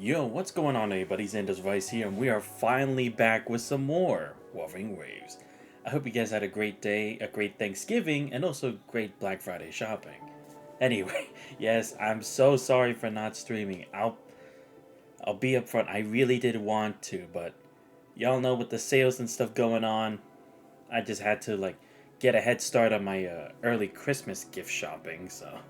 Yo, what's going on, everybody? Xander's Vice here, and we are finally back with some more Wuthering Waves. I hope you guys had a great day, a great Thanksgiving, and also great Black Friday shopping. Anyway, yes, I'm so sorry for not streaming. I'll be upfront. I really did want to, but y'all know with the sales and stuff going on, I just had to get a head start on my early Christmas gift shopping. So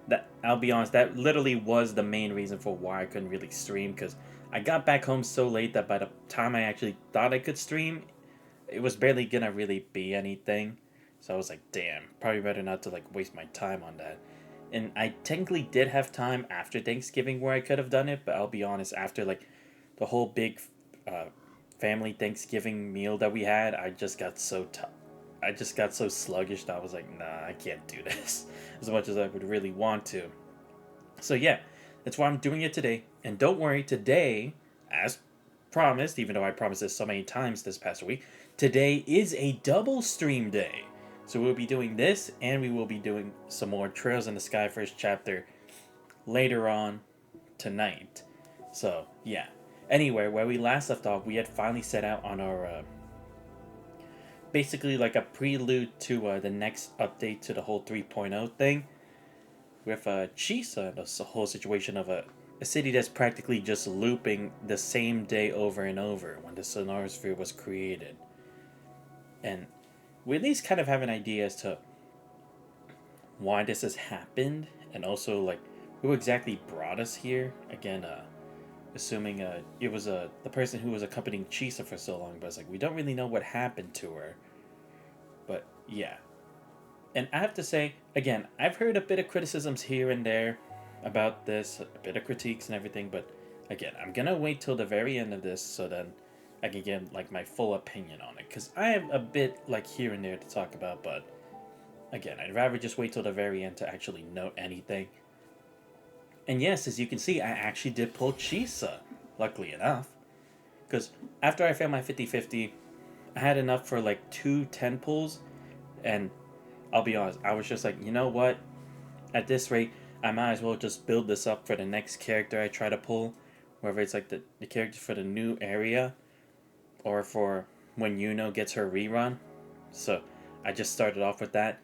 that I'll be honest, that literally was the main reason for why I couldn't really stream because I got back home so late that by the time I actually thought I could stream, it was barely gonna really be anything. So I was like, damn, probably better not to waste my time on that. And I technically did have time after Thanksgiving where I could have done it, but I'll be honest, after the whole big uh, family Thanksgiving meal that we had, I just got so sluggish that I was like, nah, I can't do this as much as I would really want to. So yeah, that's why I'm doing it today. And don't worry, today, as promised, even though I promised this so many times this past week, today is a double stream day. So we'll be doing this, and we will be doing some more Trails in the Sky first chapter later on tonight. So yeah. Anyway, where we last left off, we had finally set out on our basically like a prelude to the next update to the whole 3.0 thing with Chisa, the whole situation of a city that's practically just looping the same day over and over when the Sonosphere was created. And we at least kind of have an idea as to why this has happened and also who exactly brought us here. Again, assuming it was the person who was accompanying Chisa for so long, but it's like we don't really know what happened to her. But yeah, and I have to say, again, I've heard a bit of criticisms here and there about this, a bit of critiques and everything, but again, I'm gonna wait till the very end of this so then I can get my full opinion on it, because I have a bit here and there to talk about, but again, I'd rather just wait till the very end to actually note anything. And yes, as you can see, I actually did pull Chisa, luckily enough, because after I failed my 50-50, I had enough for two 10 pulls, and I'll be honest, I was just like, you know what? At this rate, I might as well just build this up for the next character I try to pull, whether it's the character for the new area or for when Yuno gets her rerun. So I just started off with that.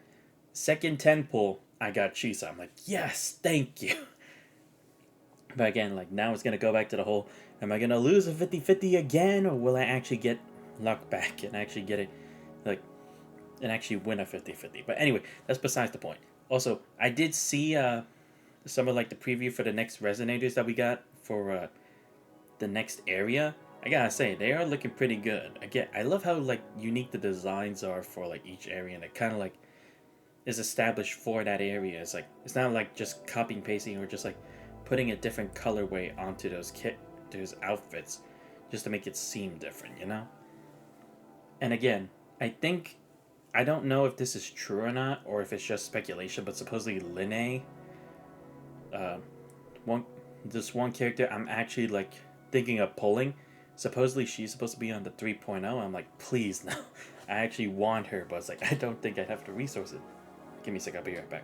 Second 10 pull, I got Chisa. I'm like, yes, thank you. But again, now it's going to go back to the whole, am I going to lose a 50-50 again, or will I actually get luck back and actually get it, and actually win a 50-50? But anyway, that's besides the point. Also, I did see some of the preview for the next resonators that we got for the next area. I gotta say, they are looking pretty good. Again, I love how unique the designs are for each area, and it kind of is established for that area. It's not just copying pasting or just putting a different colorway onto those outfits just to make it seem different, you know. And again, I don't know if this is true or not, or if it's just speculation, but supposedly Linne, uh, one this one character I'm actually thinking of pulling. Supposedly she's supposed to be on the 3.0. I'm like, please no. I actually want her, but it's I don't think I'd have the resources. Give me a sec, I'll be right back.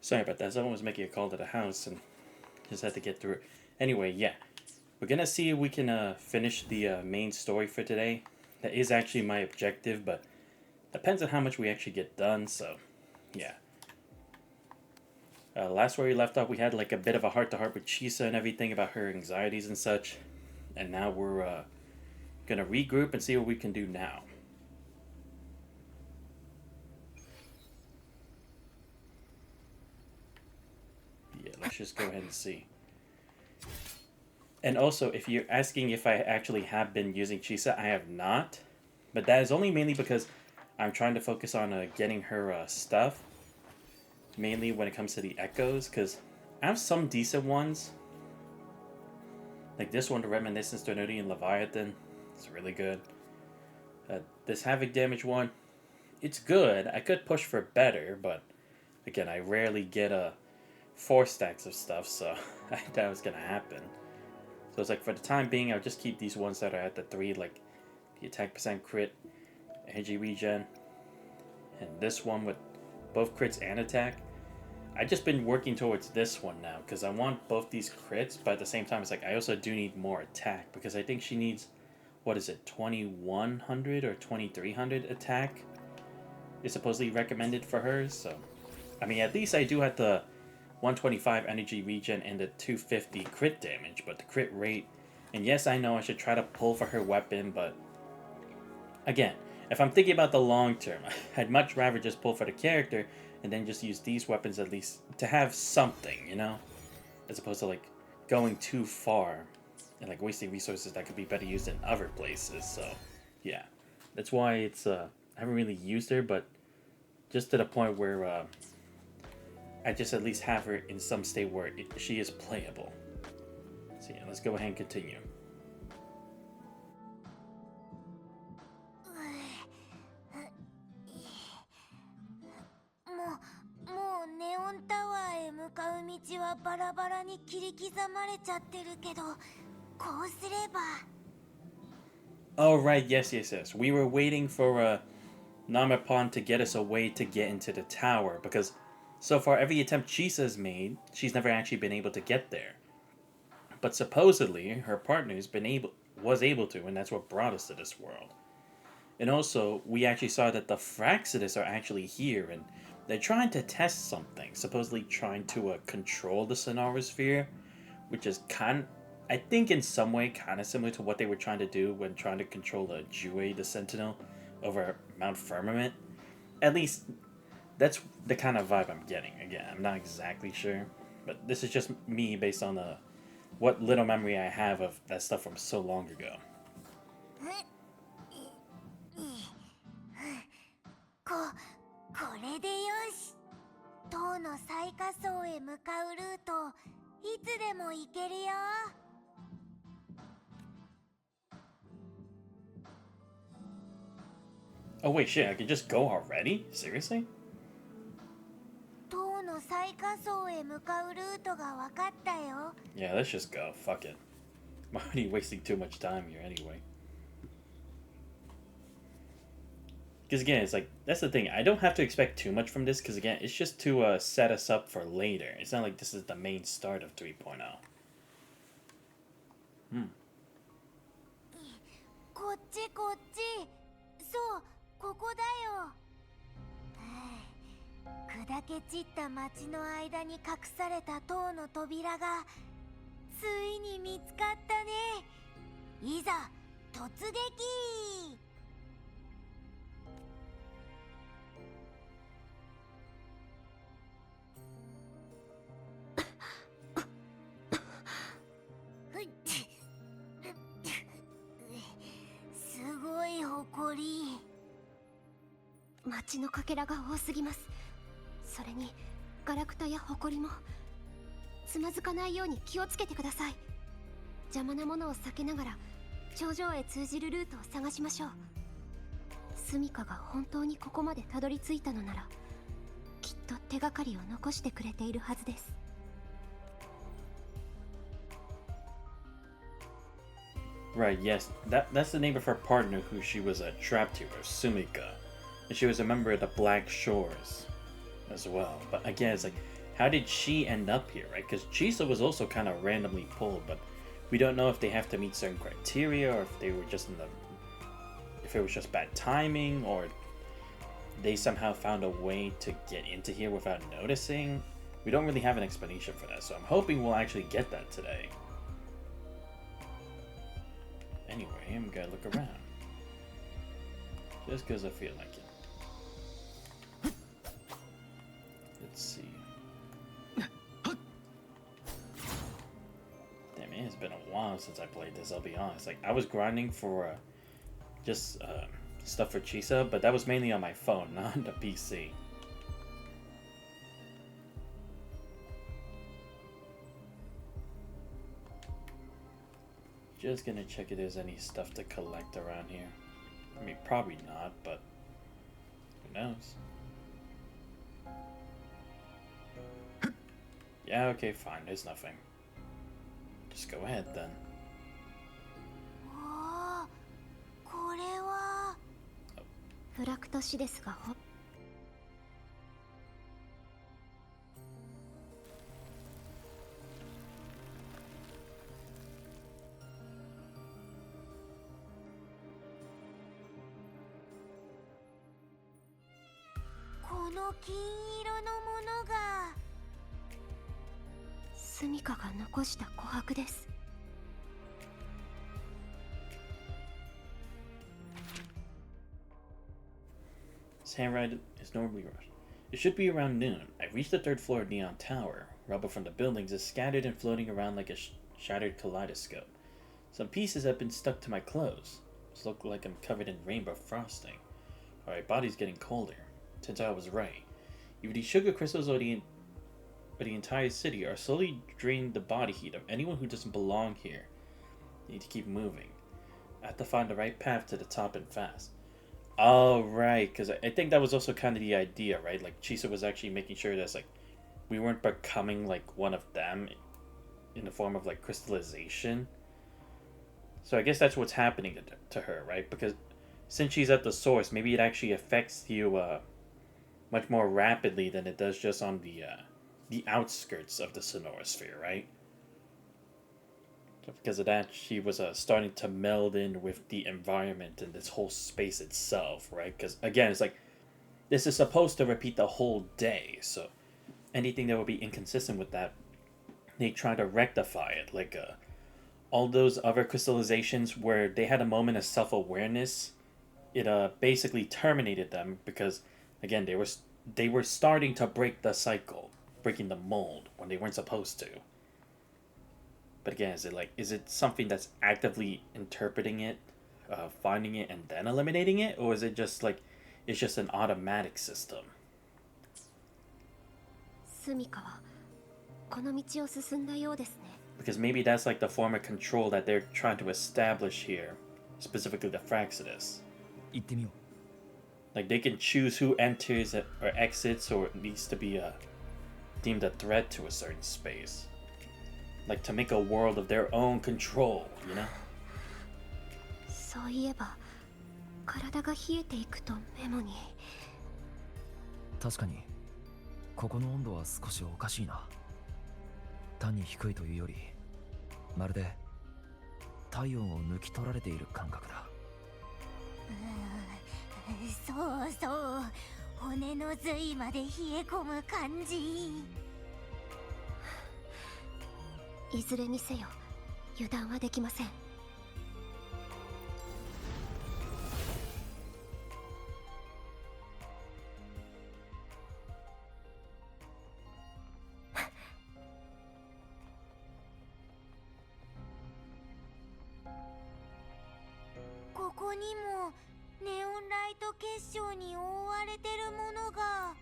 Sorry about that. Someone was making a call to the house and just had to get through it. Anyway, yeah. we're gonna see if we can finish the main story for today. That is actually my objective, but depends on how much we actually get done, so yeah. Last where we left off, we had like a bit of a heart-to-heart with Chisa and everything about her anxieties and such. And now we're gonna regroup and see what we can do now. Yeah, let's just go ahead and see. And also, if you're asking if I actually have been using Chisa, I have not. But that is only mainly because I'm trying to focus on getting her stuff. Mainly when it comes to the echoes, because I have some decent ones. Like this one, the Reminiscence, Tornado, and Leviathan. It's really good. This Havoc damage one, it's good. I could push for better, but again, I rarely get 4 stacks of stuff, so I doubt it's gonna happen. So it's like for the time being, I'll just keep these ones that are at the 3, like the attack percent crit, energy regen, and this one with both crits and attack. I just been working towards this one now because I want both these crits, but at the same time, it's like I also do need more attack because I think she needs, what is it, 2100 or 2300 attack is supposedly recommended for her. So, I mean, at least I do have the 125 energy regen and the 250 crit damage, but the crit rate, and yes, I know I should try to pull for her weapon, but again, if I'm thinking about the long term, I'd much rather just pull for the character and then just use these weapons at least to have something, you know? As opposed to like going too far and like wasting resources that could be better used in other places. So yeah, that's why it's I haven't really used her, but just to the point where I just at least have her in some state where she is playable. So yeah, let's go ahead and continue. Oh right, yes. We were waiting for Namapon to get us a way to get into the tower because so far every attempt Chisa's made, she's never actually been able to get there. But supposedly her partner's was able to, and that's what brought us to this world. And also, we actually saw that the Fraxidus are actually here, and they're trying to test something, supposedly trying to control the Sonorosphere, which is I think in some way kind of similar to what they were trying to do when trying to control Jue the Sentinel over Mount Firmament. At least, that's the kind of vibe I'm getting. Again, I'm not exactly sure, but this is just me based on what little memory I have of that stuff from so long ago. これでよし。塔の最下層へ向かうルート、いつでも行けるよ。Oh wait, shit! I can just go already? Seriously? 塔の最下層へ向かうルートが分かったよ。 Yeah, let's just go. Fuck it. I'm already wasting too much time here anyway. Because again, it's like, that's the thing. I don't have to expect too much from this because again, it's just to set us up for later. It's not like this is the main start of 3.0. こっちこっち。そう、ここだよ。砕け散った街の間に隠された塔の扉がついに見つかったね。いざ突撃。すごい誇り。街のかけらが多すぎます。それにガラクタやホコリも。つまずかないように気をつけてください。邪魔なものを避けながら頂上へ通じるルートを探しましょう。スミカが本当にここまでたどり着いたのなら、きっと手がかりを残してくれているはずです。Right, yes. That's the name of her partner who she was trapped to, or Sumika. And she was a member of the Black Shores as well. But again, it's like, how did she end up here, right? Because Chisa was also kind of randomly pulled, but We don't know if they have to meet certain criteria, or if they were just if it was just bad timing, or they somehow found a way to get into here without noticing. We don't really have an explanation for that, so I'm hoping we'll actually get that today. Anyway, I'm gonna look around. Just because I feel like it. Let's see. Damn, it has been a while since I played this, I'll be honest. Like, I was grinding for just stuff for Chisa, but that was mainly on my phone, not on the PC. Just gonna check if there's any stuff to collect around here. I mean, probably not, but who knows? Yeah, okay, fine, there's nothing. Just go ahead then. おー、これはフラクト紙ですが、この金色のものがスミカが残した琥珀です。This handwriting is normally rushed. It should be around noon. I reached the third floor of Neon Tower. Rubble from the buildings is scattered and floating around like a shattered kaleidoscope. Some pieces have been stuck to my clothes. It looks like I'm covered in rainbow frosting. Alright, body's getting colder. Turns out I was right. Either these sugar crystals or the entire city are slowly draining the body heat of anyone who doesn't belong here. I need to keep moving. I have to find the right path to the top and fast. Oh, right, because I think that was also kind of the idea, right? Like, Chisa was actually making sure that, like, we weren't becoming, like, one of them in the form of, like, crystallization. So I guess that's what's happening to her, right? Because since she's at the source, maybe it actually affects you much more rapidly than it does just on the outskirts of the Sonorosphere, right? So because of that, she was starting to meld in with the environment and this whole space itself, right? Because again, it's like this is supposed to repeat the whole day, so anything that would be inconsistent with that, they try to rectify it. Like all those other crystallizations where they had a moment of self-awareness, it basically terminated them because again they were starting to break the cycle, breaking the mold when they weren't supposed to. But again, is it something that's actively interpreting it, finding it, and then eliminating it, or is it just like it's just an automatic system? スミカはこの道を進んだようですね。 Because maybe that's like the form of control that they're trying to establish here, specifically the Fraxidus. 行ってみよう。 Like they can choose who enters or exits, or it needs to be deemed a threat to a certain space. Like to make a world of their own control, you know? そういえば体が冷えていくとメモに。確かにここの温度は少しおかしいな。単に低いというよりまるで体温を抜き取られている感覚だ。そうそう、骨の髄まで冷え込む感じ。いずれにせよ油断はできません。ここにもネオンライト結晶に覆われてるものが。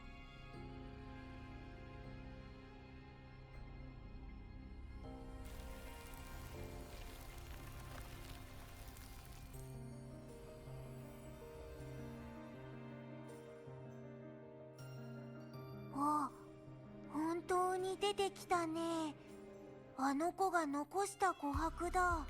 あ、本当に出てきたね。あの子が残した琥珀だ。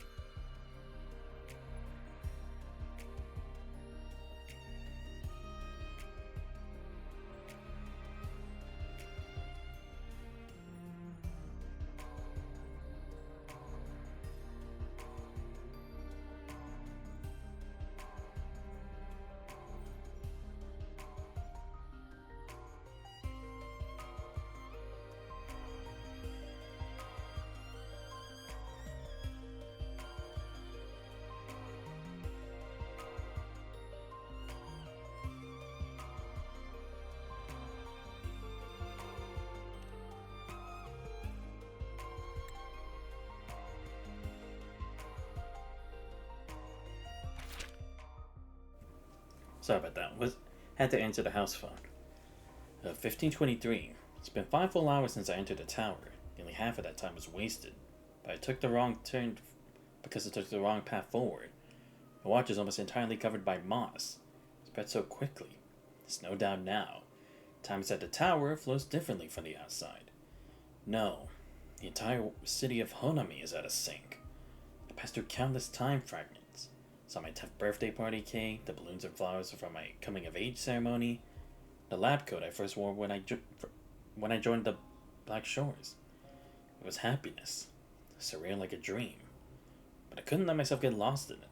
Sorry about that. Had to answer the house phone. 1523. It's been 5 full hours since I entered the tower. Nearly half of that time was wasted. But I took the wrong turn because I took the wrong path forward. The watch is almost entirely covered by moss. It spread so quickly. There's no doubt now. Time inside the tower flows differently from the outside. No, the entire city of Honami is out of sync. I passed through countless time fragments. Saw my 10th birthday party cake, the balloons and flowers from my coming of age ceremony, the lab coat I first wore when I joined the Black Shores. It was happiness, surreal like a dream. But I couldn't let myself get lost in it.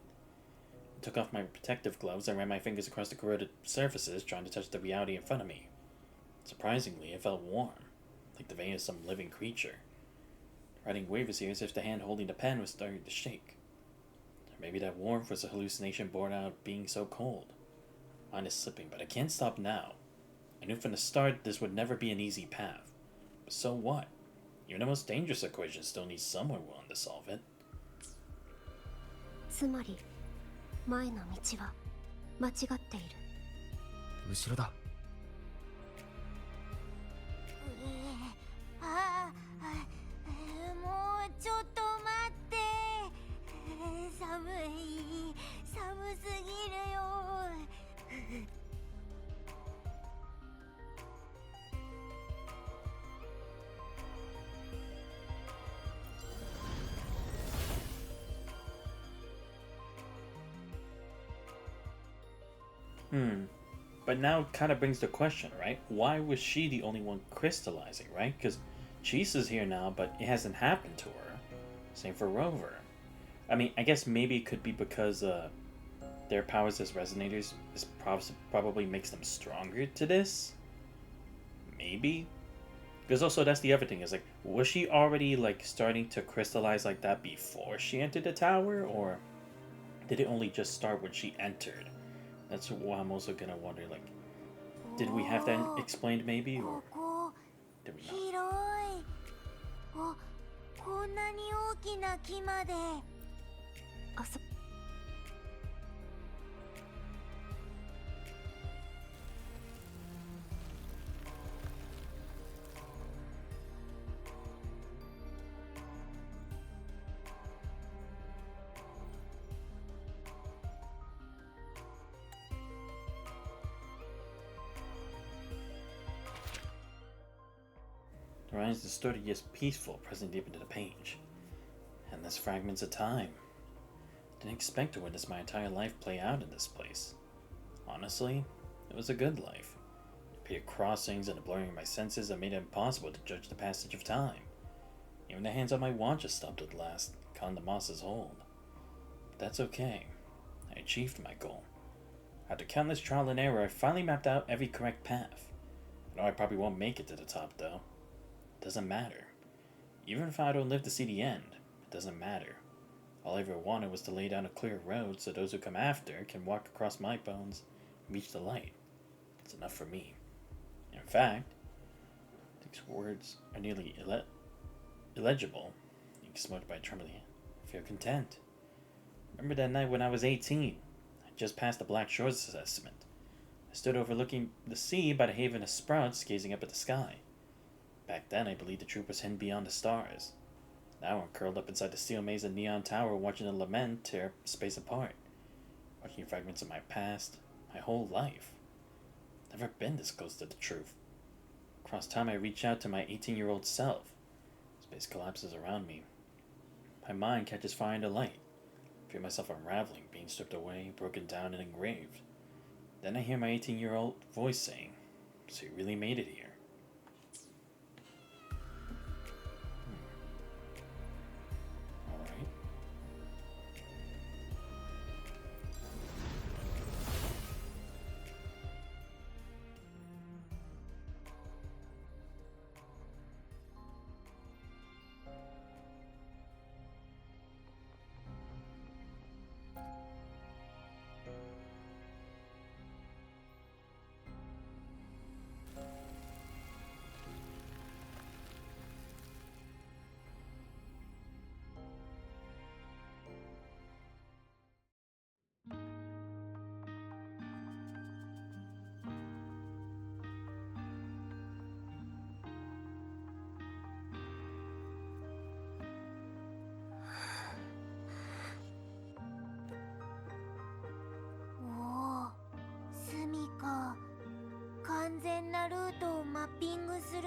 I took off my protective gloves and ran my fingers across the corroded surfaces, trying to touch the reality in front of me. Surprisingly, it felt warm, like the vein of some living creature. The writing wavers here as if the hand holding the pen was starting to shake. Or maybe that warmth was a hallucination born out of being so cold. Mine is slipping, but I can't stop now. I knew from the start this would never be an easy path. But so what? Even the most dangerous equation still needs someone willing to solve it. つまり前の道は間違っている。後ろだ。もうちょっと待って。寒い、寒すぎるよ。But now it kind of brings the question, right? Why was she the only one crystallizing, right? Because Chisa's here now, but it hasn't happened to her. Same for Rover. I mean, I guess maybe it could be because their powers as resonators probably makes them stronger to this. Maybe. Because also that's the other thing is like, was she already like starting to crystallize like that before she entered the tower, or did it only just start when she entered? That's why I'm also gonna wonder, like, did we have that explained maybe, or ここ did we not? 広い。あ、こんなに大きな木まで。あそ The line is distorted yet peaceful, pressing deep into the page. Endless fragments of time. Didn't expect to witness my entire life play out in this place. Honestly, it was a good life. Repeated crossings and the blurring of my senses that made it impossible to judge the passage of time. Even the hands on my watch had stopped at last, caught in the moss's hold. But that's okay. I achieved my goal. After countless trial and error, I finally mapped out every correct path. I know I probably won't make it to the top, though. It doesn't matter. Even if I don't live to see the end, it doesn't matter. All I ever wanted was to lay down a clear road so those who come after can walk across my bones and reach the light. It's enough for me. In fact, these words are nearly illegible. Ink smoked by a trembling hand. I feel content. Remember that night when I was 18? I just passed the Black Shores assessment. I stood overlooking the sea by the haven of sprouts, gazing up at the sky. Back then, I believed the truth was hidden beyond the stars. Now I'm curled up inside the steel maze of Neon Tower, watching the lament tear space apart. Watching fragments of my past, my whole life. Never been this close to the truth. Across time, I reach out to my 18-year-old self. Space collapses around me. My mind catches fire into light. I feel myself unraveling, being stripped away, broken down, and engraved. Then I hear my 18-year-old voice saying, "So you really made it here." Alright.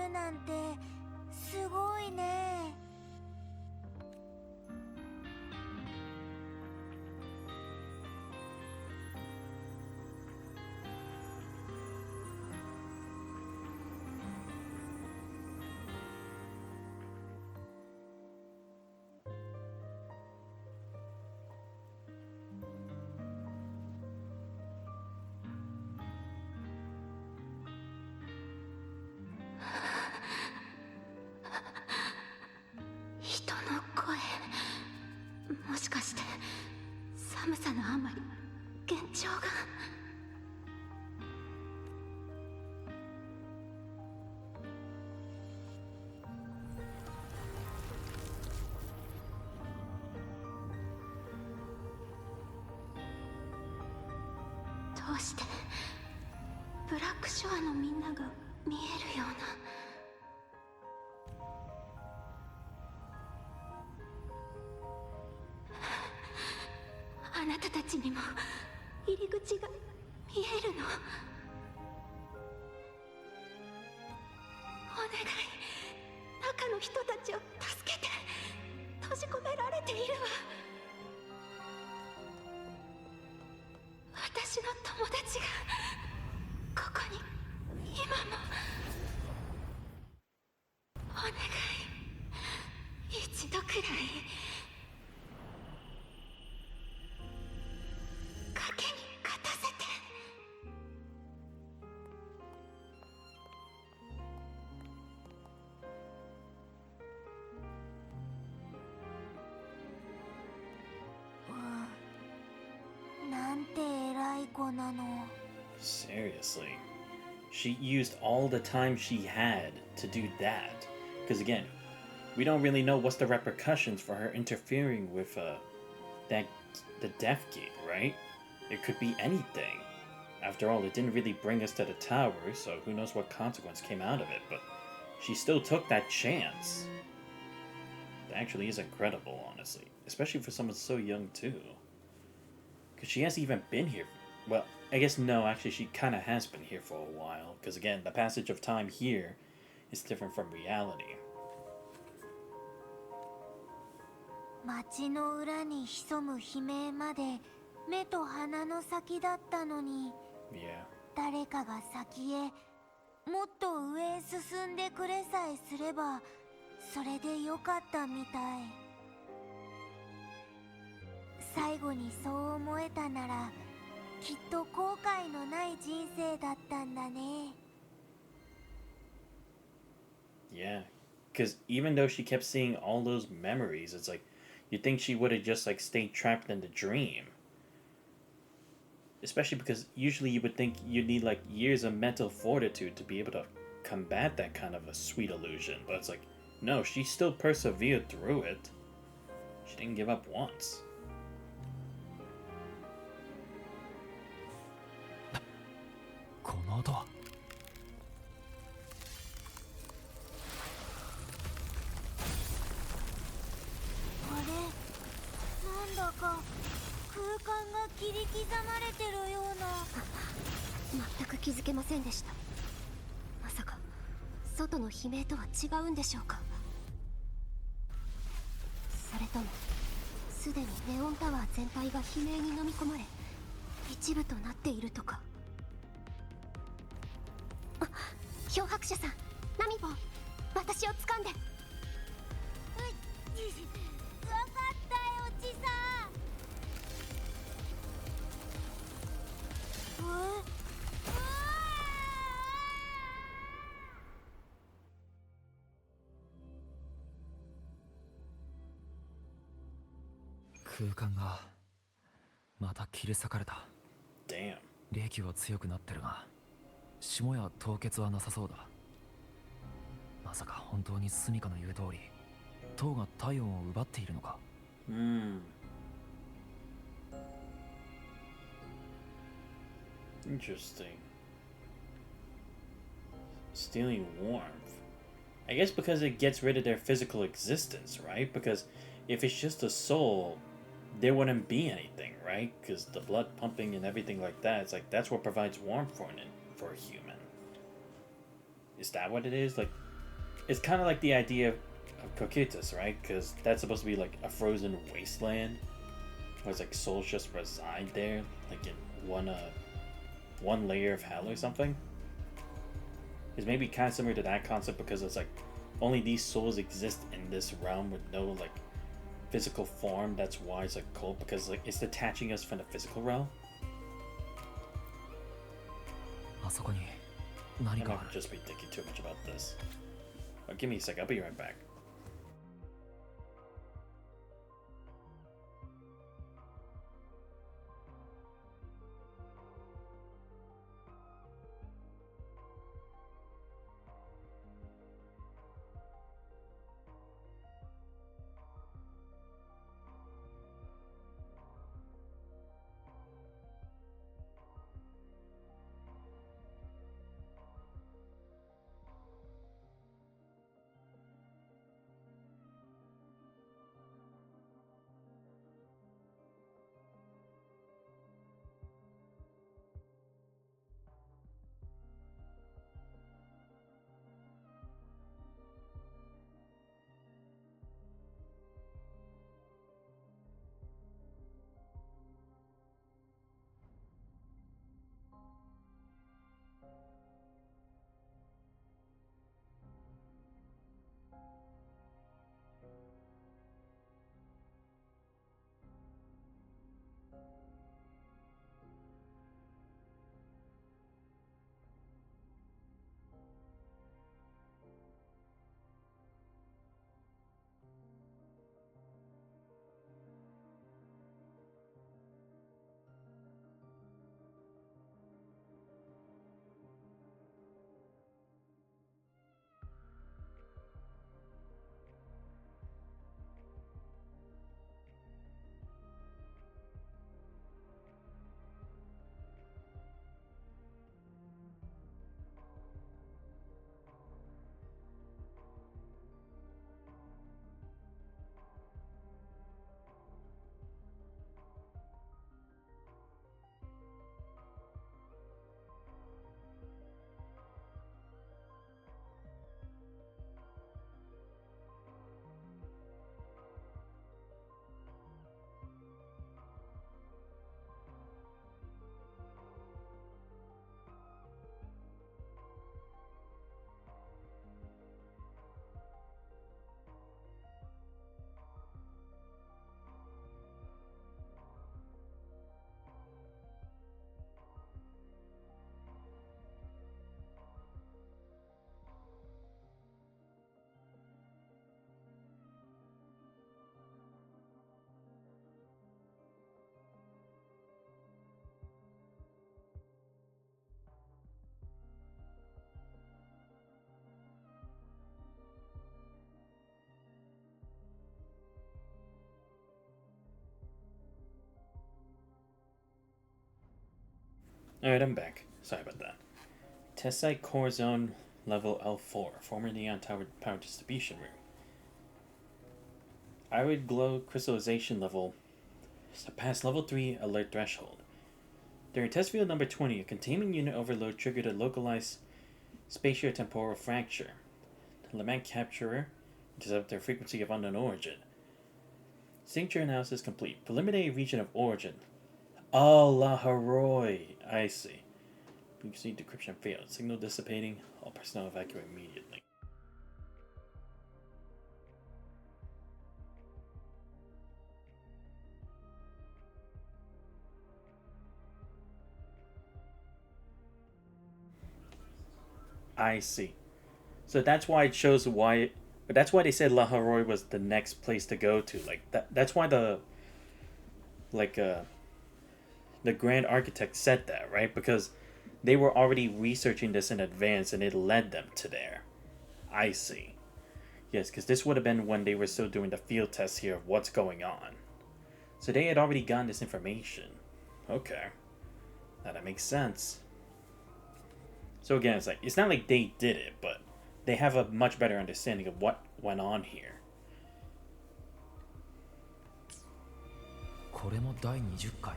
るなんてすごいね。人の声、もしかして寒さのあまり幻聴が。どうしてブラックショアのみんなが見えるような。あなたたちにも入り口が見えるの。お願い、中の人たちを助けて。閉じ込められているわ。私の友達がここに今も。お願い、一度くらい賭けに勝たせて。なんて偉い子なの。 Seriously. She used all the time she had to do that. Because again, we don't really know what's the repercussions for her interfering with the death gate, right? It could be anything. After all, it didn't really bring us to the tower, so who knows what consequence came out of it, but she still took that chance. That actually is incredible, honestly. Especially for someone so young, too. Because she hasn't even been here. Well, I guess no, actually, she kind of has been here for a while. Because again, the passage of time here is different from reality. 街の裏に潜む悲鳴まで目と鼻の先だったのに、 Yeah. 誰かが先へもっと上へ進んでくれさえすればそれでよかったみたい。最後にそう思えたならきっと後悔のない人生だったんだね。 Yeah. Because even though she kept seeing all those memories, it's like, you'd think she would have just like stayed trapped in the dream. Especially because usually you would think you'd need like years of mental fortitude to be able to combat that kind of a sweet illusion. But it's like, no, she still persevered through it. She didn't give up once. この音は。あれ、なんだか空間が切り刻まれてるような。全く気づけませんでした。まさか外の悲鳴とは違うんでしょうか。それともすでにネオンタワー全体が悲鳴に飲み込まれ一部となっているとか。あ、漂白者さん、ナミポン、私を掴んで。わかったよ、ちさ。空間がまた切り裂かれた。 Damn. 霊気は強くなってるが霜や凍結はなさそうだ。まさか本当にスミカの言う通り塔が体温を奪っているのか。Interesting. Stealing warmth. I guess because it gets rid of their physical existence, right? Because if it's just a soul, there wouldn't be anything, right? Because the blood pumping and everything like that, it's like that's what provides warmth for a human. Is that what it is? Like, it's kind of like the idea of Cocytus, right? Because that's supposed to be like a frozen wasteland where it's like souls just reside there, like in one layer of hell or something. It's maybe kind of similar to that concept because it's like only these souls exist in this realm with no like physical form. That's why it's like cold, because like it's detaching us from the physical realm. あそこに何 I'm か not あ gonna る。 just be thinking too much about this. Give me a sec, I'll be right back. Alright, I'm back. Sorry about that. Test site core zone level L4, former Neon Tower power distribution room. Irid glow crystallization level surpassed level 3 alert threshold. During test field number 20, a containment unit overload triggered a localized spatiotemporal fracture. The Lamont capturer intercepted their frequency of unknown origin. Signature analysis complete. Preliminary region of origin. Oh, La Haroi. I see. BBC decryption failed. Signal dissipating. All personnel evacuate immediately. I see. So that's why it shows why. But that's why they said La Haroi was the next place to go to. Like that. That's why the the Grand Architect said that, right? Because they were already researching this in advance, and it led them to there. I see. Yes, because this would have been when they were still doing the field tests here of what's going on. So they had already gotten this information. Okay. Now that makes sense. So again, it's not like they did it, but they have a much better understanding of what went on here. これも第20回。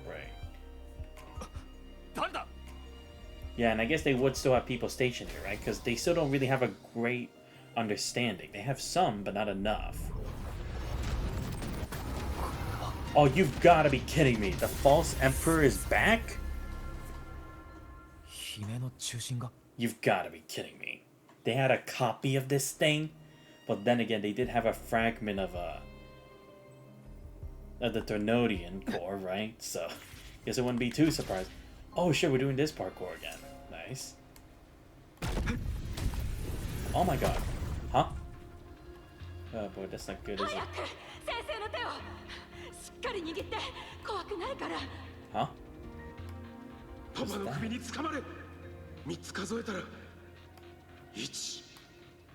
Right. 誰だ。Yeah, and I guess they would still have people stationed here, right? Because they still don't really have a great understanding. They have some, but not enough. Oh, you've got to be kidding me. The false emperor is back? You've got to be kidding me. They had a copy of this thing, but then again, they did have a fragment of the Ternodian core, right? So, guess I wouldn't be too surprised. Oh shit, we're doing this parkour again. Nice. Oh my god. Huh? Oh boy, that's not good, is it? Huh? What's that?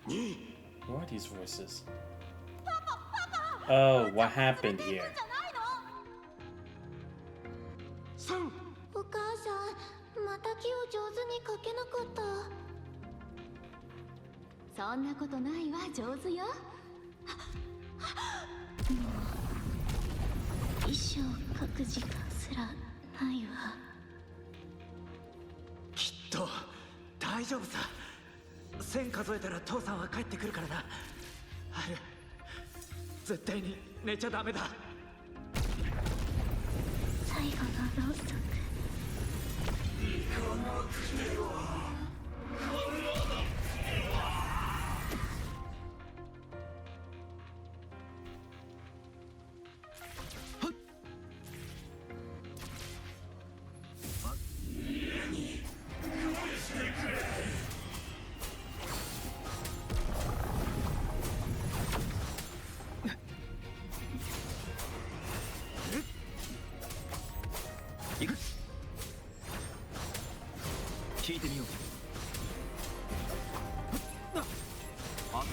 Who are these voices? Oh, what happened here? お母さん、また木を上手に描けなかった。そんなことないわ、上手よ。衣装描く時間すらないわ。きっと大丈夫さ。1000数えたら父さんは帰ってくるからな。ある。絶対に寝ちゃダメだ。最後のろうそく。聞いてみよう。悪霊は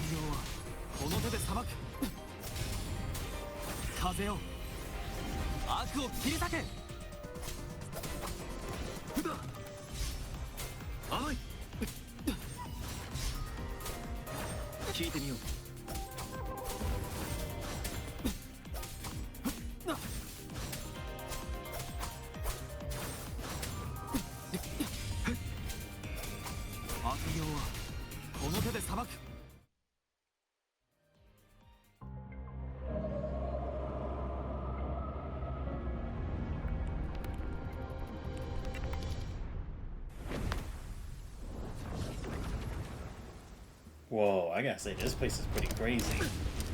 この手で裁く。風よ、悪を切り裂け。甘い。聞いてみよう。悪霊はこの手で裁く。Whoa, I gotta say, this place is pretty crazy.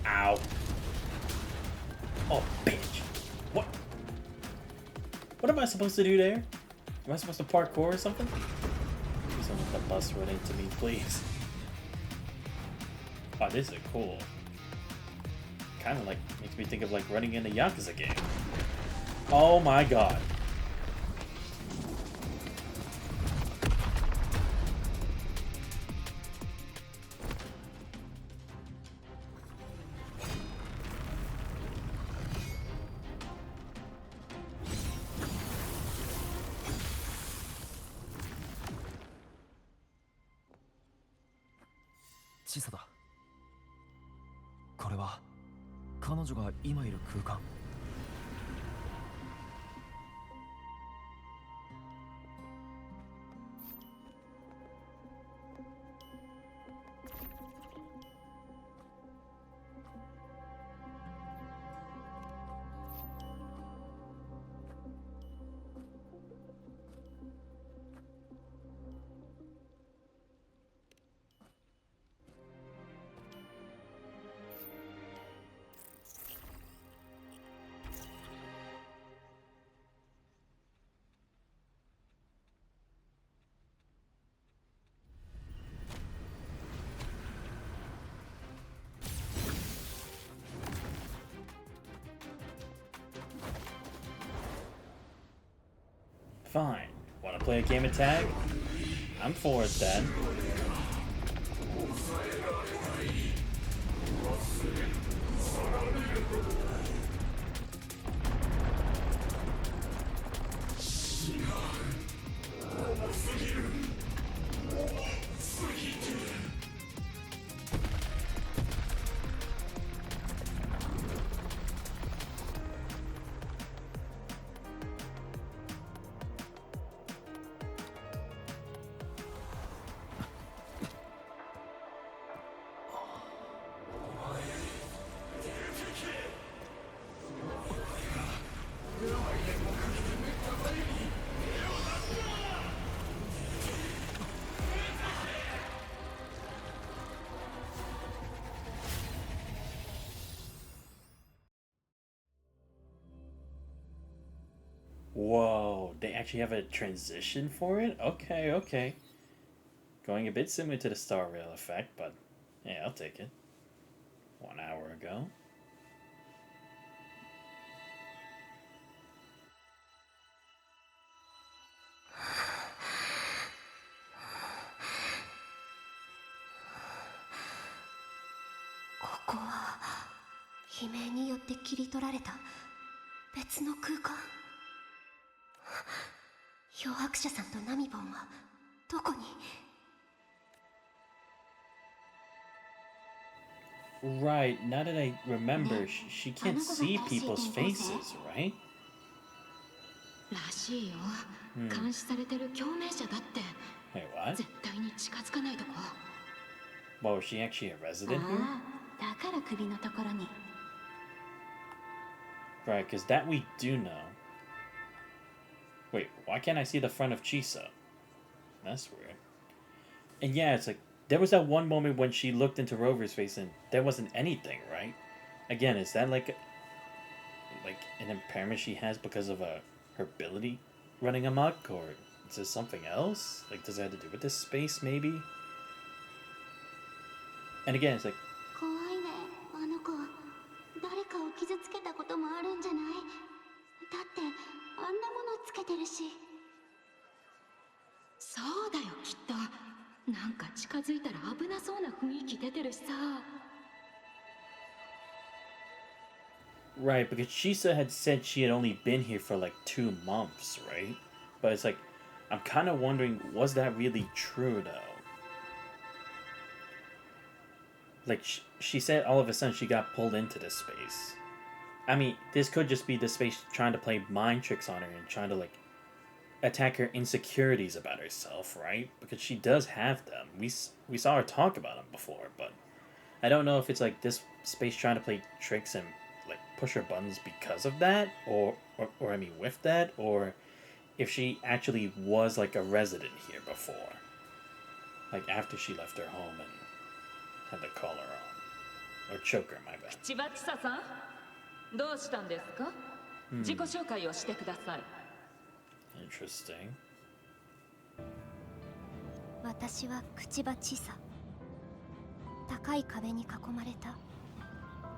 Ow. Oh, bitch. What? What am I supposed to do there? Am I supposed to parkour or something? Please don't let the bus run into me, please. Oh, this is cool. Kind of like, makes me think of like running in a Yakuza game. Oh my god.チサだ。これは彼女が今いる空間。Fine. Wanna play a game of tag? I'm for it then. Whoa, they actually have a transition for it? Okay, okay. Going a bit similar to the Star Rail effect, but yeah, I'll take it. 1 hour ago.ここは悲鳴によって切り取られた別の空間。漂白者さんとナミボンはどこに。 Right, now that I remember, she can't see people's faces, right? らしいよ。監視されてる共鳴者だって。 Wait, what? 絶対に近づかないとこ。 Well, is she actually a resident here? だから首のところに。 Right, because that we do know. Wait, why can't I see the front of Chisa? That's weird. And yeah, it's like, there was that one moment when she looked into Rover's face and there wasn't anything, right? Again, is that like an impairment she has because of her ability running amok, or is this something else? Like, does it have to do with this space, maybe? And again, it's like, 怖いね、あの子。誰かを傷つけたこともあるんじゃない？だってあんなものつけてるし。そうだよ、きっと。なんか近づいたら危なそうな雰囲気出てるしさ。 right, because Chisa had said she had only been here for like 2 months, right? But it's like, I'm kind of wondering, was that really true though? Like, she said all of a sudden she got pulled into this space. I mean, this could just be the space trying to play mind tricks on her and trying to, like, attack her insecurities about herself, right? Because she does have them. We saw her talk about them before, but I don't know if it's, like, this space trying to play tricks and, like, push her buttons because of that, or I mean, with that, or if she actually was, like, a resident here before. Like, after she left her home and had the collar on. Or choker, my bad. 千葉千沙さん、どうしたんですか？自己紹介をしてください。 Interesting. 私は口場千沙。高い壁に囲まれた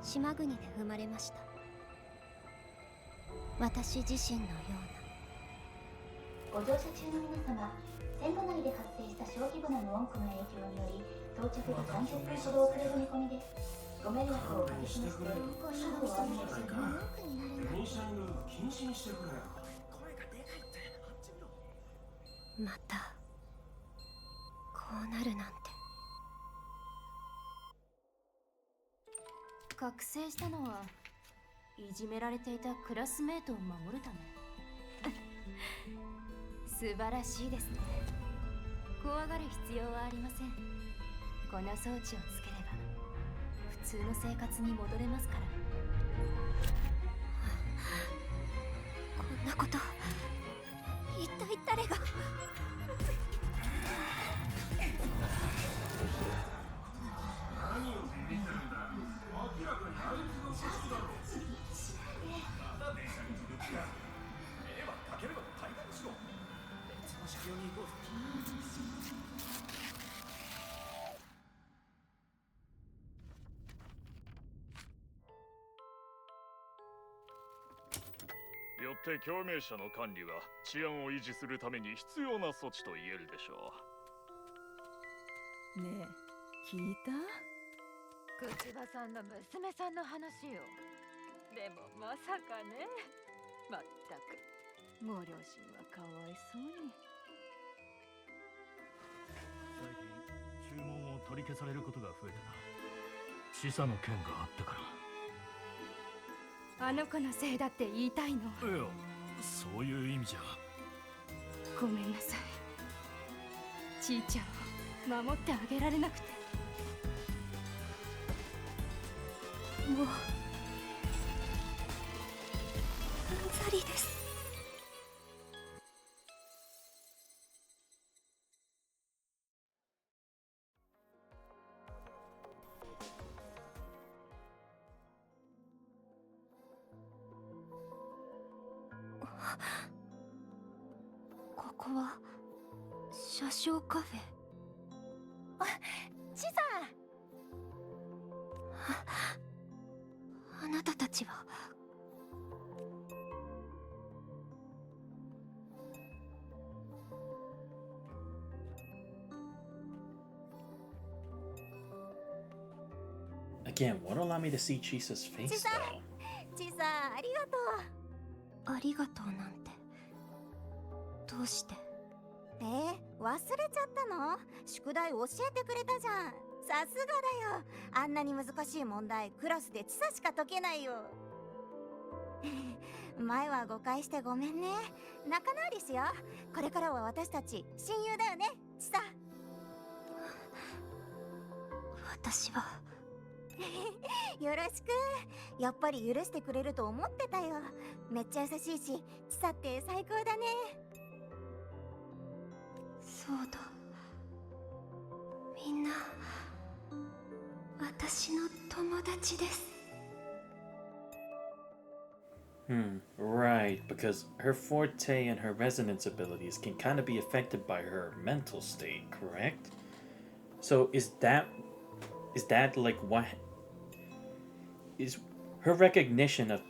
島国で生まれました。私自身のような。ご乗車中の皆様、線路内で発生した小規模な無音符の影響により到着が30分ほど遅れる見込みです。ご迷惑をおかけしまして、深くお詫び申し上げます。またこうなるなんて。覚醒したのはいじめられていたクラスメートを守るため。素晴らしいですね。怖がる必要はありません。この装置をつければ普通の生活に戻れますから。こんなこと一体誰が。よって共鳴者の管理は治安を維持するために必要な措置と言えるでしょう。ねえ、聞いた？口場さんの娘さんの話よ。でもまさかね。まったくご両親はかわいそうに。最近注文を取り消されることが増えたな。死者の件があったから。あの子のせいだって言いたいの？いや、そういう意味じゃ。ごめんなさい。ちいちゃんを守ってあげられなくて。もううんざりです。こは車掌カフェ。チサあなたたちは。Again, won't allow me to see Chisa's face though. チサありがとう。ありがとうなんて。どうして？忘れちゃったの？宿題教えてくれたじゃん。さすがだよ。あんなに難しい問題クラスでチサしか解けないよ。前は誤解してごめんね。仲直りしよう。これからは私たち親友だよね、チサ。私はよろしく。やっぱり許してくれると思ってたよ。めっちゃ優しいし、チサって最高だね。そうだ。みんな私の友達です。Right, because her forte and her resonance abilities can kind of be affected by her mental state, correct? So is that like what is her recognition of,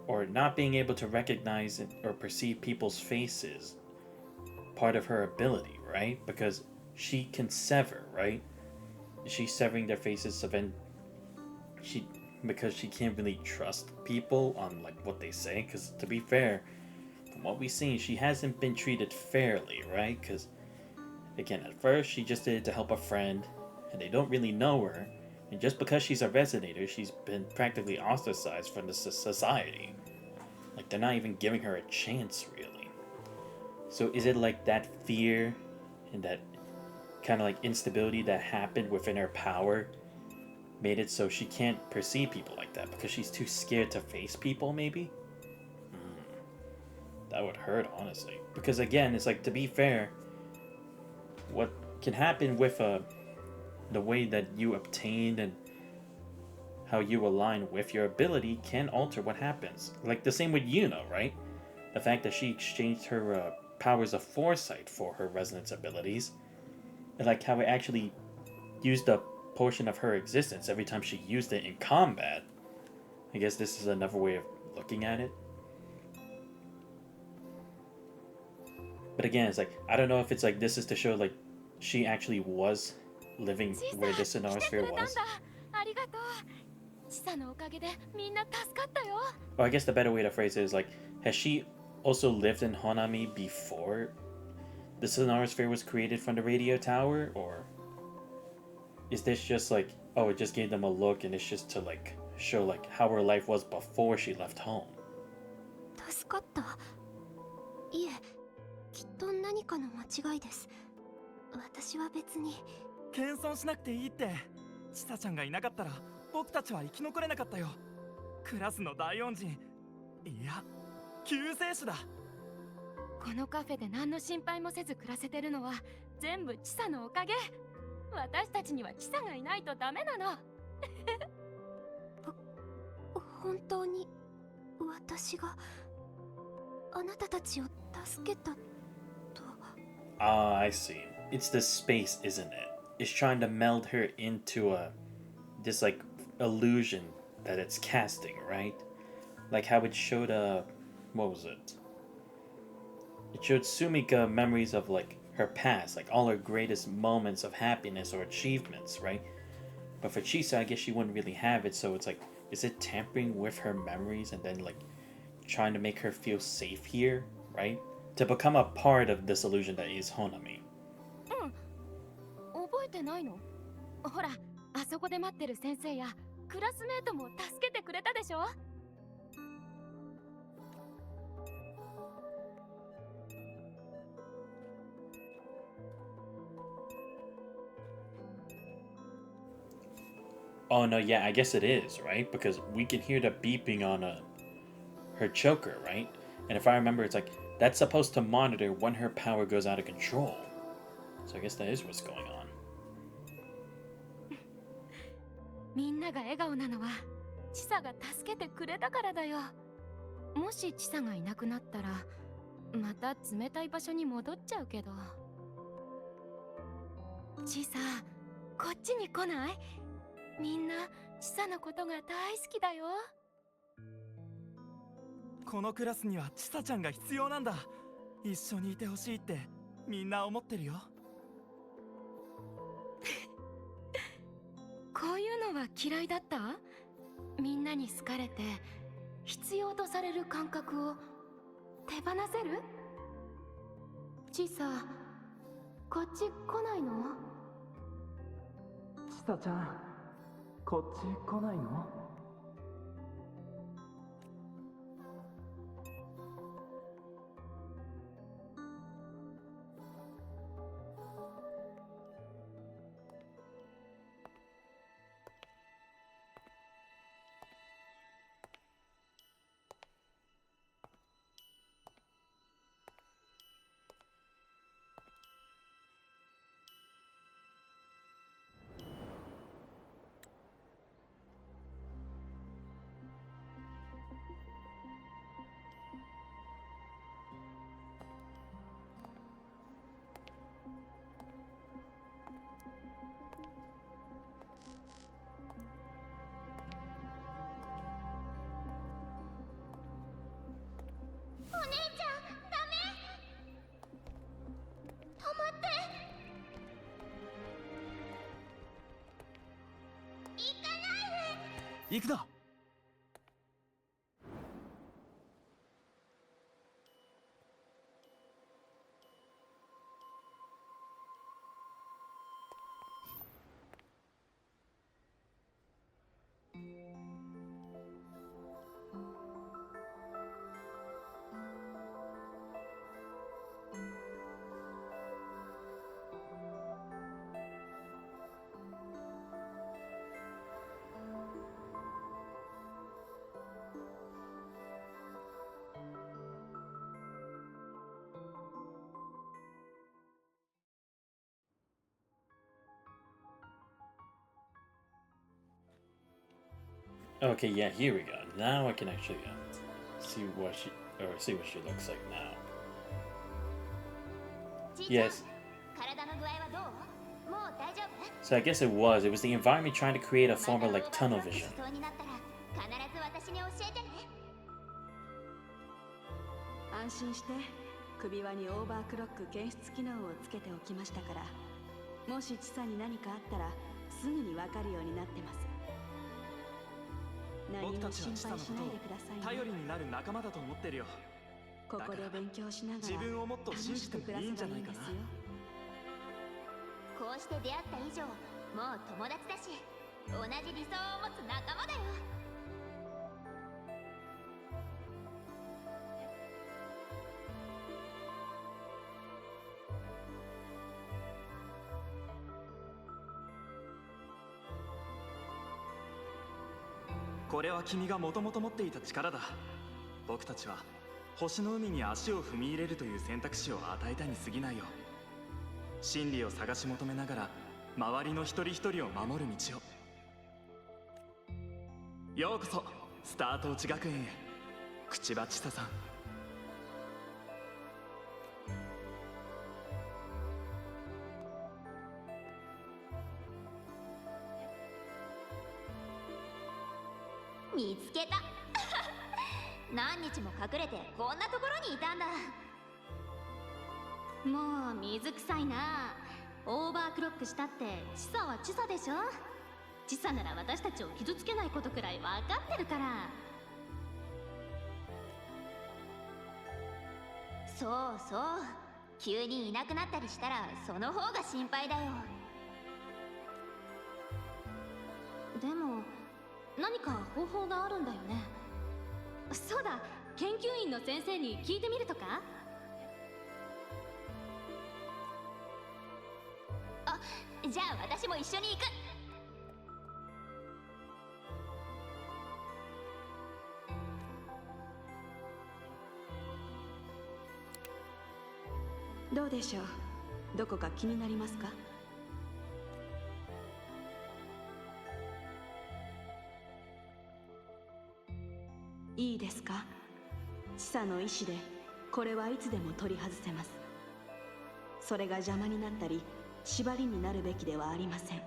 or not being able to recognize or perceive people's faces, part of her ability, right? Because she can sever, right? She's severing their faces, so then because she can't really trust people on like what they say. Because to be fair, from what we've seen, she hasn't been treated fairly, right? Because again, at first she just did it to help a friend, and they don't really know her, and just because she's a resonator, she's been practically ostracized from the society. Like they're not even giving her a chance, really. So is it like that fear and that kind of like instability that happened within her power made it so she can't perceive people like that because she's too scared to face people, maybe? That would hurt, honestly. Because again, it's like, to be fair, what can happen with the way that you obtain and how you align with your ability can alter what happens. Like the same with Yuno, right? The fact that she exchanged her powers of foresight for her resonance abilities, and like how it actually used a portion of her existence every time she used it in combat. I guess this is another way of looking at it. But again, it's like, I don't know if it's like this is to show like she actually was living where this Sonosphere was. Or I guess the better way to phrase it is like, has she also lived in Honami before the Sonosphere was created from the radio tower? Or is this just like, oh, it just gave them a look and it's just to like show like how her life was before she left home? 助かった。いえ、きっと何かの間違いです。私は別に。謙遜しなくていいって。チサちゃんがいなかったら僕たちは生き残れなかったよ。クラスの大恩人、いや、救世主だ。このカフェで何の心配もせず暮らせてるのは全部チサのおかげ。私たちにはチサがいないとダメなの。本当に私があなたたちを助けたと。Ah, I see. It's the space, isn't it? It's trying to meld her into this like illusion that it's casting, right? Like how it showed what was it? It showed Sumika memories of like her past, like all her greatest moments of happiness or achievements, right? But for Chisa, I guess she wouldn't really have it, so it's like, is it tampering with her memories and then like trying to make her feel safe here, right? To become a part of this illusion that is Honami. 覚えてないの？ほら、あそこで待ってる先生やクラスメートも助けてくれたでしょ？Oh no, yeah, I guess it is, right? Because we can hear the beeping on her choker, right? And if I remember, it's like, that's supposed to monitor when her power goes out of control. So I guess that is what's going on. みんなが笑顔なのはチサが助けてくれたからだよ。もしチサがいなくなったらまた冷たい場所に戻っちゃうけど。チサ、こっちに来ない？みんなチサのことが大好きだよ。このクラスにはチサちゃんが必要なんだ。一緒にいてほしいってみんな思ってるよ。こういうのは嫌いだった？みんなに好かれて必要とされる感覚を手放せる？チサ、こっち来ないの？チサちゃん、こっち来ないの？お姉ちゃん、ダメ。止まって。行かないで。行くな。Okay, yeah, here we go. Now I can actually see what she looks like now. Yes. So I guess it was the environment trying to create a form of like tunnel vision. 安心して、首輪にオーバークロック検出機能をつけておきましたから、もしチサに何かあったらすぐにわかるようになってます。僕たちはチサのことを頼りになる仲間だと思ってるよ。ここで勉強しながら自分をもっと信じてもいいんじゃないかな。こうして出会った以上、もう友達だし、同じ理想を持つ仲間だよ。これは君がもともと持っていた力だ。僕たちは星の海に足を踏み入れるという選択肢を与えたに過ぎないよ。真理を探し求めながら周りの一人一人を守る道を。ようこそスタート落ち学園へ、口場千沙さん。見つけた。何日も隠れてこんなところにいたんだ。もう水臭いな。オーバークロックしたってチサはチサでしょ。チサなら私たちを傷つけないことくらい分かってるから。そうそう、急にいなくなったりしたらその方が心配だよ。でも何か方法があるんだよね。そうだ、研究員の先生に聞いてみるとか。あ、じゃあ私も一緒に行く。どうでしょう、どこか気になりますか？いいですか？チサの意志でこれはいつでも取り外せます。それが邪魔になったり縛りになるべきではありません。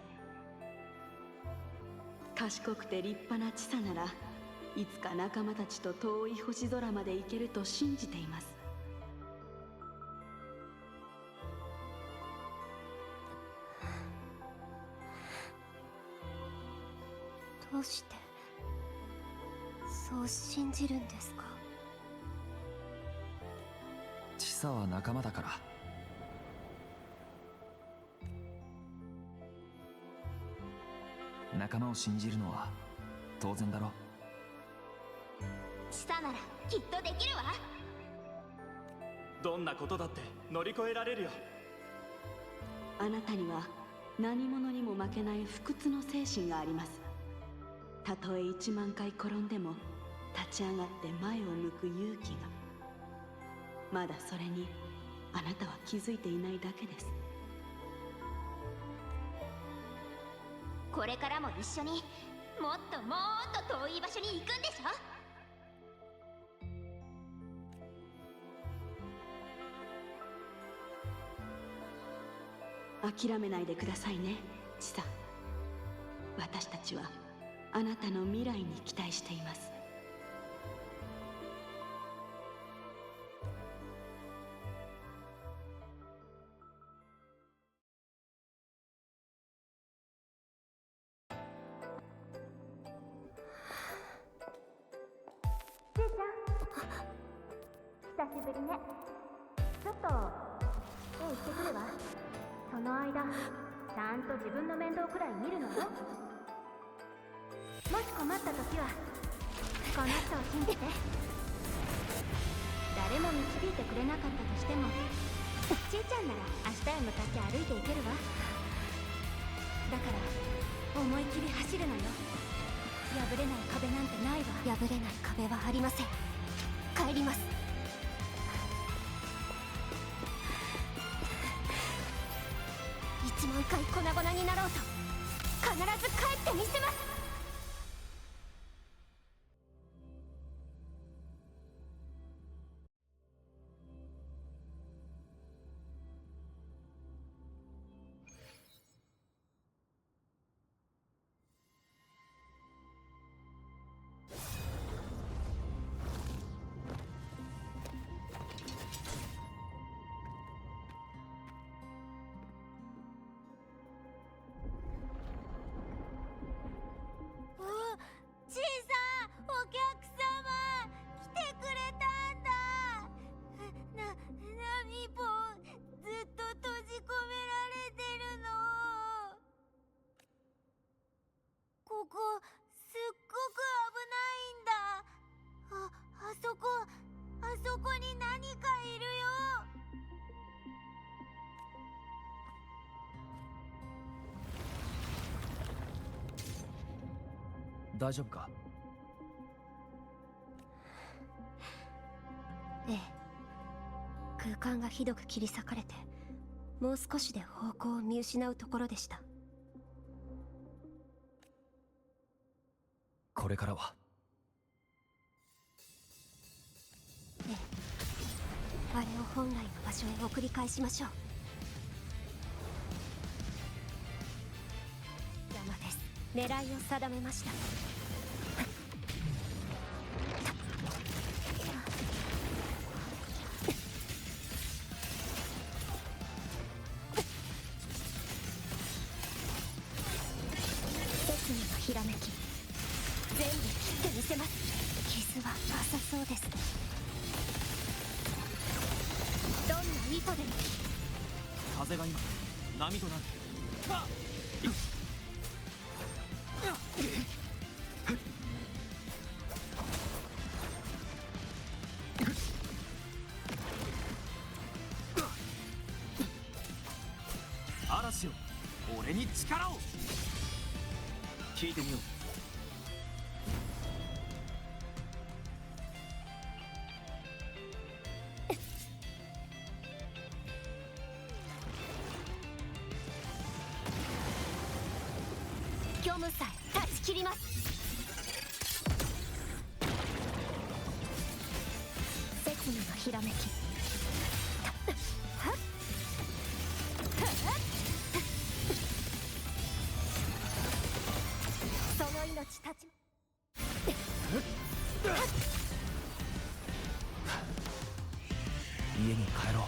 賢くて立派なチサならいつか仲間たちと遠い星空まで行けると信じています。どうしてそう信じるんですか？チサは仲間だから。仲間を信じるのは当然だろ。チサならきっとできるわ。どんなことだって乗り越えられるよ。あなたには何者にも負けない不屈の精神があります。たとえ1万回転んでも立ち上がって前を向く勇気が。まだそれにあなたは気づいていないだけです。これからも一緒にもっともっと遠い場所に行くんでしょ。諦めないでくださいね、チサ。私たちはあなたの未来に期待しています。ちーちゃん、久しぶりね。ちょっと絵行ってくるわ。その間ちゃんと自分の面倒くらい見るのよ。もし困った時はこの人を信じて。誰も導いてくれなかったとしてもちーちゃんなら明日へ向かって歩いていけるわ。だから思い切り走るのよ。破れない壁なんてないわ。破れない壁はありません。帰ります。1万回粉々になろうと必ず帰ってみせます。ちいさん、お客様来てくれたんだ。ナミポずっと閉じ込められてるの。ここすっごく危ないんだ。あそこに何かいるよ。大丈夫か？ええ、空間がひどく切り裂かれてもう少しで方向を見失うところでした。これからは？ええ、あれを本来の場所へ送り返しましょう。邪魔です。狙いを定めました。切のひらめき全部切ってみせます。傷は浅そうです。どんな意図でも。風が今波となる。嵐よ、俺に力を。聞いてみよう。虚無さえ断ち切ります。刹那のひらめき。その命立ち。家に帰ろう。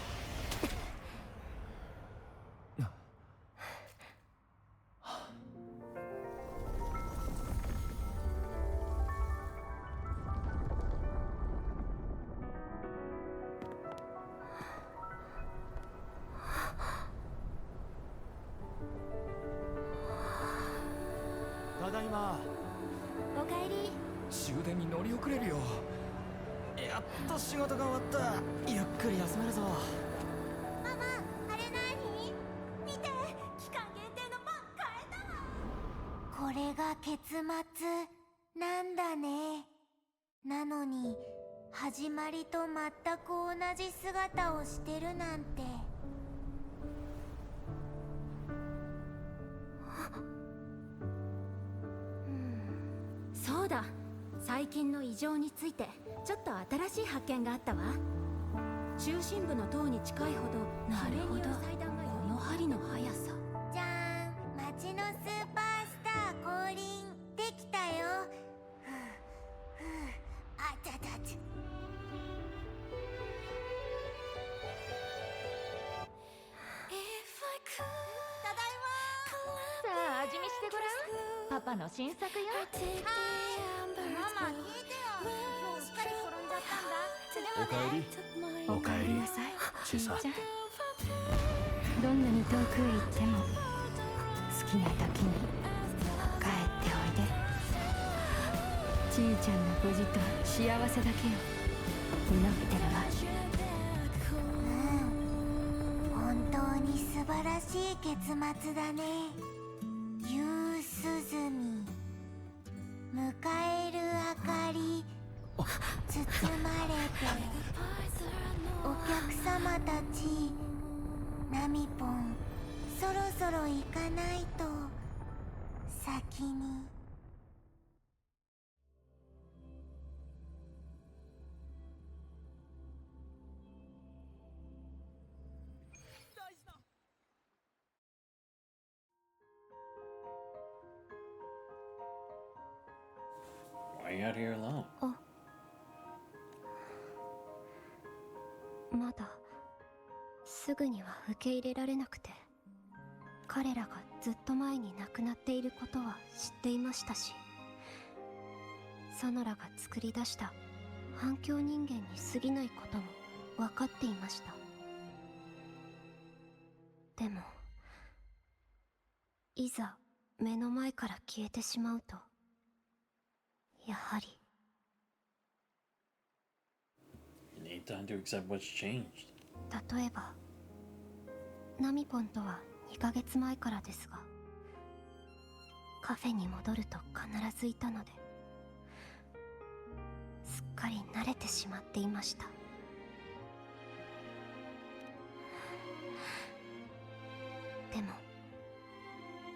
ただいま。おかえり。終電に乗り遅れるよ。やっと仕事が終わった。ゆっくり休めるぞ。ママ、あれ何？見て、期間限定のパン買えたわ。これが結末なんだね。なのに始まりと全く同じ姿をしてるなんて。そうだ、最近の異常についてちょっと新しい発見があったわ。中心部の塔に近いほど、なるほど、この針の速さ。じゃーん、街のスーパースター降臨できたよ。ふうふう、あちゃちゃちゃ。ただいま。さあ味見してごらん。パパの新作よ。ママ聞いてよ。今日うっかり転んじゃったんだ。おかえり。おかえりなさい、ちいさん。ちゃん。どんなに遠くへ行っても好きな時に帰っておいで。ちいちゃんの無事と幸せだけを祈ってるわ。本当に素晴らしい結末だね。夕涼み、迎える明かり、包まれてお客様たち。ナミポン、そろそろ行かないと。先に。Why are you out here alone? まだすぐには受け入れられなくて、彼らがずっと前に亡くなっていることは知っていましたし、ソノラが作り出した反響人間に過ぎないことも分かっていました。でもいざ目の前から消えてしまうと、やはり You need time to accept what's changed. 例えばナミポンとは2ヶ月前からですが、カフェに戻ると必ずいたので、すっかり慣れてしまっていました。でも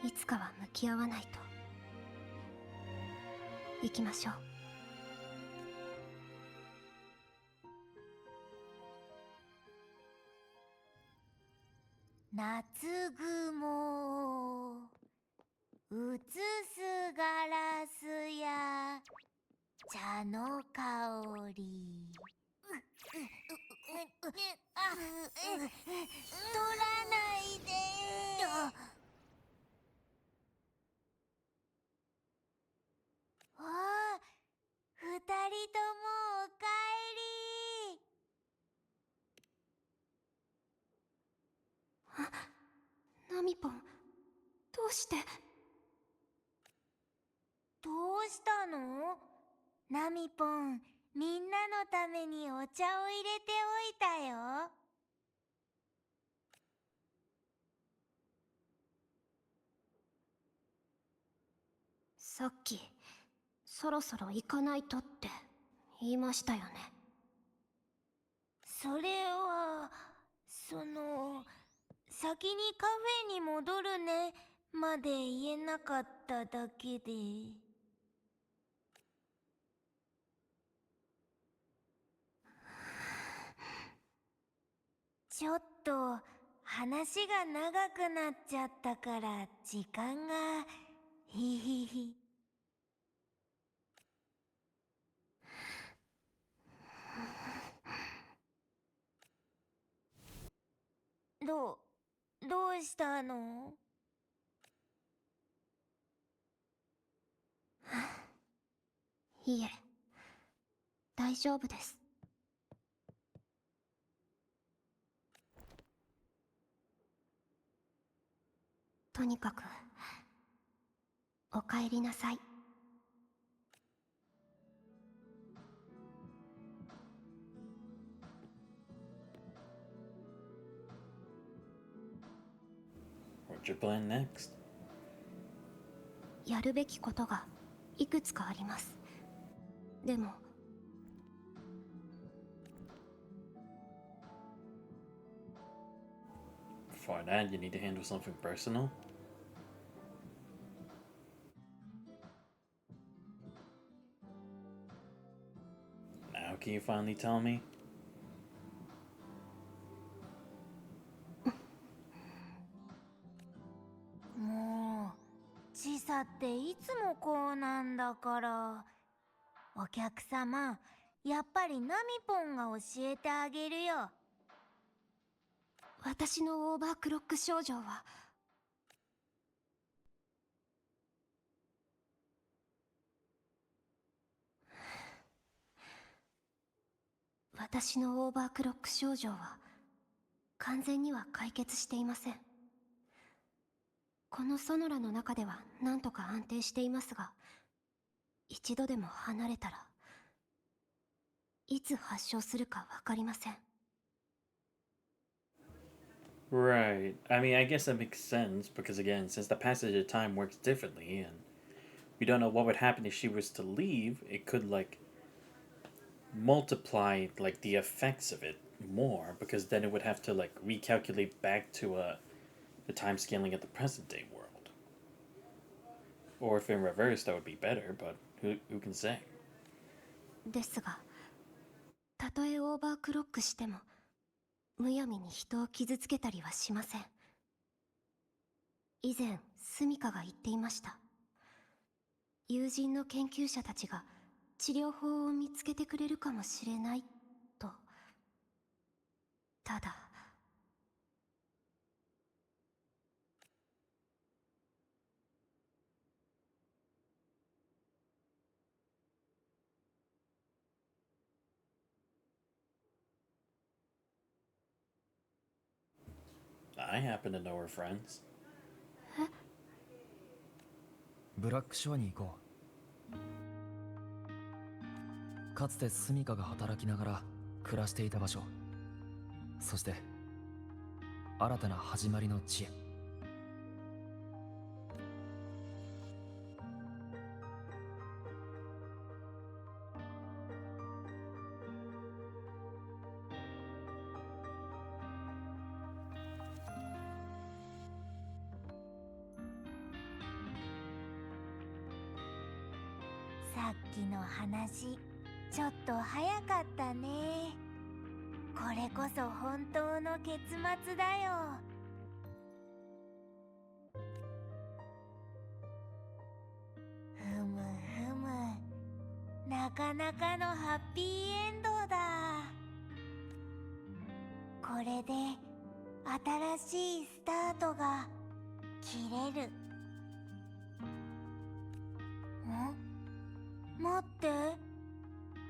いつかは向き合わないと。行きましょう。夏雲を映すガラスや茶の香り。取らないで。ああ、二人ともおかえり。ナミポン、どうして？どうしたの？ナミポン、みんなのためにお茶を入れておいたよ。さっきそろそろ行かないとって言いましたよね。それは先にカフェに戻るねまで言えなかっただけで。っと話が長くなっちゃったから時間がひひひ。どうしたの？いえ、大丈夫です。とにかくお帰りなさい。What's your plan next? やるべきことがいくつかあります。でもFor that, you need to handle something personal? Now can you finally tell me? もうチサっていつもこうなんだから。お客様、やっぱりナミポンが教えてあげるよ。私のオーバークロック症状は私のオーバークロック症状は完全には解決していません。このソノラの中ではなんとか安定していますが、一度でも離れたらいつ発症するかわかりません。Right. I mean, I guess that makes sense because, again, since the passage of time works differently and we don't know what would happen if she was to leave, it could, like, multiply, like, the effects of it more because then it would have to, like, recalculate back to the time scaling of the present day world. Or if in reverse, that would be better, but who can say? ですが、たとえオーバークロックしてもむやみに人を傷つけたりはしません。以前スミカが言っていました。友人の研究者たちが治療法を見つけてくれるかもしれないと。ただI happen to know her friends. ブラックショアに行こう。かつてスミカが働きながら暮らしていた場所、そして新たな始まりの地へ。さっきの話、ちょっと早かったね。これこそ本当の結末だよ。ふむふむ、なかなかのハッピーエンドだ。これで新しいスタートが切れる。待って、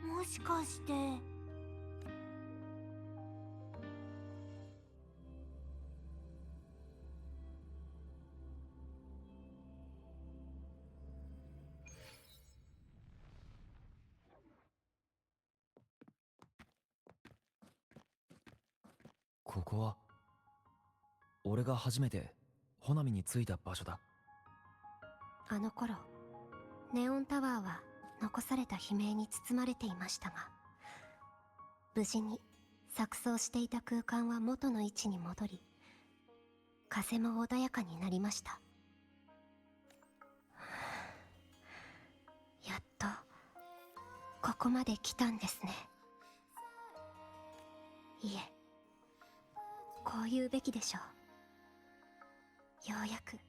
もしかして。ここは俺が初めてホナミに着いた場所だ。あの頃ネオンタワーは残された悲鳴に包まれていましたが、無事に錯綜していた空間は元の位置に戻り、風も穏やかになりました。やっとここまで来たんですね。いえ、こう言うべきでしょう。ようやく。来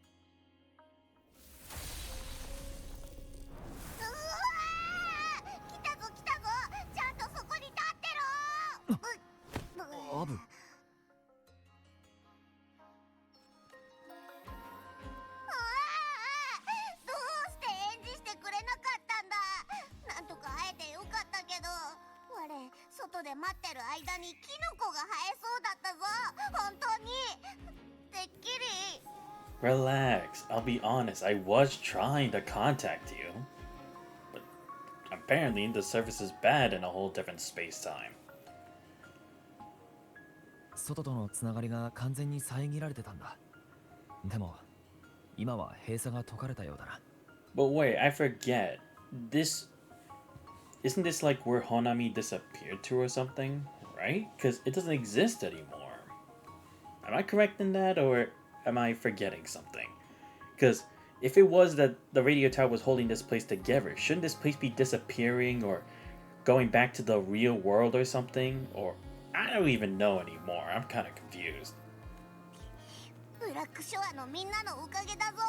たぞ来たぞ、ちゃんとそこに立ってろ。アブ。どうして返事してくれなかったんだ。なんとか会えてよかったけど、我外で待ってる間にキノコが生えそうだったぞ。本当にてっきり。 Relax, I'll be honest, I was trying to contact you. But apparently the service is bad in a whole different space-time. 外とのつながりが完全に遮られてたんだ。でも今は閉鎖が解かれたようだな。But wait, I forget. Isn't this like where Honami disappeared to or something, right? Because it doesn't exist anymore. Am I correct in that, or am I forgetting something? Because if it was that the radio tower was holding this place together, shouldn't this place be disappearing or going back to the real world or something? Or I don't even know anymore. I'm kind of confused. ブラックショアのみんなのおかげだぞ。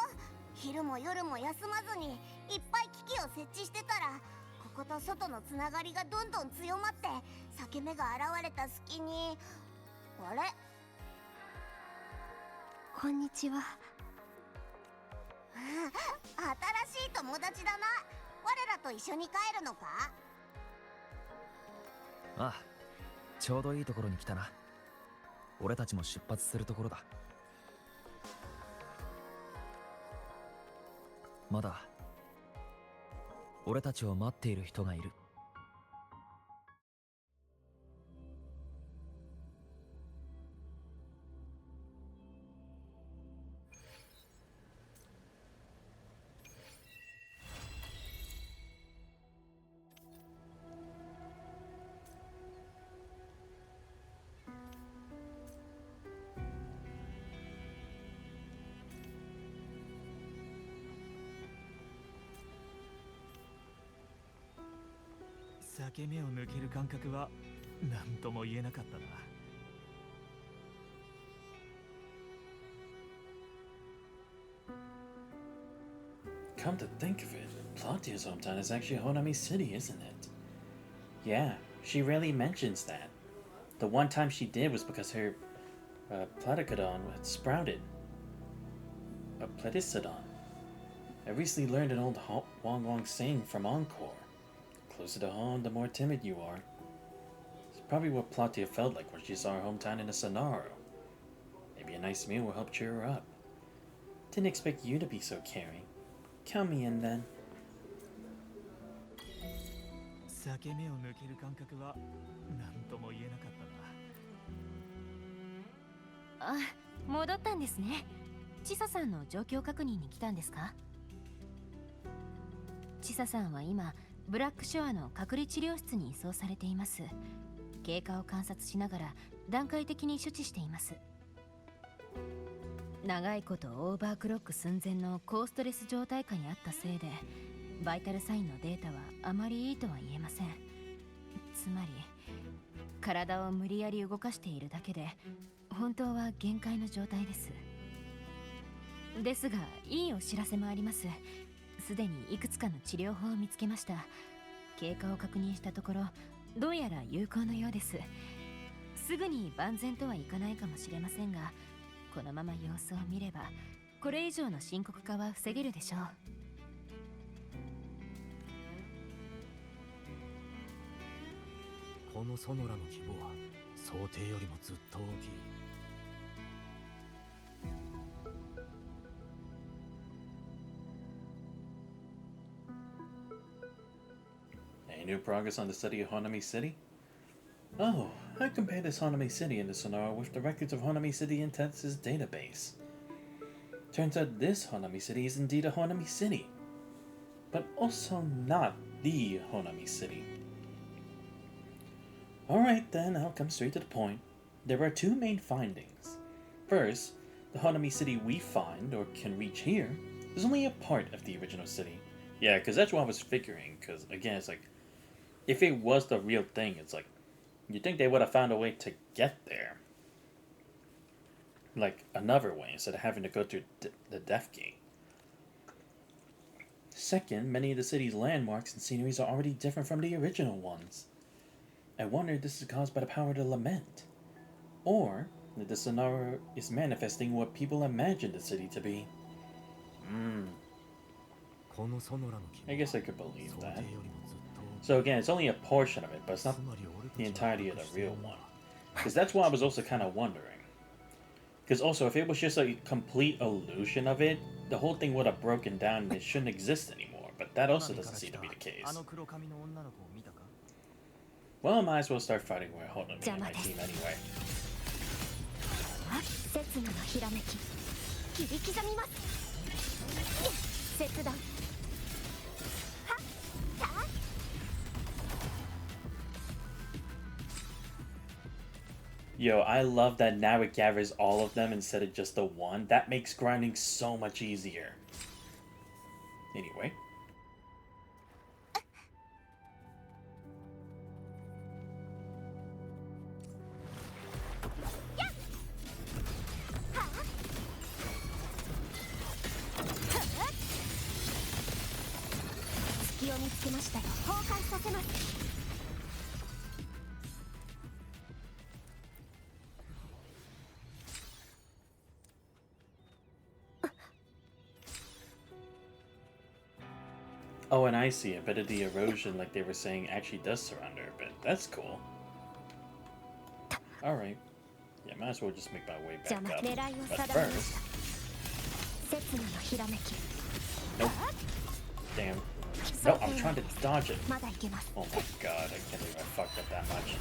昼も夜も休まずにいっぱい機器を設置してたら、ここと外のつながりがどんどん強まって、裂け目が現れた隙に、あれ？こんにちは。新しい友達だな。我らと一緒に帰るのか？ああ、ちょうどいいところに来たな。俺たちも出発するところだ。まだ俺たちを待っている人がいる。裂け目を抜ける感覚は何とも言えなかったな。Come to think of it, Platia's hometown is actually Honami City, isn't it? Yeah, she rarely mentions that. The one time she did was because her Platycodon had sprouted. A Platycodon. I recently learned an old Wong saying from Encore. Closer to home, the more timid you are. It's probably what Platia felt like when she saw her hometown in a scenario. Maybe a nice meal will help cheer her up. Didn't expect you to be so caring. Count me in then. 裂け目を抜ける感覚は何とも言えなかったな。あ、戻ったんですね。チサさんの状況確認に来たんですか？チサさんは今ブラックショアの隔離治療室に移送されています。経過を観察しながら段階的に処置しています。長いことオーバークロック寸前の高ストレス状態下にあったせいで、バイタルサインのデータはあまりいいとは言えません。つまり体を無理やり動かしているだけで本当は限界の状態です。ですがいいお知らせもあります。すでにいくつかの治療法を見つけました。経過を確認したところ、どうやら有効のようです。すぐに万全とはいかないかもしれませんが、このまま様子を見ればこれ以上の深刻化は防げるでしょう。このソノラの規模は想定よりもずっと大きい。Any new progress on the study of Honami City? Oh, I compared this Honami City in the Sonara with the records of Honami City in Texas database. Turns out this Honami City is indeed a Honami City, but also not the Honami City. Alright then, I'll come straight to the point. There are two main findings. First, the Honami City we find, or can reach here, is only a part of the original city. Yeah, because that's what I was figuring, because again, it's like, if it was the real thing, it's like, you'd think they would have found a way to get there. like another way instead of having to go through the Death Gate. Second, many of the city's landmarks and sceneries are already different from the original ones. I wonder if this is caused by the power to lament, or that the scenario is manifesting what people imagine the city to be. I guess I could believe that. So again, it's only a portion of it, but it's not the entirety of the real one. Because that's what I was also kind of wondering. Because also, if it was just a complete illusion of it, the whole thing would have broken down and it shouldn't exist anymore. But that also doesn't seem to be the case. Well, I might as well start fighting where Honami and my team anyway. Yo, I love that now it gathers all of them instead of just the one. That makes grinding so much easier. Anyway. Oh, and I see. A bit of the erosion, like they were saying, actually does surround her a bit. That's cool. Alright. Yeah, might as well just make my way back up. But first... Nope. Damn. No, I'm trying to dodge it. Oh my god, I can't believe I fucked up that much.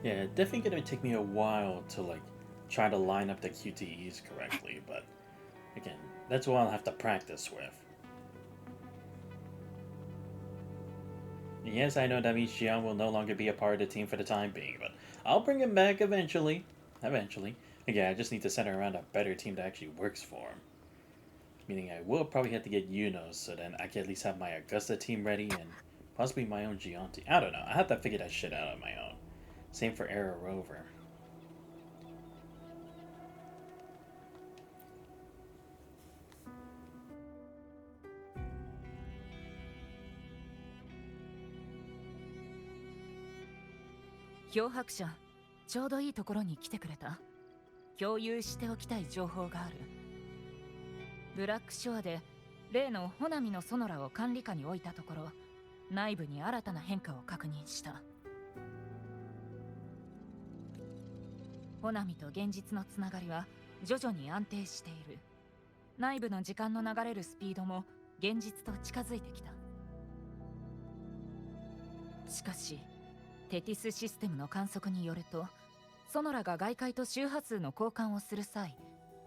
Yeah, definitely gonna take me a while to like try to line up the QTEs correctly, but again, that's what I'll have to practice with. Yes, I know that means Xian will no longer be a part of the team for the time being, but I'll bring him back eventually. Again, I just need to center around a better team that actually works for him. Meaning I will probably have to get Yuno, so then I can at least have my Augusta team ready and possibly my own Gianti. I don't know, I have to figure that shit out on my own. Same for Arrow Rover.脅迫者、ちょうどいいところに来てくれた。共有しておきたい情報がある。ブラックショアで例のホナミのソノラを管理下に置いたところ、内部に新たな変化を確認した。ホナミと現実のつながりは徐々に安定している。内部の時間の流れるスピードも現実と近づいてきた。しかしテティスシステムの観測によると、ソノラが外界と周波数の交換をする際、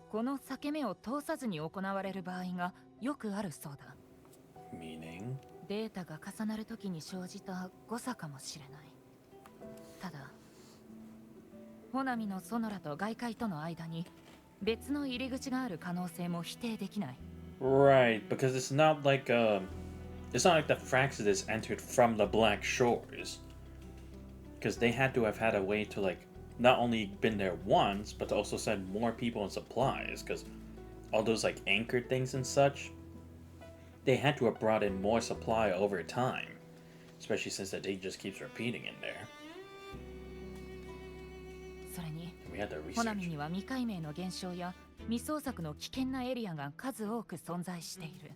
この裂け目を通さずに行われる場合がよくあるそうだ。Meaning? データが重なるときに生じた誤差かもしれない。ただホナミのソノラと外界との間に別の入り口がある可能性も否定できない。Right, because it's not like the Fraxidus entered from the Black Shores. Because they had to have had a way to like not only been there once, but to also send more people and supplies. Because all those like anchor things and such, they had to have brought in more supply over time. Especially since the day just keeps repeating in there. それに、ホナミには未解明の現象や未捜索の危険なエリアが数多く存在している。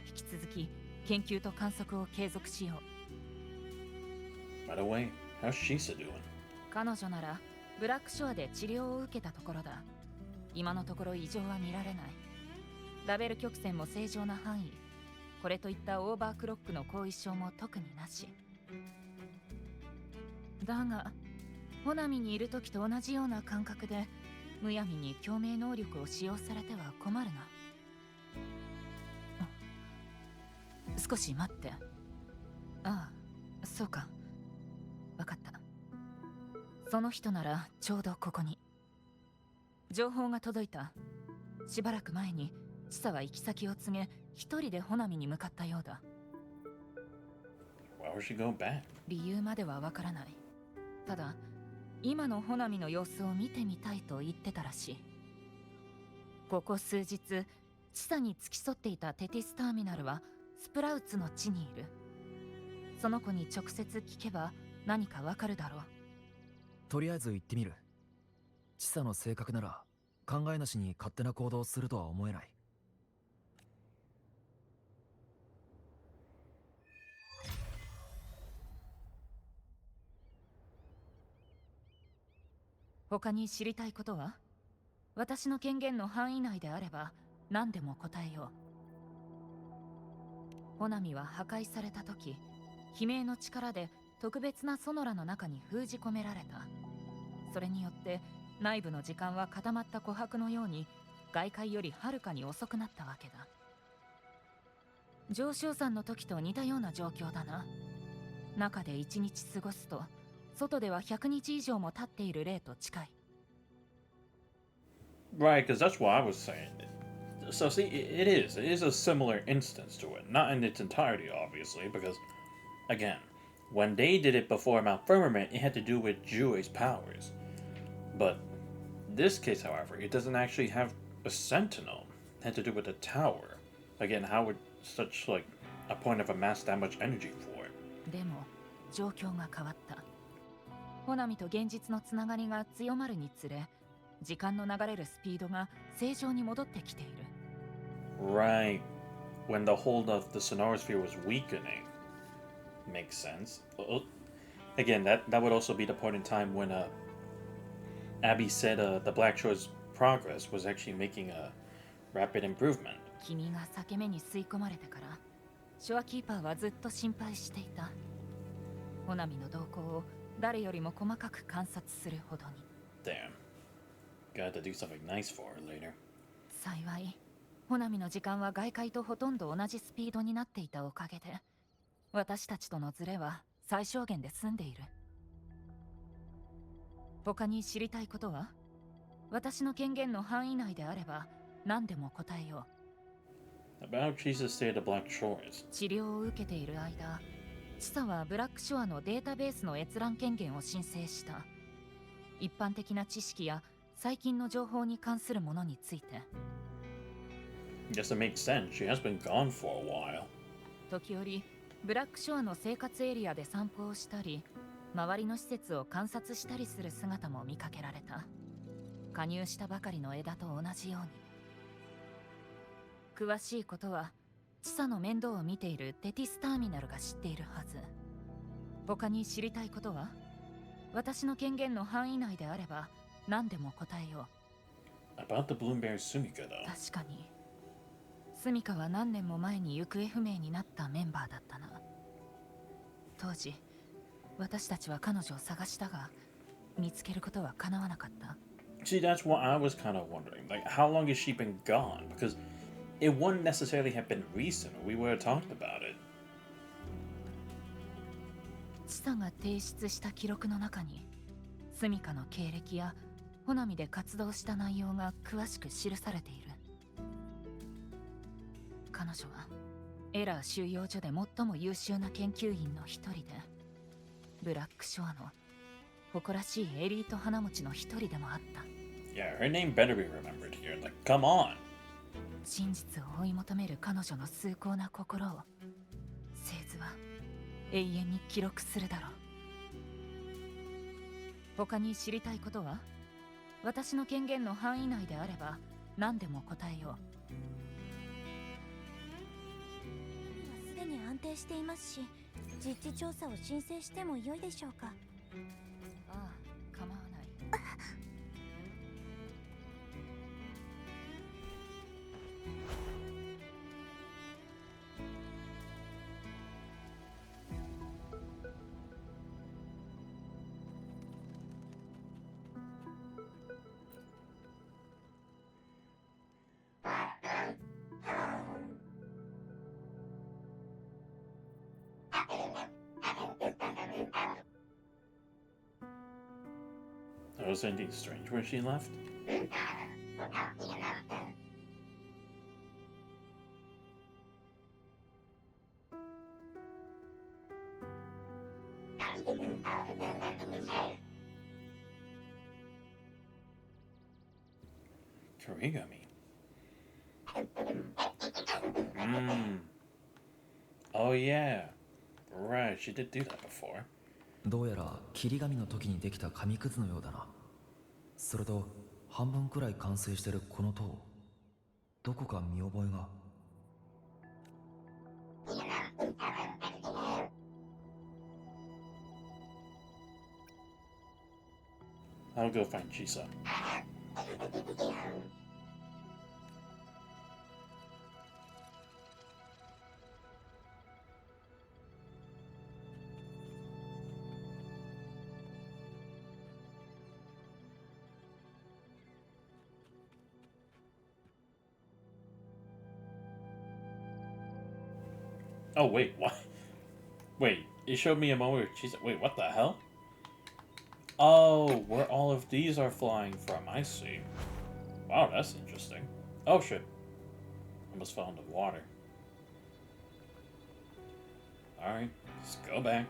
引き続き研究と観測を継続しよう。By the way, how's Shisa doing? 彼女ならブラックショアで治療を受けたところだ。今のところ異常は見られない。ラベル曲線も正常な範囲。これといったオーバークロックの後遺症も特になし。だがホナミにいる時と同じような感覚でむやみに共鳴能力を使用されては困るな。少し待って。ああ、そうか。わかった。その人ならちょうどここに。情報が届いた。しばらく前にチサは行き先を告げ、一人でホナミに向かったようだ。Why would she go back? 理由まではわからない。ただ、今のホナミの様子を見てみたいと言ってたらしい。ここ数日、チサに付き添っていたテティスターミナルはスプラウツの地にいる。その子に直接聞けば何かわかるだろう。とりあえず行ってみる。チサの性格なら考えなしに勝手な行動をするとは思えない。他に知りたいことは？私の権限の範囲内であれば何でも答えよう。ホナミは破壊された時、悲鳴の力で特別なソノラの中に封じ込められた。それによって内部の時間は固まった琥珀のように外界よりはるかに遅くなったわけだ。上昇山の時と似たような状況だな。中で1日過ごすと外では100日以上も経っている例と近い。Right, because that's what I was saying. So see, it is a similar instance to it. Not in its entirety, obviously, because, again, when they did it before Mount Firmament, it had to do with Jue's powers. But this case, however, it doesn't actually have a sentinel. It had to do with a tower. Again, how would such, like, a point of a mass that much energy for? でも、状況が変わった。ホナミと現実のつながりが強まるにつれ、時間の流れるスピードが正常に戻ってきている。Right. When the hold of the sonorosphere was weakening. Makes sense. Again, that would also be the point in time when Abby said the Black Shore's progress was actually making a rapid improvement. 君が裂け目に吸い込まれてから、ショアキーパーはずっと心配していた。ホナミの動向を誰よりも細かく観察するほどに。Damn. Got to do something nice for her later. 幸い、ホナミの時間は外界とほとんど同じスピードになっていたおかげで、私たちとのズレは最小限で済んでいる。他に知りたいことは？私の権限の範囲内であれば何でも答えよう。About Jesus stay at the Black Shores. 治療を受けている間、チサはブラックショアのデータベースの閲覧権限を申請した。一般的な知識や最近の情報に関するものについて。Yes, it makes sense. She has been gone for a while. 時折、ブラックショアの生活エリアで散歩をしたり、周りの施設を観察したりする姿も見かけられた。加入したばかりの枝と同じように。詳しいことは、チサの面倒を見ているテティスターミナルが知っているはず。他に知りたいことは？私の権限の範囲内であれば何でも答えよう。About the Bloomberg Sumika, though. 確かに。スミカは何年も前に行方不明になったメンバーだったな。当時、私たちは彼女を探したが、見つけることは叶わなかった。See, that's what I was kind of wondering. Like, how long has she been gone? Because it wouldn't necessarily have been recent. We would have talked about it. チサが提出した記録の中に、スミカの経歴やホナミで活動した内容が詳しく記されている。彼女はエラー収容所で最も優秀な研究員の一人で、ブラックショアの誇らしいエリート花持ちの一人でもあった。Yeah, her name better be remembered here. Like, come on. 真実を追い求める彼女の崇高な心を、製図は永遠に記録するだろう。他に知りたいことは？私の権限の範囲内であれば何でも答えよう。すでに安定していますし、実地調査を申請しても良いでしょうか？ああ、構わない。That was indeed strange where she left. Origami. Oh yeah. Right, she did do that before. どうやら切り紙の時にできた紙くずのようだな。それと半分くらい完成してるこの塔、どこか見覚えが。I'll go find Chisa. Oh, wait, what? Wait, it showed me a moment where she's... Wait, what the hell? Oh, where all of these are flying from, I see. Wow, that's interesting. Oh, shit. Almost fell into water. Alright, let's go back.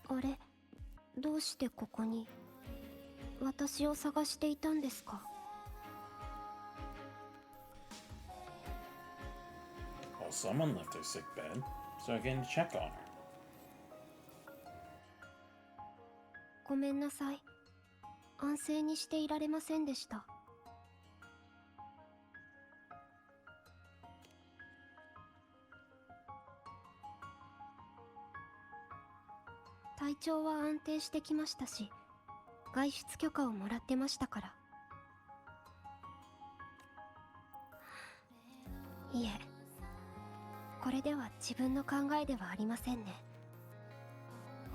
「あれ、どうしてここに私を探していたんですか？」 Well, someone left her sick bed, so I can check on her. ごめんなさい。安静にしていられませんでした。体調は安定してきましたし、外出許可をもらってましたから。いえ、これでは自分の考えではありませんね。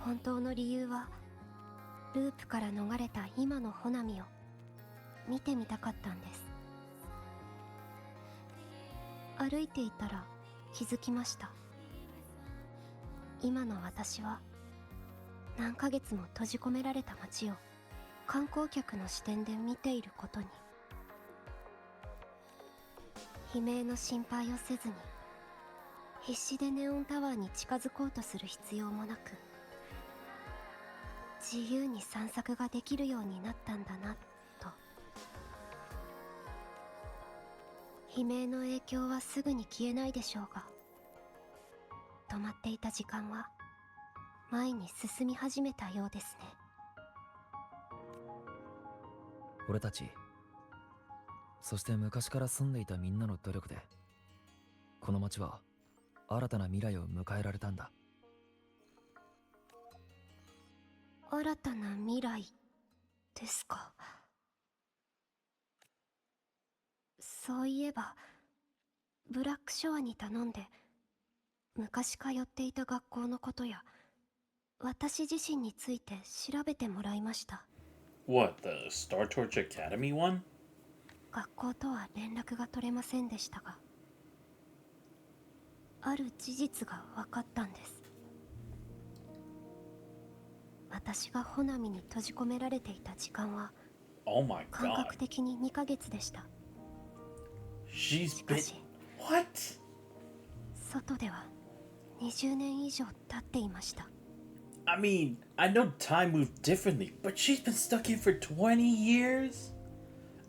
本当の理由は、ループから逃れた今の穂波を見てみたかったんです。歩いていたら気づきました。今の私は何ヶ月も閉じ込められた街を観光客の視点で見ていることに。悲鳴の心配をせずに、必死でネオンタワーに近づこうとする必要もなく、自由に散策ができるようになったんだなと。悲鳴の影響はすぐに消えないでしょうが、止まっていた時間は前に進み始めたようですね。俺たち、そして昔から住んでいたみんなの努力で、この町は新たな未来を迎えられたんだ。新たな未来ですか。そういえばブラックショアに頼んで、昔通っていた学校のことや私自身について調べてもらいました。 What, the Star Torch Academy one? 学校とは連絡が取れませんでしたが、ある事実が分かったんです。私が穂波に閉じ込められていた時間は Oh my 感 god. 覚的に2ヶ月でした。 She's been. What? 外では20年以上経っていました。 I mean, I know time moved differently, but she's been stuck here for 20 years?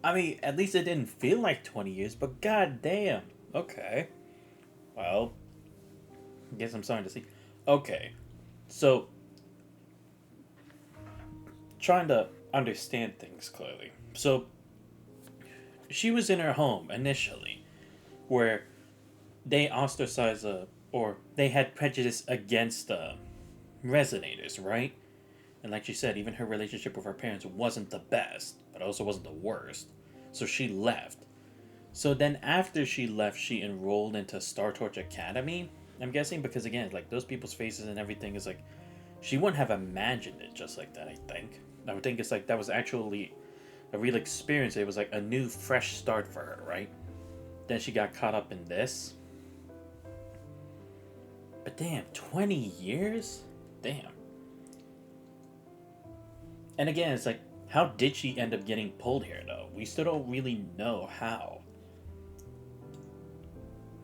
I mean, at least it didn't feel like 20 years, but goddamn. Okay. Well, I guess I'm starting to see. Okay. So, trying to understand things clearly. So, she was in her home initially, where they ostracized, or they had prejudice against resonators, right? And like she said, even her relationship with her parents wasn't the best, but also wasn't the worst. So she left. So then after she left, she enrolled into Star Torch Academy, I'm guessing, because again, like those people's faces and everything is like, she wouldn't have imagined it just like that, I think. I would think it's like that was actually a real experience. It was like a new, fresh start for her, right? Then she got caught up in this. But damn, 20 years? Damn. And again, it's like, how did she end up getting pulled here, though? We still don't really know how.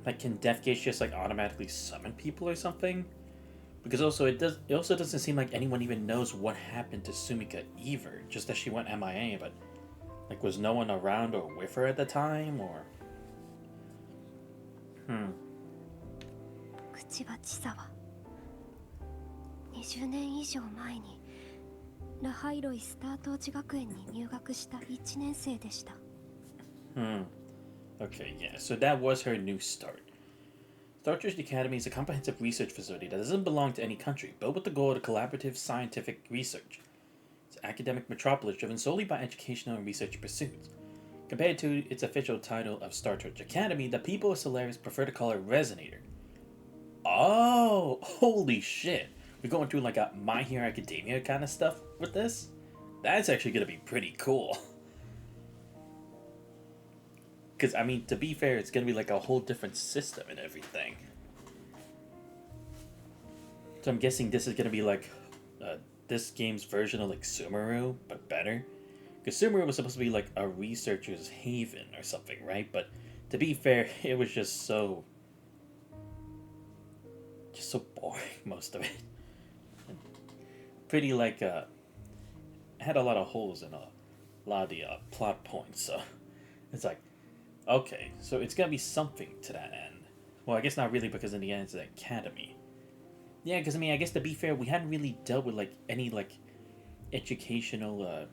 Like, can Death Gate just like automatically summon people or something? Because also it also doesn't seem like anyone even knows what happened to Sumika either. Just that she went MIA, but like was no one around or with her at the time, or? 口は千佐は20年以上前にラハイロイスタートーチ学園に入学した1年生でした。 Okay, yeah, so that was her new start. Star Trek Academy is a comprehensive research facility that doesn't belong to any country, built with the goal of collaborative scientific research. It's an academic metropolis driven solely by educational and research pursuits. Compared to its official title of Star Trek Academy, the people of Solaris prefer to call it Resonator. Oh, holy shit. We're going through like a My Hero Academia kind of stuff with this? That's actually going to be pretty cool. Because, I mean, to be fair, it's going to be like a whole different system and everything. So I'm guessing this is going to be like this game's version of like Sumeru, but better. Because Sumeru was supposed to be like a researcher's haven or something, right? But to be fair, it was just so boring, most of it. Pretty like, had a lot of holes in a lot of the plot points, so it's like, okay, so it's gonna be something to that end. Well, I guess not really, because in the end it's an academy. Yeah, because I mean, I guess to be fair, we hadn't really dealt with like any like educational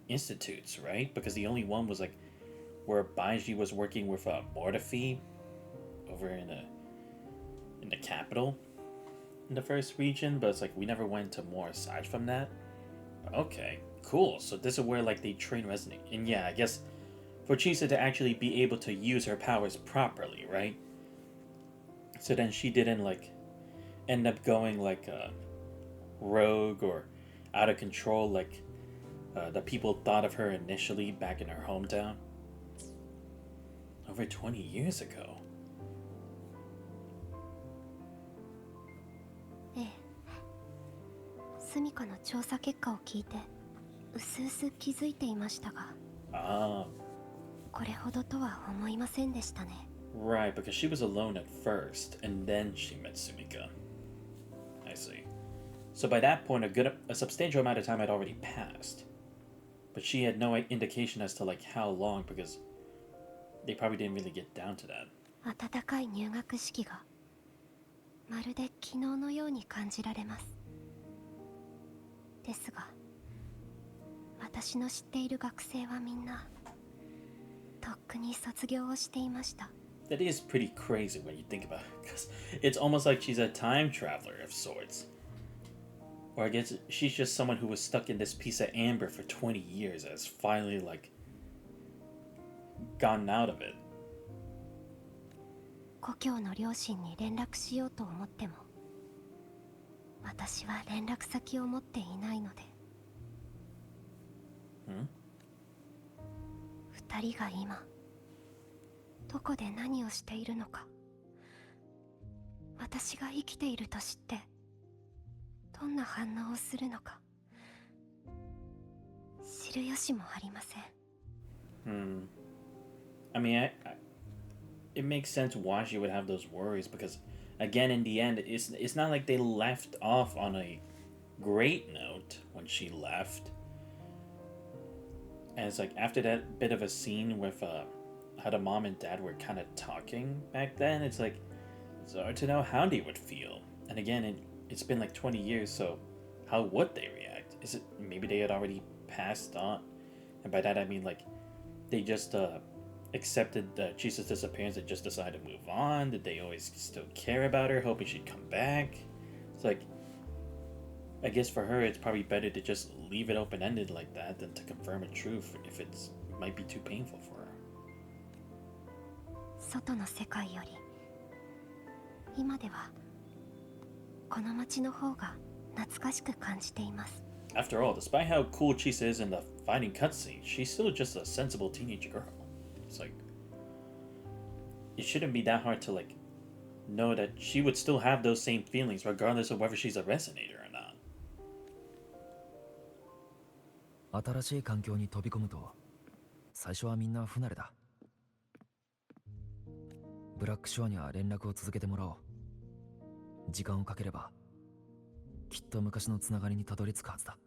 institutes, right? Because the only one was like where Baiji was working with Mortefi over in the capital in the first region, but it's like we never went to more aside from that. Okay, cool. So this is where like they train Resonate, and yeah, I guess for Chisa to actually be able to use her powers properly, right? So then she didn't like end up going like rogue or out of control like the people thought of her initially back in her hometown over 20 years ago. ええ、スミカの調査結果を聞いてうすうす気づいていましたが、これほどとは思いませんでしたね。 Right, because she was alone at first, and then she met Sumika. I see. So by that point, a substantial amount of time had already passed. But she had no indication as to like how long, because they probably didn't really get down to that. 温かい入学式がまるで昨日のように感じられます。ですが、私の知っている学生はみんなとっくに卒業をしていました。 That is pretty crazy when you think about it, because it's almost like she's a time traveler of sorts. Or I guess she's just someone who was stuck in this piece of amber for 20 years and has finally, like, gotten out of it. 故郷の両親に連絡しようと思っても、私は連絡先を持っていないので。二人が今どこで何をしているのか、私が生きていると知ってどんな反応をするのか知知る由もありません。I mean, it makes sense why she would have those worries because, again, in the end, it's not like they left off on a great note when she left. And it's like after that bit of a scene with how the mom and dad were kind of talking back then, it's like it's hard to know how they would feel. And again, it's been like 20 years, so how would they react? Is it maybe they had already passed on? And by that I mean like they just accepted Jesus' disappearance and just decided to move on? Did they always still care about her, hoping she'd come back? It's like, I guess for her it's probably better to just leave it open-ended like that than to confirm a truth if it might be too painful for her. 外の世界より今ではこの街の方が懐かしく感じています。 After all, despite how cool Chisa is in the fighting cutscene, she's still just a sensible teenage girl. It's like, it shouldn't be that hard to like know that she would still have those same feelings regardless of whether she's a resonator or not. 新しい環境に飛び込むと最初はみんな不慣れだ。ブラックショアには連絡を続けてもらおう。時間をかければきっと昔のつながりにたどり着くはずだ。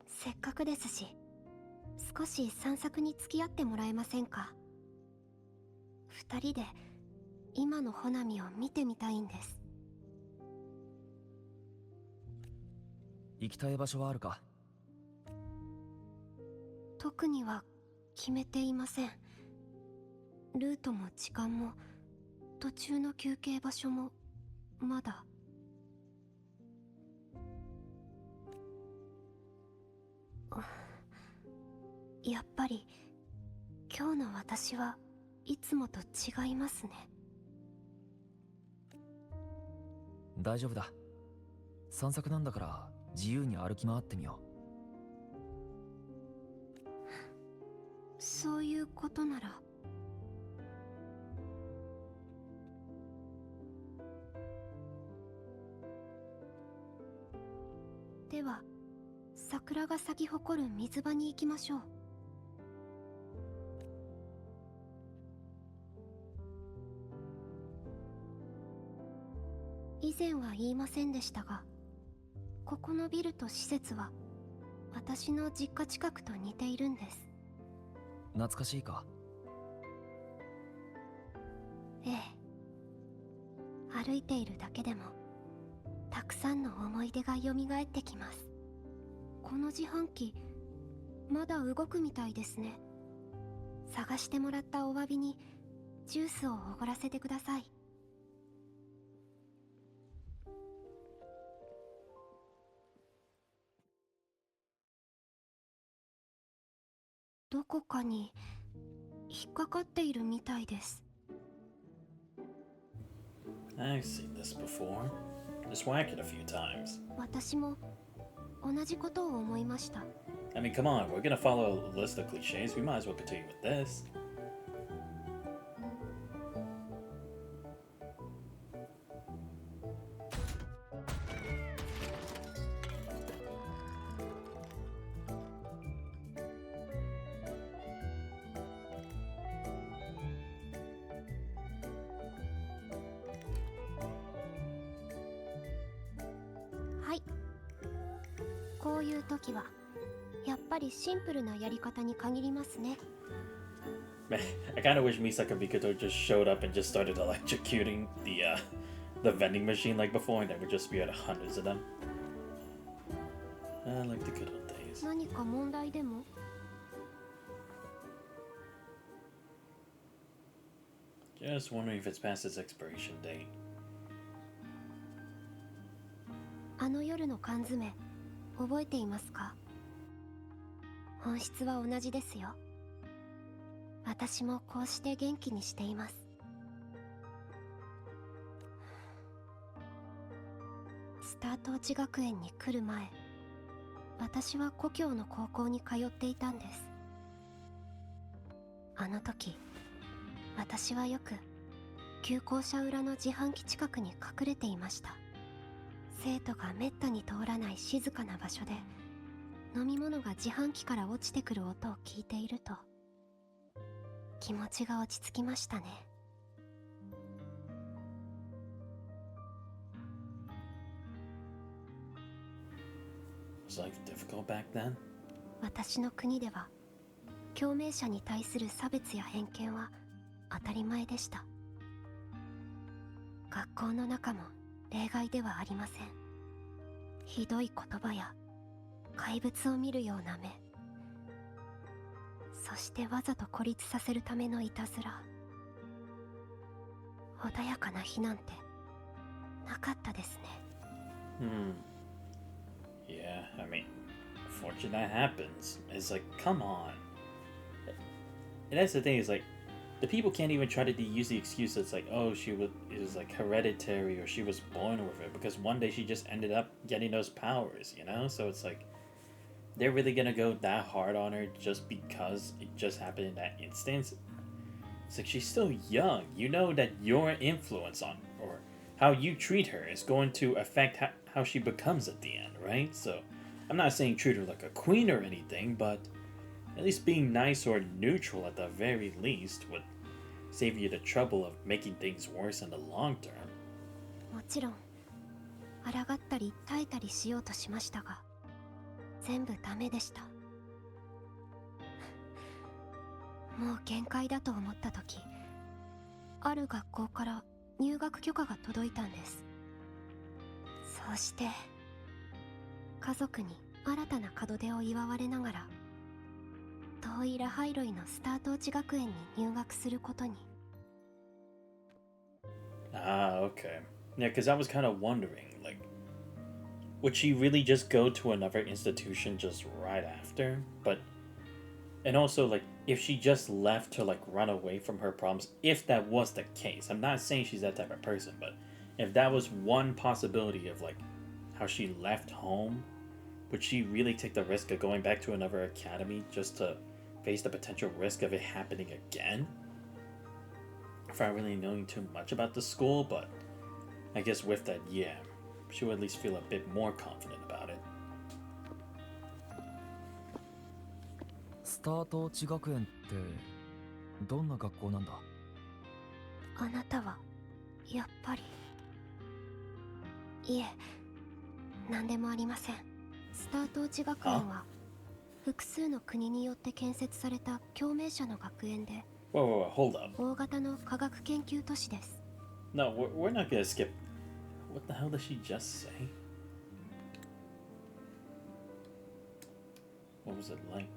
せっかくですし少し散策に付き合ってもらえませんか。二人で今の穂波を見てみたいんです。行きたい場所はあるか。特には決めていません。ルートも時間も途中の休憩場所もまだ。やっぱり今日の私はいつもと違いますね。大丈夫だ。散策なんだから自由に歩き回ってみよう。そういうことなら。では桜が咲き誇る水場に行きましょう。以前は言いませんでしたが、ここのビルと施設は私の実家近くと似ているんです。懐かしいか。ええ、歩いているだけでもたくさんの思い出がよみがえってきます。この自販機まだ動くみたいですね。探してもらったお詫びにジュースをおごらせてください。どこかに引っかかっているみたいです。 I've seen this before. Just whack it a few times. 私も同じことを思いました。 I mean, come on, we're gonna follow a list of cliches. We might as well continue with this.はい。こういう時はやっぱりシンプルなやり方に限りますね。Man, I kind of wish Misaka Mikoto just showed up and just started electrocuting the vending machine like before, and there would just be hundreds of them. Like the good old days. 何か問題でも？ Just wondering if it's past its expiration date. あの夜の缶詰覚えていますか？本質は同じですよ。私もこうして元気にしています。スタート内学園に来る前、私は故郷の高校に通っていたんです。あの時私はよく旧校舎裏の自販機近くに隠れていました。生徒がめったに通らない静かな場所で飲み物が自販機から落ちてくる音を聞いていると気持ちが落ち着きましたね。Was life difficult back then? 私の国では共鳴者に対する差別や偏見は当たり前でした。学校の中も例外ではありません。ひどい言葉や怪物を見るような目、そしてわざと孤立させるためのいたずら。穏やかな日なんてなかったですね。Yeah, I mean, unfortunately that happens. It's like, come on. And that's the thing, is like, the people can't even try to use the excuse that's like, oh, it was like hereditary or she was born with it, because one day she just ended up getting those powers, you know? So it's like, they're really gonna go that hard on her just because it just happened in that instance. It's like, she's still young. You know that your influence on, or how you treat her is going to affect how she becomes at the end, right? So I'm not saying treat her like a queen or anything, but at least being nice or neutral at the very least would save you the trouble of making things worse in the long term. もちろん抗ったり耐えたりしようとしましたが全部ダメでした。もう限界だと思った時、ある学校から入学許可が届いたんです。そうして家族に新たな門出を祝われながら遠いラハイロイのスタートーチ学園に入学することに。Ah, okay. Yeah, because I was kind of wondering, like, would she really just go to another institution just right after? But, and also, like, if she just left to, like, run away from her problems, if that was the case, I'm not saying she's that type of person, but if that was one possibility of, like, how she left home, would she really take the risk of going back to another academy just to face the potential risk of it happening again? Without really knowing too much about the school, but I guess with that, yeah, she would at least feel a bit more confident about it. スタートーチ学園ってどんな学校なんだ？あなたはやっぱり。いえ、何でもありません。スタートーチ学園は複数の国によって建設された共鳴者の学園で Whoa, hold up. 大型の科学研究都市です。 No, we're not gonna skip. What the hell did she just say? What was it like?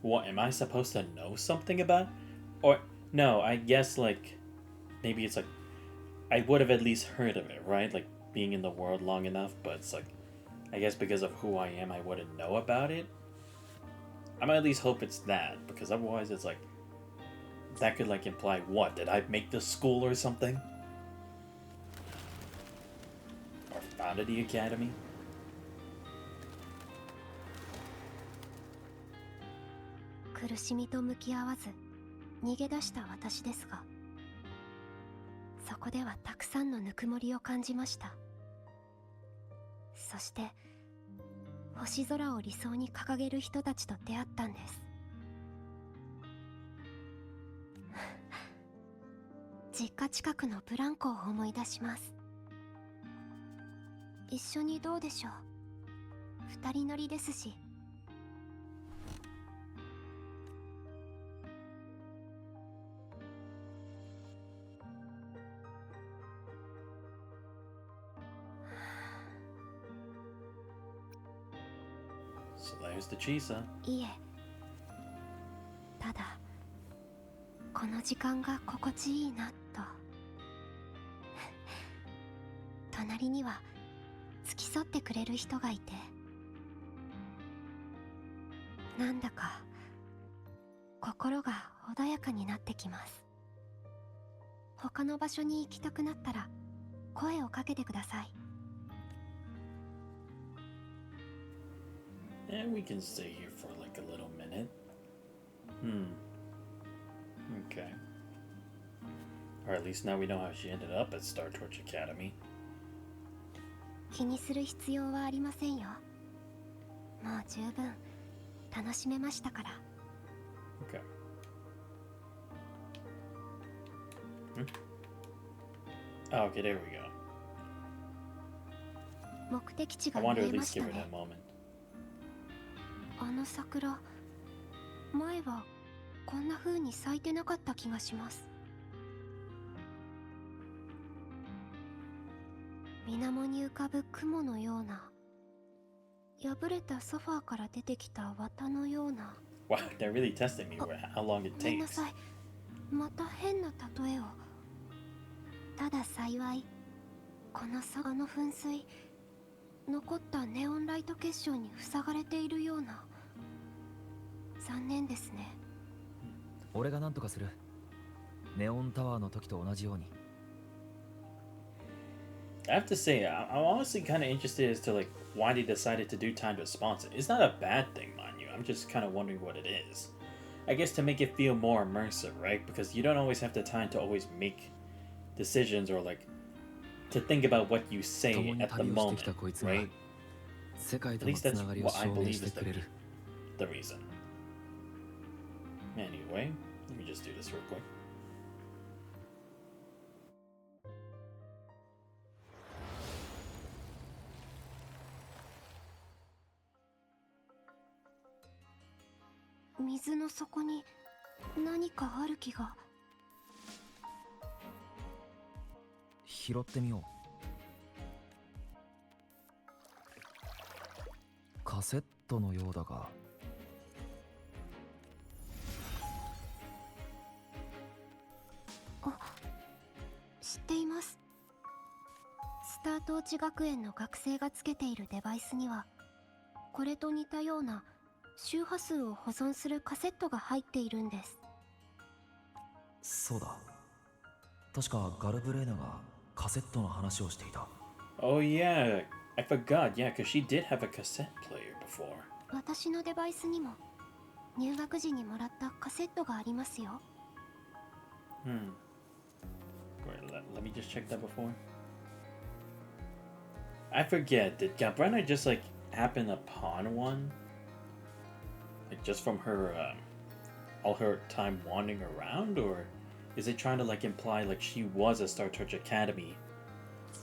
What, am I supposed to know something about? Or, no, I guess, like, maybe it's like, I would have at least heard of it, right? Like, being in the world long enough, but it's like, I guess because of who I am, I wouldn't know about it. I'm gonna at least hope it's that, because otherwise it's like, that could, like, imply what? Did I make this school or something? Or founded the academy? 苦しみと向き合わず逃げ出した私ですが、そこではたくさんのぬくもりを感じました。そして星空を理想に掲げる人たちと出会ったんです。実家近くのブランコを思い出します。一緒にどうでしょう。二人乗りですし。So there's the Chisa. いえ、ただこの時間が心地いいなと。隣には付き添ってくれる人がいて、なんだか心が穏やかになってきます。他の場所に行きたくなったら声をかけてください。And we can stay here for like a little minute. Or at least now we know how she ended up at Star Torch Academy. 気にする必要はありませんよ。もう十分楽しめましたから。Okay. Oh, okay, there we go. 目的地 I が want 見 to at えま least した give her ね that。moment. あの桜、前はこんな風に咲いてなかった気がします。水面に浮かぶ雲のような、破れたソファーから出てきた綿のような。Wow, they're really testing me with how long it ごめんな takes. さい、また変な例えを。ただ幸い、この坂の噴水、残ったネオンライト結晶に塞がれているような。残念ですね。俺が何とかする。ネオンタワーの時と同じように。I have to say, I'm honestly kind of interested as to like why they decided to do timed response. It's not a bad thing, mind you. I'm just kind of wondering what it is. I guess to make it feel more immersive, right? Because you don't always have the time to always make decisions or like to think about what you say at the moment, right? At least that's what I believe is the reason. Anyway, let me just do this real quick. "水の底に何かある気が。拾ってみよう。カセットのようだが。あ、知っています。スタートーチ学園の学生がつけているデバイスには、これと似たような周波数を保存するカセットが入っているんです。そうだ。確かガルブレーナがカセットの話をしていた。Oh yeah, I forgot. Yeah, because she did have a cassette player before. 私のデバイスにも入学時にもらったカセットがありますよ。Hmm. Wait, let me just check that before. I forget. Did Gabrena just like happen upon one? Like just from her, all her time wandering around, or is it trying to like imply like she was a Star Torch Academy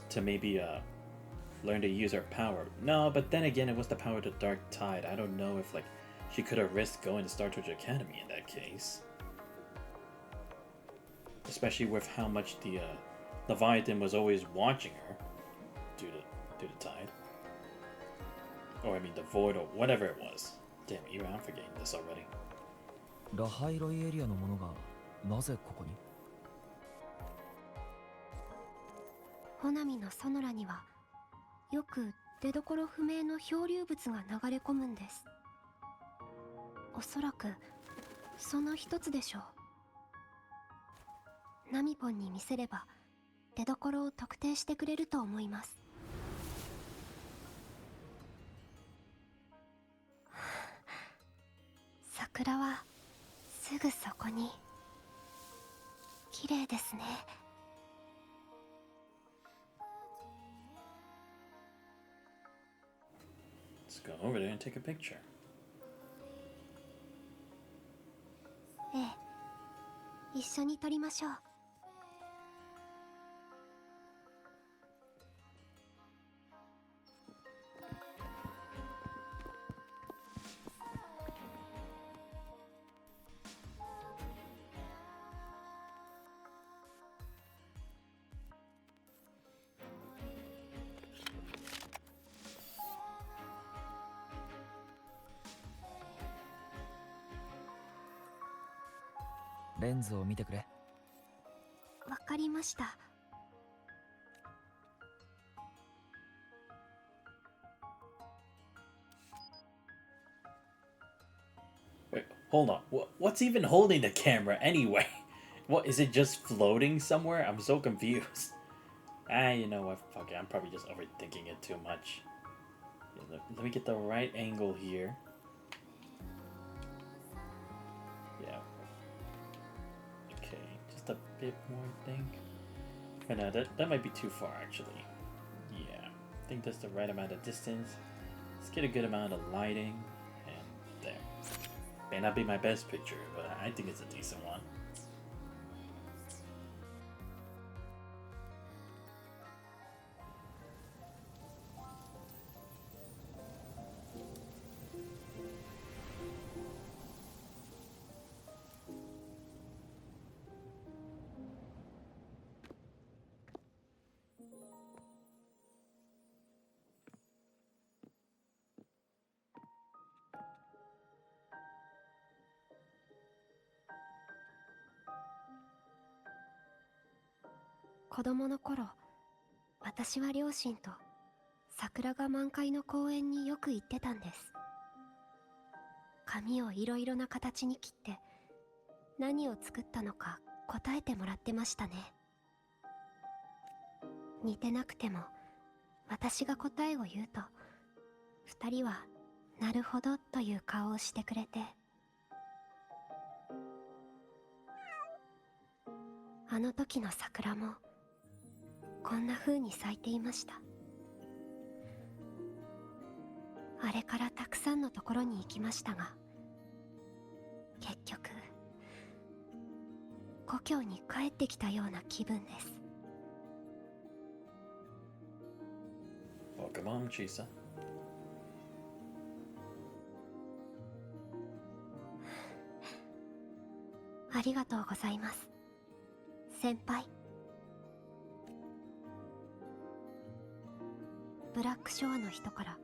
to maybe learn to use her power? No, but then again, it was the power of the Dark Tide. I don't know if like she could have risked going to Star Torch Academy in that case, especially with how much the Leviathan was always watching her due to Tide, or I mean the Void or whatever it was. Damn, even I'm forgetting this already. ラハイロイエリアのものがなぜここに？ホナミのソノラにはよく出どころ不明の漂流物が流れ込むんです。おそらくその一つでしょう。ナミポンに見せれば出どころを特定してくれると思います。桜はすぐそこに。綺麗ですね。Let's go over there and take a picture. ええ、一緒に撮りましょう。レンズを見てくれ。わかりました。Wait, hold on. What's even holding the camera anyway? What is it just floating somewhere? I'm so confused. You know what? Fuck it. I'm probably just overthinking it too much. Let me get the right angle here. Yeah. Okay, just a bit more, I think. But no, that might be too far, actually. Yeah, I think that's the right amount of distance. Let's get a good amount of lighting, and there. May not be my best picture, but I think it's a decent one.子供の頃、私は両親と桜が満開の公園によく行ってたんです。紙をいろいろな形に切って何を作ったのか答えてもらってましたね。似てなくても私が答えを言うと二人はなるほどという顔をしてくれて、あの時の桜もこんな風に咲いていました。あれからたくさんのところに行きましたが、結局故郷に帰ってきたような気分です。Welcome home, Chisa. ありがとうございます、先輩。ブラックショアの人から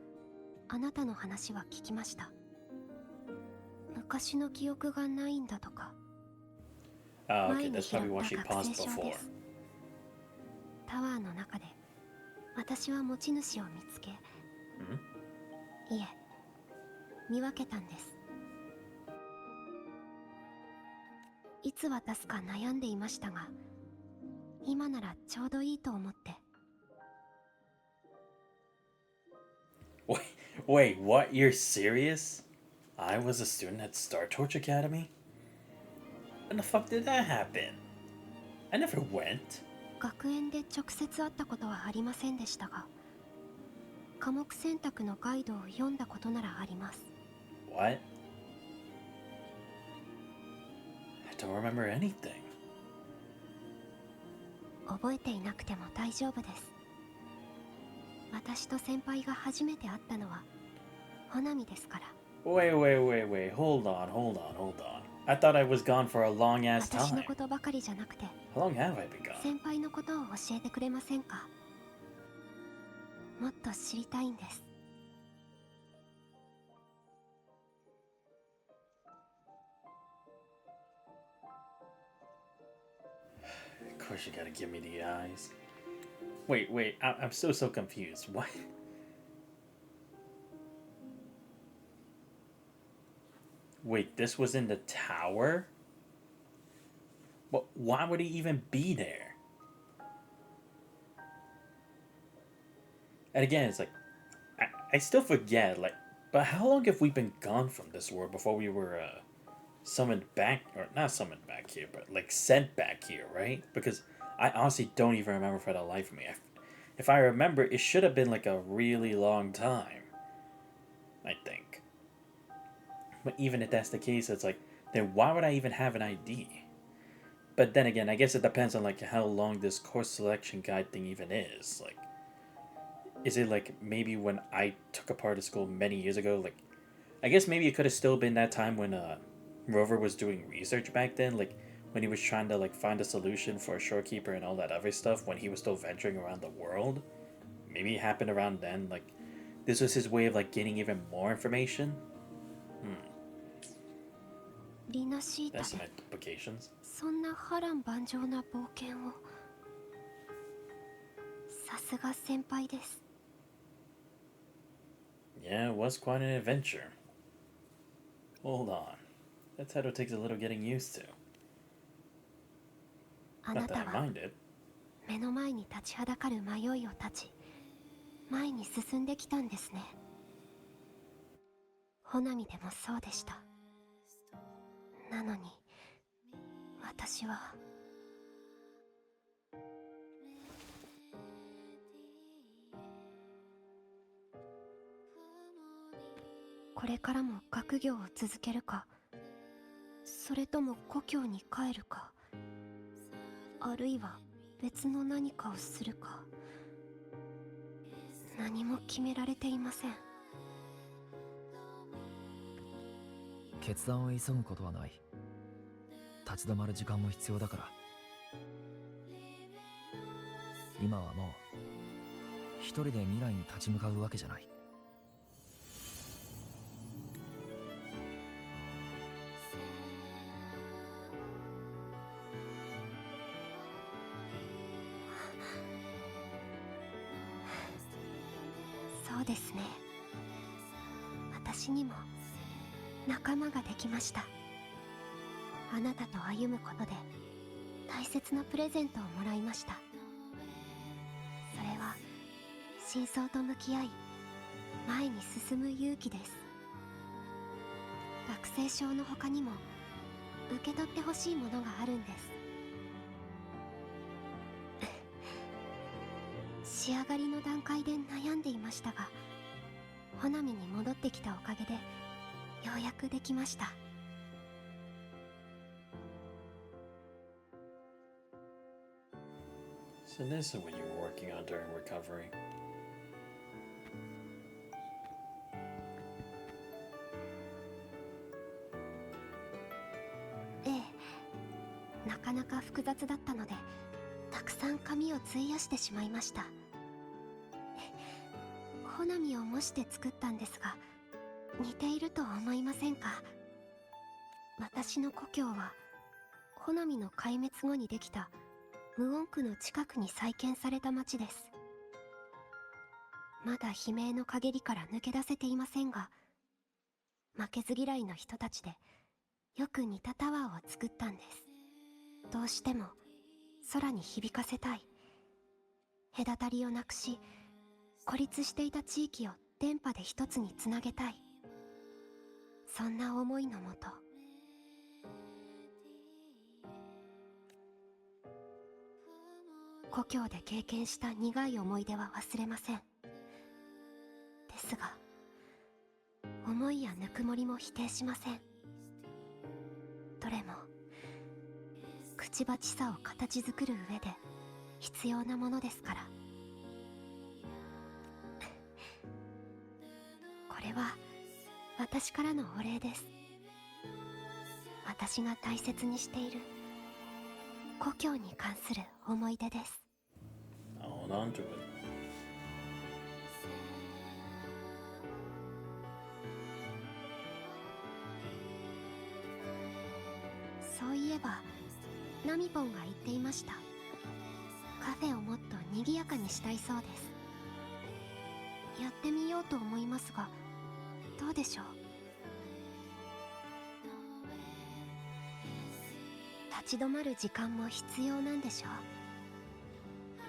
あなたの話は聞きました。昔の記憶がないんだとか。Okay, that's probably why she paused before. タワーの中で私は持ち主を見つけ、いえ、見分けたんです。いつ渡すか悩んでいましたが、今ならちょうどいいと思って。Wait, what? You're serious? I was a student at Star Torch Academy? When the fuck did that happen? I never went. 学園で直接会ったことはありませんでしたが、科目選択のガイドを読んだことならあります。What? I don't remember anything. 覚えていなくても大丈夫です。私と先輩が初めて会ったのはほなみですから。Wait, hold on. I thought I was gone for a long ass 私の time. ことばかりじゃなくて、 How long have I been gone? 先輩のことを教えてくれませんか？もっと知りたいんです。Of course you gotta give me the eyes. Wait, I'm so confused. What? Wait, this was in the tower? But why would he even be there? And again, it's like, I still forget, like, but how long have we been gone from this world before we were summoned back, or not summoned back here, but like sent back here, right? Because I honestly don't even remember for the life of me. If I remember, it should have been like a really long time, I think. But even if that's the case, it's like, then why would I even have an ID? But then again, I guess it depends on like how long this course selection guide thing even is. Like, is it like maybe when I took apart a school many years ago? Like, I guess maybe it could have still been that time when Rover was doing research back then, like when he was trying to like find a solution for a shorekeeper and all that other stuff when he was still venturing around the world. Maybe it happened around then. Like, this was his way of like getting even more information. That's some implications. そんな波乱万丈な冒険を。さすが先輩です。Yeah, it was quite an adventure. Hold on. That title takes a little getting used to. あな Not た that I は minded. 目の前に立ちはだかる迷いを断ち、前に進んできたんですね。ほなみでもそうでした。なのに私はこれからも学業を続けるか、それとも故郷に帰るか、あるいは別の何かをするか、何も決められていません。決断を急ぐことはない。立ち止まる時間も必要だから。今はもう一人で未来に立ち向かうわけじゃない。そうですね。私にも仲間ができました。あなたと歩むことで大切なプレゼントをもらいました。それは真相と向き合い前に進む勇気です。学生証の他にも受け取ってほしいものがあるんです。仕上がりの段階で悩んでいましたが、ほなみに戻ってきたおかげでようやくできました。So this is what you were working on during recovery. ええ、なかなか複雑だったのでたくさん紙を費やしてしまいました。ほなみを模して作ったんですが、似ていると思いませんか？私の故郷はほなみの壊滅後にできた無音区の近くに再建された町です。まだ悲鳴の陰りから抜け出せていませんが、負けず嫌いの人たちでよく似たタワーを作ったんです。どうしても空に響かせたい、隔たりをなくし孤立していた地域を電波で一つにつなげたい、そんな思いのもと、故郷で経験した苦い思い出は忘れません。ですが思いやぬくもりも否定しません。どれもくちばちさを形作る上で必要なものですから。これは私からのお礼です。私が大切にしている故郷に関する思い出です。Hold on to it. そういえばナミポンが言っていました。カフェをもっと賑やかにしたいそうです。やってみようと思いますが、どうでしょう。立ち止まる時間も必要なんでしょう。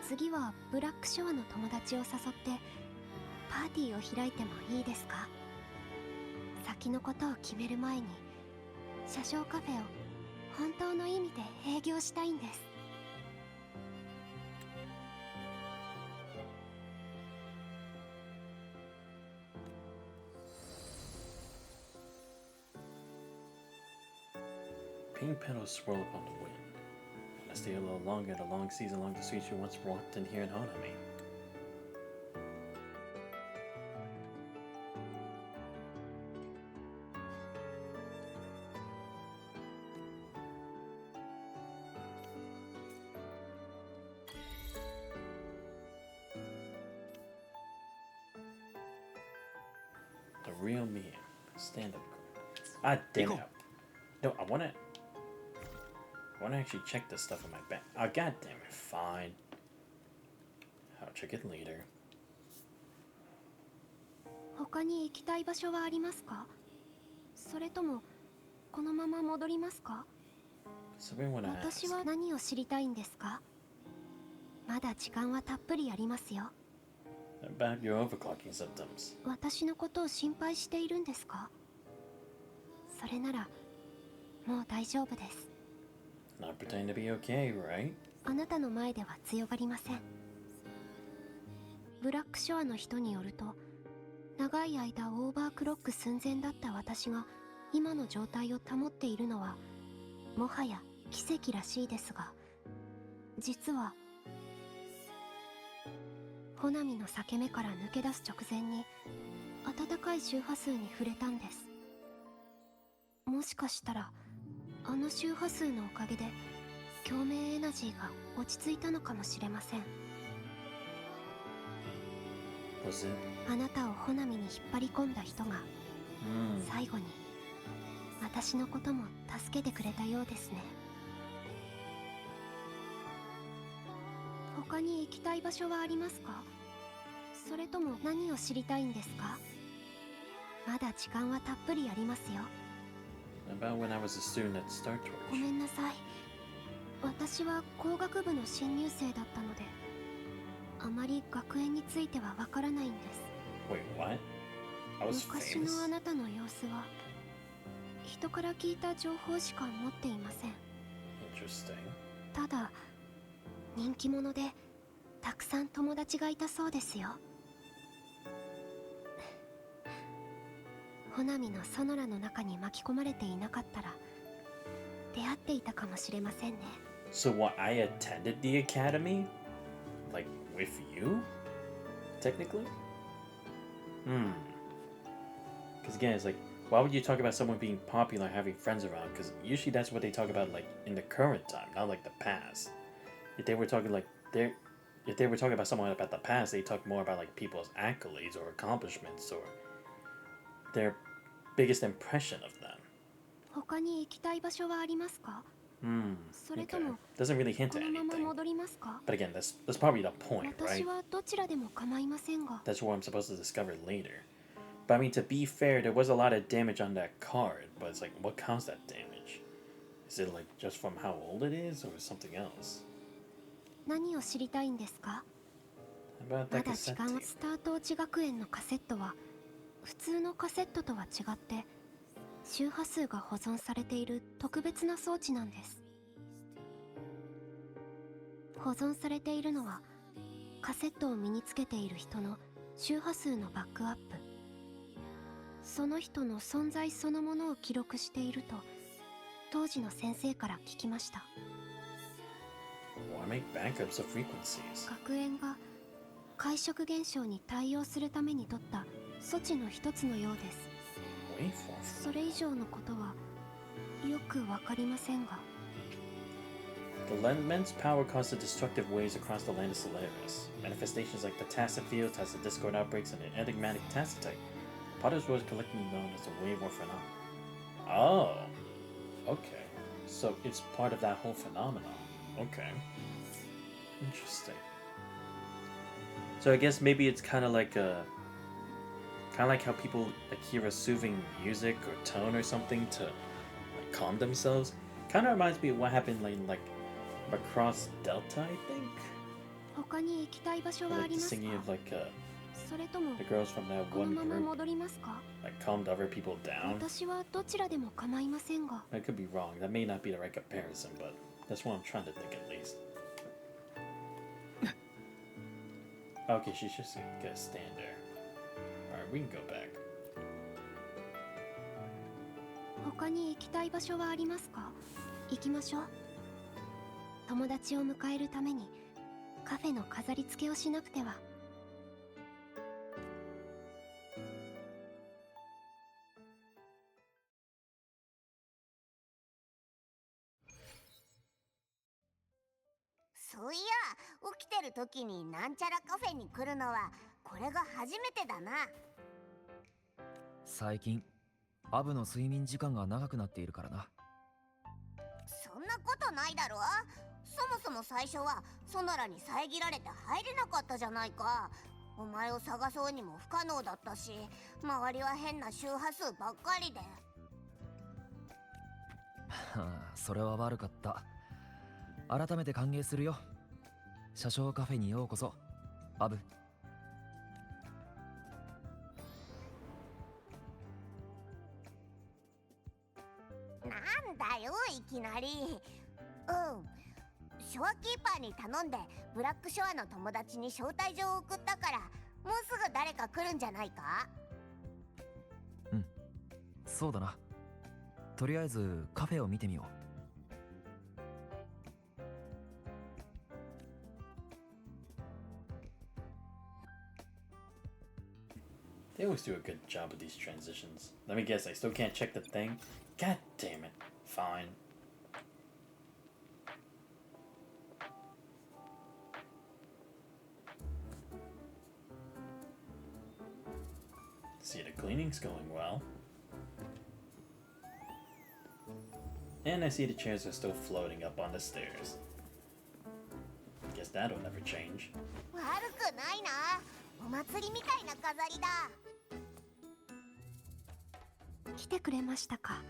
次はブラックショアの友達を誘ってパーティーを開いてもいいですか？先のことを決める前に車掌カフェを本当の意味で営業したいんです。Pink petals swirl upon the wind. When I stay a little longer, the long season along the streets you once walked in here in Honami. The real me, stand-up. Ah, damn it. No, I wanna actually check this stuff in my bag. Oh, god damn it. Fine. I'll check it later. 他に行きたい場所はありますか？それともこのまま戻りますか？ Somebody wanna 私 ask. は何を知りたいんですか？まだ時間はたっぷりありますよ。About your overclocking symptoms. 私のことを心配しているんですか？それならもう大丈夫です。 Not pretend to be okay, right? あなたの前では強がりません。ブラックショアの人によると長い間オーバークロック寸前だった私が今の状態を保っているのはもはや奇跡らしいですが、実は穂波の裂け目から抜け出す直前に温かい周波数に触れたんです。もしかしたらあの周波数のおかげで共鳴エナジーが落ち着いたのかもしれません。あなたを穂波に引っ張り込んだ人が最後に私のことも助けてくれたようですね。他に行きたい場所はありますか？それとも何を知りたいんですか？まだ時間はたっぷりありますよ。About when I was a student at Star ご Torch. めんなさい。私は工学部の新入生だったので、あまり学園についてはわからないんです。Wait, what? I was 昔の famous? あなたの様子は人から聞いた情報しか持っていません。Interesting. ただ人気者でたくさん友達がいたそうですよ。穂波のソノラの中に巻き込まれていなかったら出会っていたかもしれませんね。 So what, I attended the academy? Like, with you? Technically? Because again, it's like, why would you talk about someone being popular, having friends around? Because usually that's what they talk about, like, in the current time, not like the past. If they were talking about someone about the past, they talk more about like people's accolades or accomplishments or their biggest impression of them. 他に行きたい場所はありますか？それと Okay. も Doesn't really hint こ at のまま anything. 戻りますか？ But again, that's probably the point, 私 right? はどちらでも構いませんが。 That's what I'm supposed to discover later. But I mean, to be fair, there was a lot of damage on that card. But it's like, what caused that damage? Is it like just from how old it is, or something else? 何を知りたいんですか？ How about ま that だ時 cassette 間は tape? スタート落ち学園のカセットは普通のカセットとは違って周波数が保存されている特別な装置なんです。保存されているのはカセットを身につけている人の周波数のバックアップ、その人の存在そのものを記録していると当時の先生から聞きました。 Why make backups of frequencies? 学園が会食現象に対応するために取った措置の一つのようです。 Waveform. それ以上のことはよくわかりませんが。 The immense power caused the destructive waves across the land of Solaris. Manifestations like the tacit field, tacit discord outbreaks, and an enigmatic tacit type. Potter's was collectively known as the waveform phenomenon. Oh, okay. So it's part of that whole phenomenon. Okay. Interesting. So I guess maybe it's kind of like how people like hear a soothing music or tone or something to like calm themselves. Kind of reminds me of what happened like across Delta, I think. 他に行きたい場所 Or, はあ like り the ますか？ singing of like それとも the girls from that この one まま group 戻りますか？ like calmed other people down. 私はどちらでも構いませんが。 I could be wrong. That may not be the right comparison, but that's what I'm trying to think at least. Okay, she's just gonna stand there. Alright, we can go back. 他に行きたい場所はありますか？行きましょう。友達を迎えるためにカフェの飾り付けをしなくては。そういや、起きてる時になんちゃらカフェに来るのはこれが初めてだな。最近アブの睡眠時間が長くなっているからな。そんなことないだろ。そもそも最初はソナラに遮られて入れなかったじゃないか。お前を探そうにも不可能だったし、周りは変な周波数ばっかりで。それは悪かった。改めて歓迎するよ。車掌カフェにようこそ、アブ。なんだよ、いきなり。ショアキーパーに頼んでブラックショアの友達に招待状を送ったから、もうすぐ誰か来るんじゃないか。そうだな。とりあえずカフェを見てみよう。They always do a good job with these transitions. Let me guess, I still can't check the thing? God damn it. Fine. See, the cleaning's going well. And I see the chairs are still floating up on the stairs. Guess that'll never change. 悪くないな。お祭りみたいな飾りだ。来てくれましたか。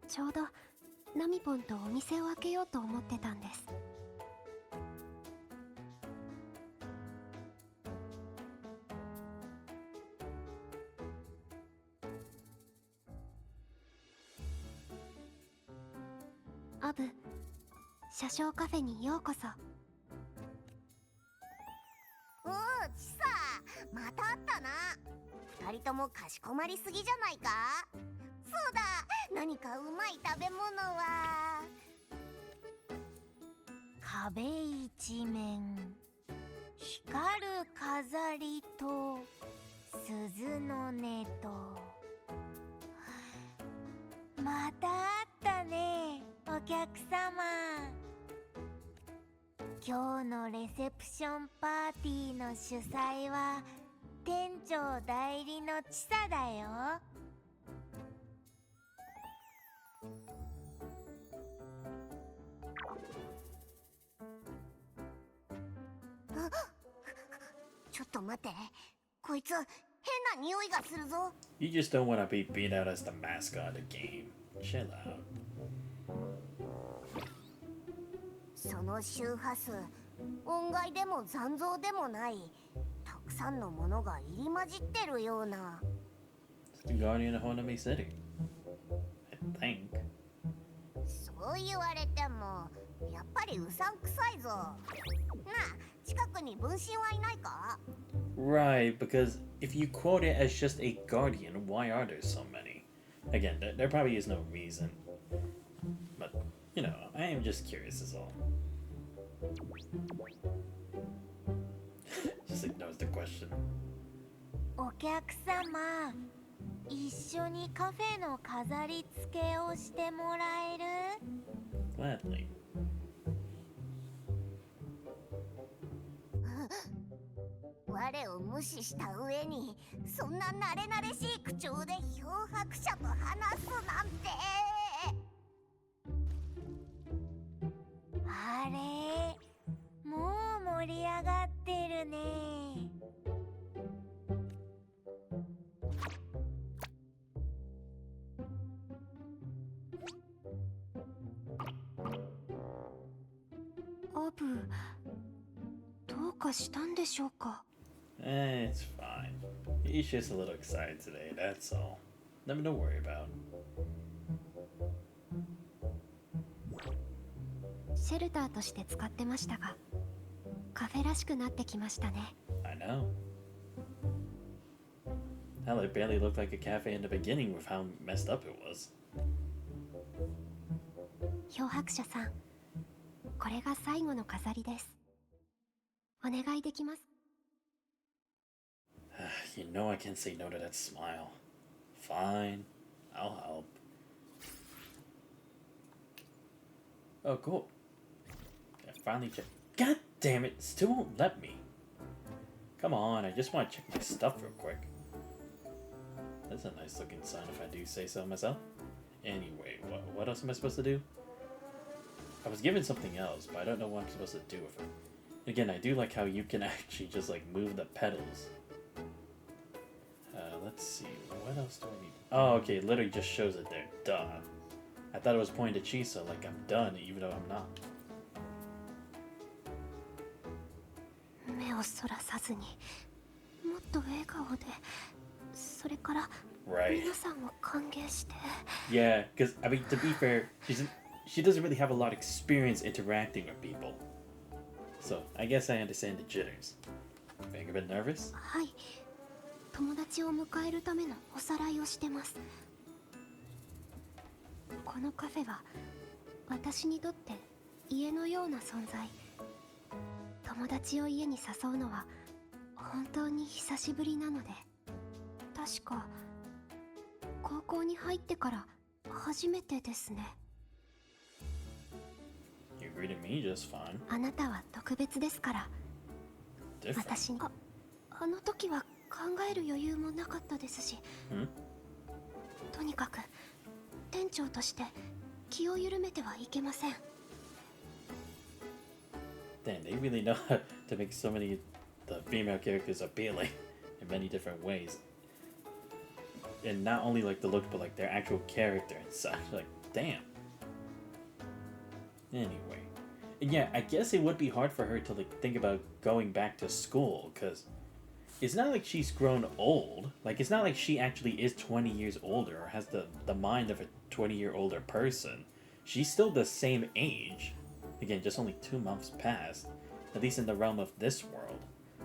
ちょうどナミポンとお店を開けようと思ってたんです。アブ、車掌カフェにようこそ。おお、チサ、また会ったな。二人ともかしこまりすぎじゃないか。そうだ、何かうまい食べ物は。壁一面光る飾りと鈴の音と。また会ったね、お客様。今日のレセプションパーティーの主催は店長代理のチサだよ。ちょっと待って、こいつ変な匂いがするぞ。 You just don't want to be beat out as the mascot of the game. Chill out. その周波数、音階でも残像でもない、たくさんのものが入り混じってるような。 It's the Guardian of Honami City. I think. そう言われてもやっぱりうさんくさいぞ。なあ、近くに分身はいないか？ Right, because if you quote it as just a guardian, why are there so many? Again, there probably is no reason. But, you know, I am just curious is all. Just ignores the question. お客様、一緒にカフェの飾り付けをしてもらえる？ Gladly. 我を無視した上にそんな慣れ慣れしい口調で漂白者と話すなんて。あれ、もう盛り上がってるね。アブ、どうかしたんでしょうか。It's fine. He's just a little excited today, that's all. Nothing to worry about. シェルターとして使ってましたが、カフェらしくなってきましたね。I know. Hell, it barely looked like a cafe in the beginning with how messed up it was. 漂白者さん、これが最後の飾りです。お願いできます？ You know I can't say no to that smile. Fine, I'll help. Oh, cool. I finally checked. God damn it, still won't let me. Come on, I just want to check my stuff real quick. That's a nice looking sign if I do say so myself. Anyway, what else am I supposed to do? I was given something else, but I don't know what I'm supposed to do with it. Again, I do like how you can actually just like move the pedals. Let's see, what else do I need? Oh, okay, it literally just shows it there. Duh. I thought it was pointing to Chisa like I'm done, even though I'm not. 目をそらさずに、もっと笑顔で、それから Right. 皆さんを歓迎して。 Yeah, because, I mean, to be fair, she doesn't really have a lot of experience interacting with people. So, I guess I understand the jitters. Being a bit nervous? はい、友達を迎えるためのおさらいをしてます。このカフェは私にとって家のような存在。友達を家に誘うのは本当に久しぶりなので、確か高校に入ってから初めてですね。You greeted me just fine. あなたは特別ですから。 Different. 私にあの時は考える余裕もなかったですし、とにかく店長として気を緩めてはいけません。 Damn, they really know how to make so many the female characters appealing in many different ways. And not only like the look, but like their actual character and such. Like, damn. Anyway. And yeah, I guess it would be hard for her to like think about going back to school, because it's not like she's grown old. Like, it's not like she actually is 20 years older or has the mind of a 20-year older person. She's still the same age. Again, just only 2 months passed, at least in the realm of this world.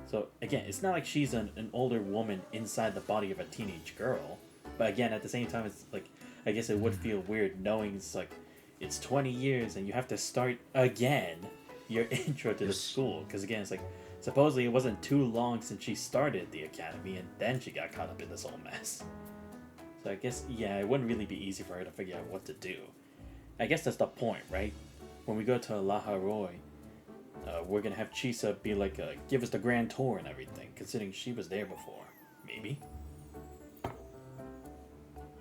So again, it's not like she's an older woman inside the body of a teenage girl. But again, at the same time, it's like, I guess it would feel weird knowing it's like, it's 20 years and you have to start again your intro to the school. Because again, it's like, supposedly it wasn't too long since she started the academy and then she got caught up in this whole mess. So I guess, yeah, it wouldn't really be easy for her to figure out what to do. I guess that's the point, right? When we go to La Haroi, we're gonna have Chisa be like, give us the grand tour and everything, considering she was there before. Maybe?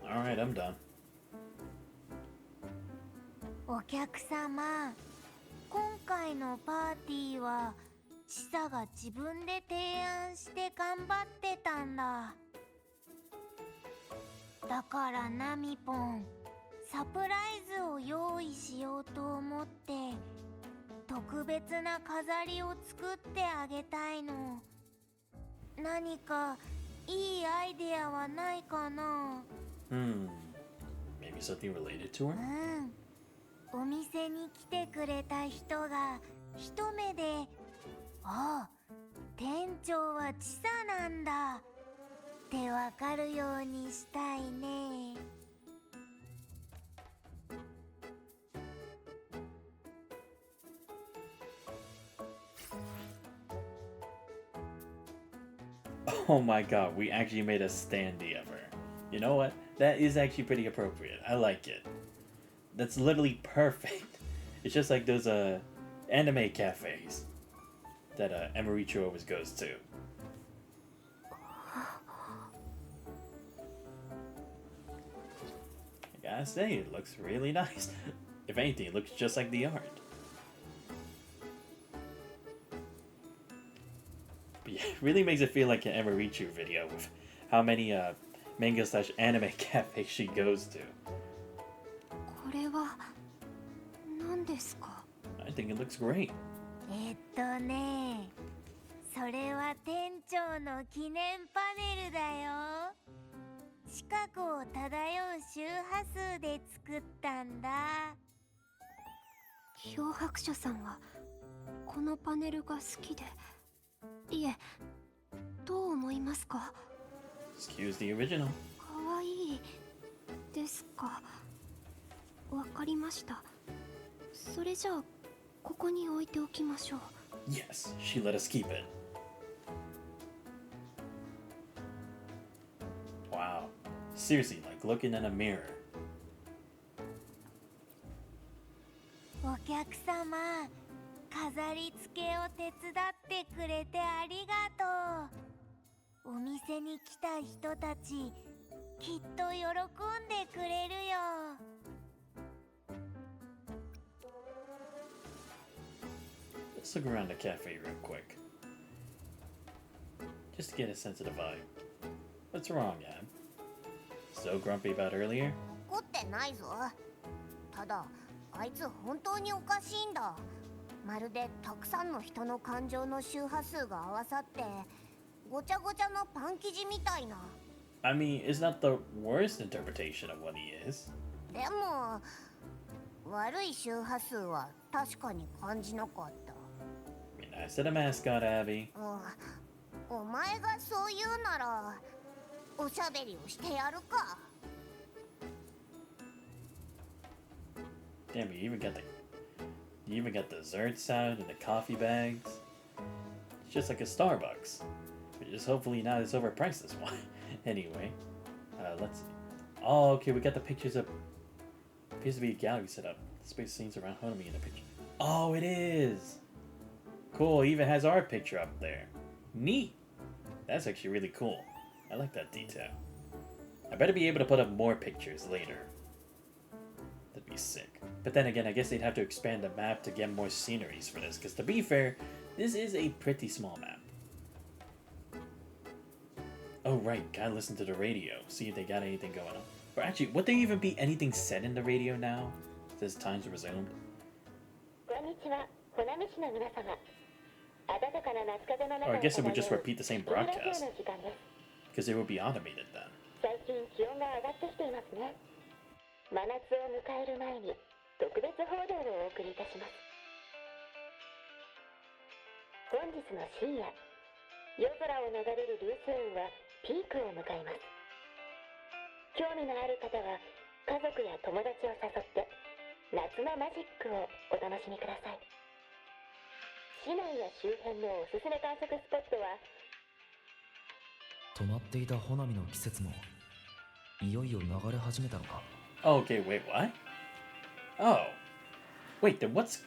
Alright, I'm done. お客様、今回のパーティーはチサが自分で提案して頑張ってたんだ。だからナミポン、サプライズを用意しようと思って特別な飾りを作ってあげたいの。何かいいアイデアはないかな？ Maybe something related to her? お店に来てくれた人が一目で、ああ、店長はチサなんだってわかるようにしたいね。Oh my god, we actually made a standee of her. You know what? That is actually pretty appropriate. I like it. That's literally perfect. It's just like those anime cafes that Emiricho always goes to. I gotta say, it looks really nice. If anything, it looks just like the art. But yeah, it really makes it feel like an Emiricho video with how many manga/anime cafes she goes to. これは何ですか？ I think it looks great. それは店長の記念パネルだよ。近くを漂う周波数で作ったんだ。漂白者さんはこのパネルが好きで、いえ、どう思いますか？ Excuse the original. かわいいですか？わかりました。それじゃあここに置いておきましょう。 Yes, she let us keep it. Wow. Seriously, like looking in a mirror. お客様、飾り付けを手伝ってくれてありがとう。お店に来た人たち、きっと喜んでくれるよ。Let's look around the cafe real quick. Just to get a sense of the vibe. What's wrong, Ab? So grumpy about earlier? 怒ってないぞ。ただ、あいつ本当におかしいんだ。まるでたくさんの人の感情の周波数が合わさってごちゃごちゃのパン生地みたいな。 I mean, it's not the worst interpretation of what he is. でも悪い周波数は確かに感じなかった。 I mean, I said a mascot, Abby. お前がそう言うならおしゃべりをしてやるか。Damn, you even got the desserts out and the coffee bags. It's just like a Starbucks. But just hopefully not as overpriced as one. Anyway, let's see. Oh, okay, we got the pictures of. Appears to be a gallery set up. Space scenes around Honami in the picture. Oh, it is. Cool. It even has our picture up there. Neat. That's actually really cool. I like that detail. I better be able to put up more pictures later. That'd be sick. But then again, I guess they'd have to expand the map to get more sceneries for this. Because to be fair, this is a pretty small map. Oh right, gotta listen to the radio. See if they got anything going on. Or actually, would there even be anything said in the radio now? Since time's resumed. Or I guess it would just repeat the same broadcast. Because it would be automated then. 最近気温が上がってきていますね。真夏を迎える前に特別報道をお送りいたします。本日の深夜、夜空を流れる流星雨はピークを迎えます。興味のある方は家族や友達を誘って夏のマジックをお楽しみください。市内や周辺のおすすめ観測スポットは止まっていた穂波の季節もいよいよ流れ始めたのか。 Oh, okay, wait, what? Oh. Wait, then what's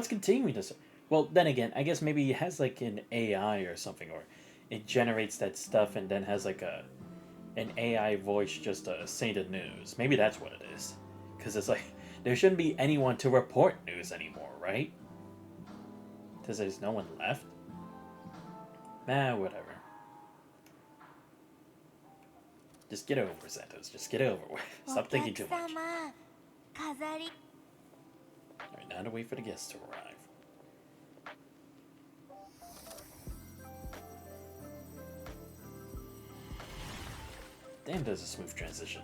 continuing this? Well, then again, I guess maybe it has like an AI or something, or it generates that stuff and then has like an AI voice just say the news. Maybe that's what it is. Because it's like, there shouldn't be anyone to report news anymore, right? Because there's no one left? Nah, whatever. Just get over it, Santos. Just get over it. Stop thinking too much. Alright, now to wait for the guests to arrive. Damn, there's a smooth transition.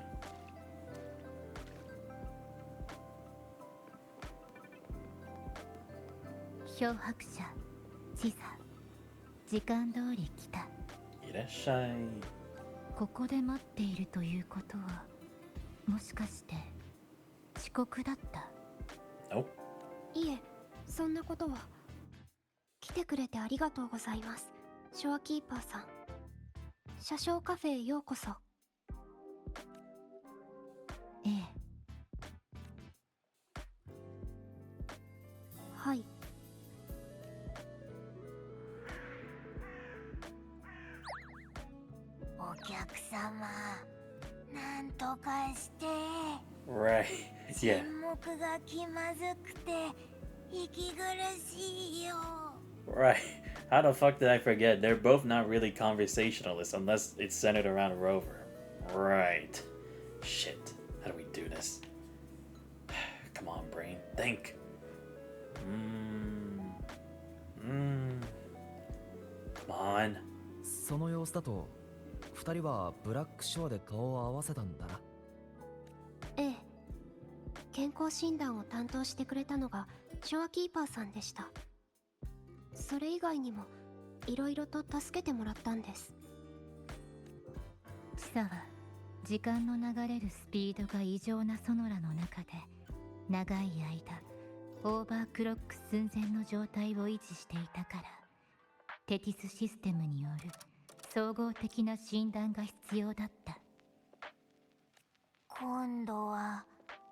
Irashai. ここで待っているということはもしかして遅刻だった？ Nope. いえ、そんなことは。来てくれてありがとうございます、ショアキーパーさん。車掌カフェへようこそ。ええ。はい。お客様、なんとかして。Right. Yeah. 沈黙が気まずくて息苦しいよ。Right. How the fuck did I forget? They're both not really conversationalists unless it's centered around Rover. Right. Shit. How do we do this? Come on, brain. Think. Come on. その様子だと2人はブラックショアで顔を合わせたんだな。ええ。健康診断を担当してくれたのがショアキーパーさんでした。それ以外にもいろいろと助けてもらったんです。チサは時間の流れるスピードが異常なソノラの中で長い間オーバークロック寸前の状態を維持していたから、テティスシステムによる総合的な診断が必要だった。今度は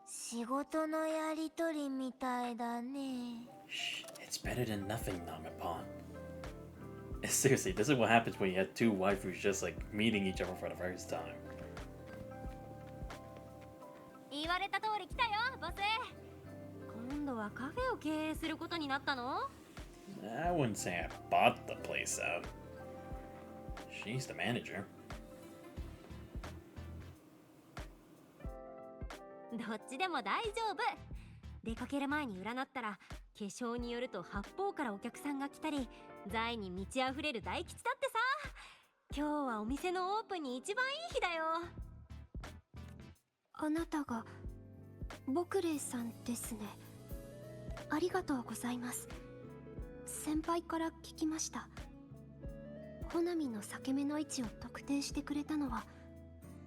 仕事のやりとりみたいだね。It's better than nothing, Namapon. Seriously, this is what happens when you have two waifus just like meeting each other for the first time. 言われた通り来たよ、ボス。今度はカフェを経営することになったの？ I wouldn't say I bought the place out. She's the manager. どっちでも大丈夫。出かける前に占ったら、化粧によると八方からお客さんが来たり、財に満ち溢れる大吉だってさ。今日はお店のオープンに一番いい日だよ。あなたがボクレイさんですね。ありがとうございます。先輩から聞きました。穂波の裂け目の位置を特定してくれたのは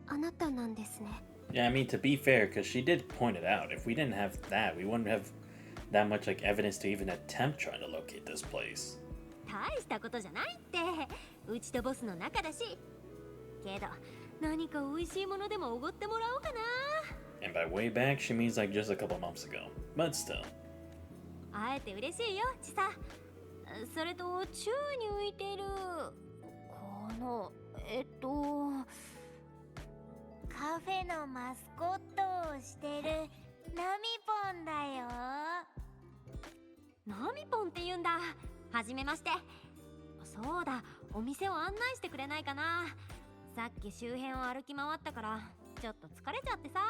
あなたなんですね。Yeah, I mean, to be fair, because she did point it out. If we didn't have that, we wouldn't have that much like evidence to even attempt trying to locate this place. 大したことじゃないって。うちとボスの仲だし。けど、何か美味しいものでもおごってもらおうかな。And by way back, she means like just a couple months ago. But still. 会えて嬉しいよ、チサ。それと、宙に浮いている。この、カフェのマスコットをしてるナミポンだよ。ナミポンって言うんだ。はじめまして。そうだ、お店を案内してくれないかな。さっき周辺を歩き回ったからちょっと疲れちゃってさ。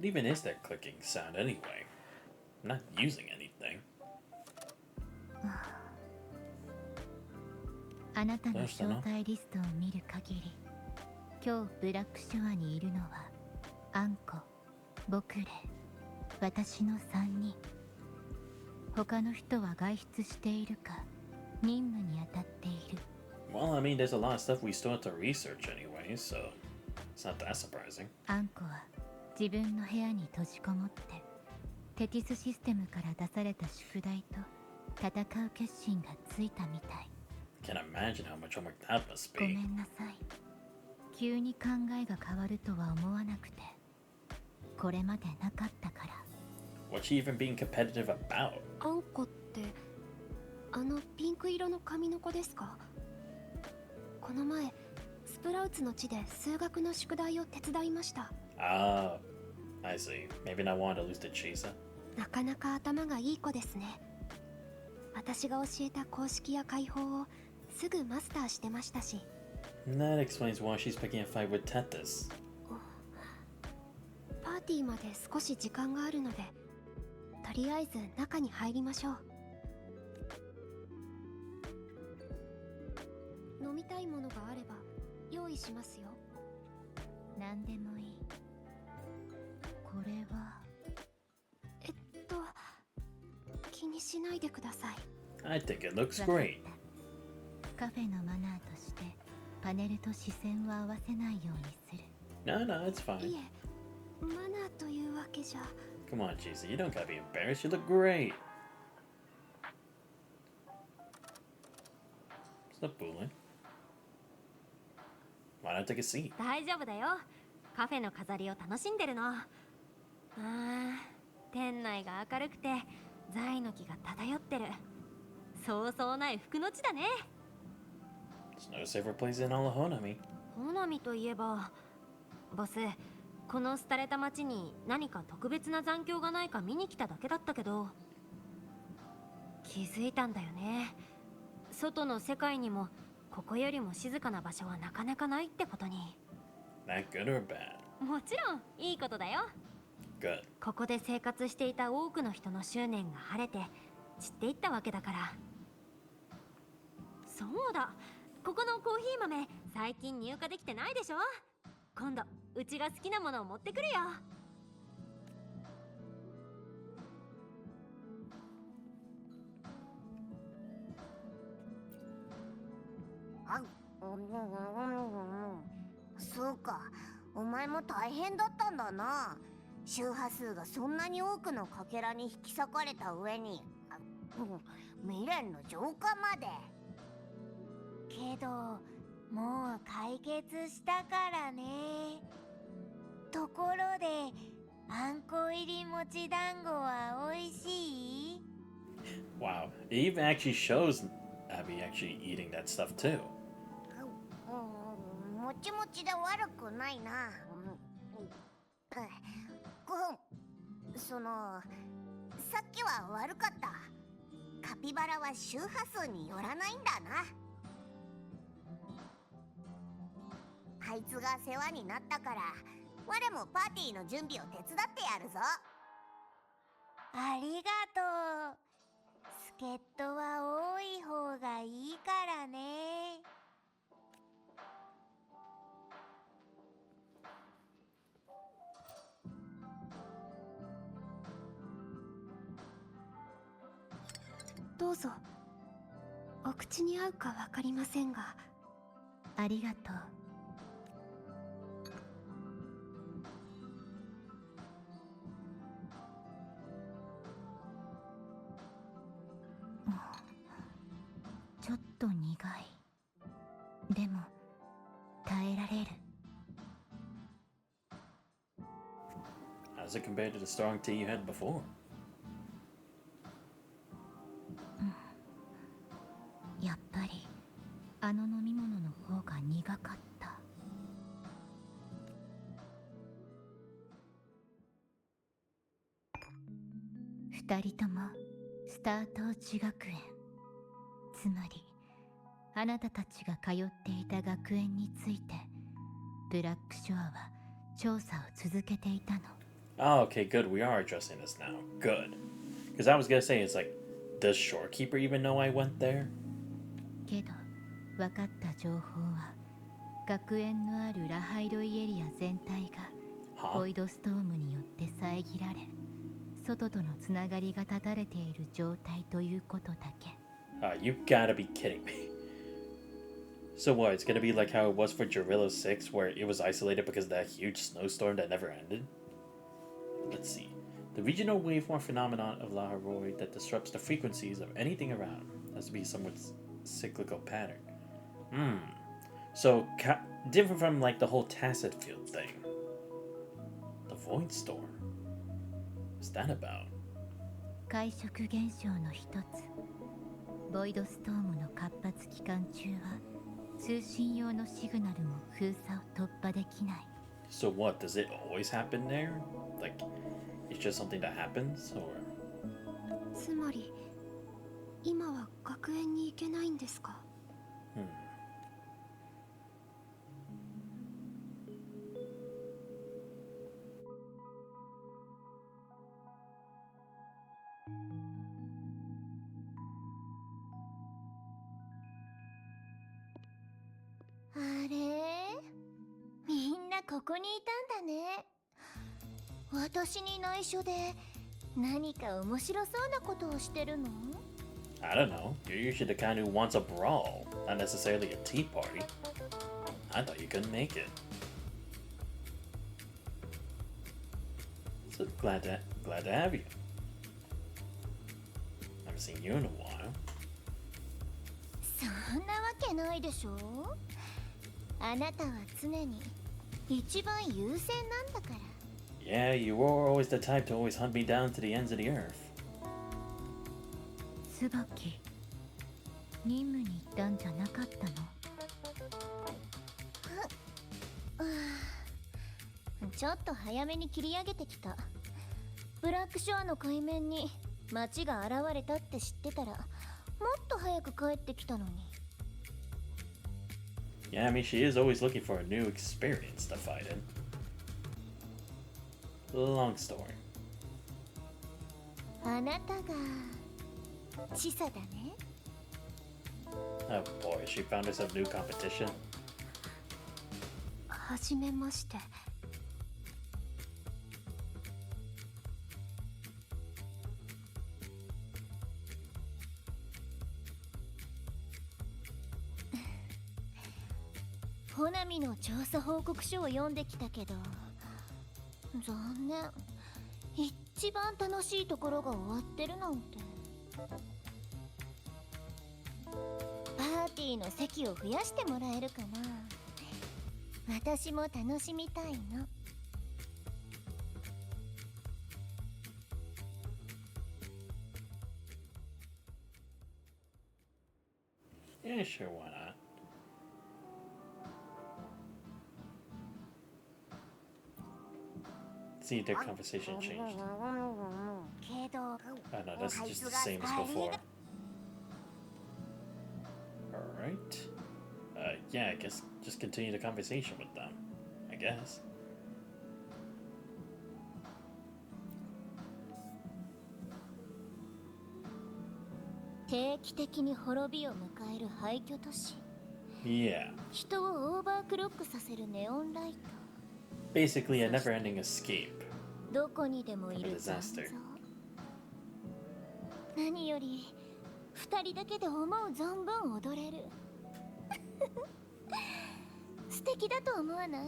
What even is that clicking sound anyway? I'm not using anything. あなたの招待リストを見る限り、今日ブラックショアにいるのはアンコ、僕レ、私の3人。他の人は外出しているか任務に当たっている。Well, I mean, there's a lot of stuff we still have to research anyway, so it's not that surprising. アンコは自分の部屋に閉じこもってテティスシステムから出された宿題と戦う決心がついたみたい。Can't imagine how much homework that must ご be. めんなさい。急に考えが変わるとは思わなくて、これまでなかったから。What's she even being competitive about? あんこってあのピンク色の髪の子ですか？この前スプラウツの地で数学の宿題を手伝いました。Ah, I see. Maybe not want to lose to Chisa. なかなか頭がいい子ですね。私が教えた公式や解法をすぐマスターしてましたし。That explains why she's picking a fight with Tethys. パーティーまで少し時間があるので、とりあえず中に入りましょう。飲みたいものがあれば用意しますよ。何でもいい。これは気にしないでください。I think it looks great. カフェのマナーとしてパネルと視線を合わせないようにする。No, no, it's fine. いえ、マナーというわけじゃ。Come on, Chisa, you don't gotta be embarrassed. You look great. Stop fooling. Why not take a seat? 大丈夫だよ。カフェの飾りを楽しんでるの。店内が明るくて材の木が漂ってる。そうそうない服の地だね。There's no safer place in all of Honami. ホナミといえば、ボス、この廃れた町に何か特別な残響がないか見に来ただけだったけど、気づいたんだよね。外の世界にもここよりも静かな場所はなかなかないってことに。That good or bad? もちろんいいことだよ。Good. ここで生活していた多くの人の執念が晴れて散っていったわけだから。そうだ、ここのコーヒー豆最近入荷できてないでしょ。今度うちが好きなものを持ってくるよ。そうか、お前も大変だったんだな。周波数がそんなに多くのかけらに引き裂かれた上に、未練の浄化まで。けどもう解決したからね。ところで、あんこ入り餅団子は美味しい？ Wow, it even actually shows Abby actually eating that stuff too. もちもちで悪くないな。さっきは悪かった。カピバラは周波数によらないんだな。あいつが世話になったから、我もパーティーの準備を手伝ってやるぞ。ありがとう。助っ人は多い方がいいからね。どうぞ。お口に合うかわかりませんが。ありがとう。ちょっと苦い。でも耐えられる。How's it compared to the strong tea you had before? やっぱりあの飲み物の方が苦かった。二人ともスタートーチ学園、つまりあなたたちが通っていた学園についてブラックショアは調査を続けていたの。Oh, okay, good. We are addressing this now. Good. Because I was gonna say, it's like, does Shorekeeper even know I went there? けど分かった情報は学園のあるラハイロイエリア全体がボイドストームによって遮られ、外とのつながりが断たれている状態ということだけ。You gotta be kidding me. So what, it's gonna be like how it was for Jarilla 6, where it was isolated because of that huge snowstorm that never ended? Let's see. The regional waveform phenomenon of Laharoid that disrupts the frequencies of anything around has to be somewhat cyclical pattern. So, different from like the whole Tacit Field thing. The Void Storm. What's that about? 海食現象の一つ。ボイドストームの活発期間中は通信用のシグナルも封鎖を突破できない。So what, does it always happen there? Like, it's just something that happens, or? つまり今は学園に行けないんですか？あれ、みんなここにいたんだね。私に内緒で何か面白そうなことをしてるの？ I don't know. You're usually the kind who wants a brawl, not necessarily a tea party. I thought you couldn't make it. So glad to have you. Haven't seen you in a while. そんなわけないでしょ。あなたは常に一番優先なんだから。Yeah, you were always the type to always hunt me down to the ends of the earth. 椿、任務に行ったんじゃなかったの？ちょっと早めに切り上げてきた。ブラックショアの海面に町が現れたって知ってたらもっと早く帰ってきたのに。Yeah, I mean, she is always looking for a new experience to fight in. Long story. あなたがチサだね。Oh boy, she found herself new competition. はじめまして。ホナミの調査報告書を読んできたけど、残念。一番楽しいところが終わってるなんて。パーティーの席を増やしてもらえるかな。私も楽しみたいの。Yeah, sure, why not? See, their conversation changed. Oh no, that's just the same as before. Alright. Yeah, I guess just continue the conversation with them. I guess. 定期的に滅びを迎える廃墟都市。Yeah. 人をオーバークロックさせるネオンライト。Basically, a never-ending escape どこにでもい from a る残像。 disaster. 何より二人だけで思う存分踊れる。素敵だと思わない？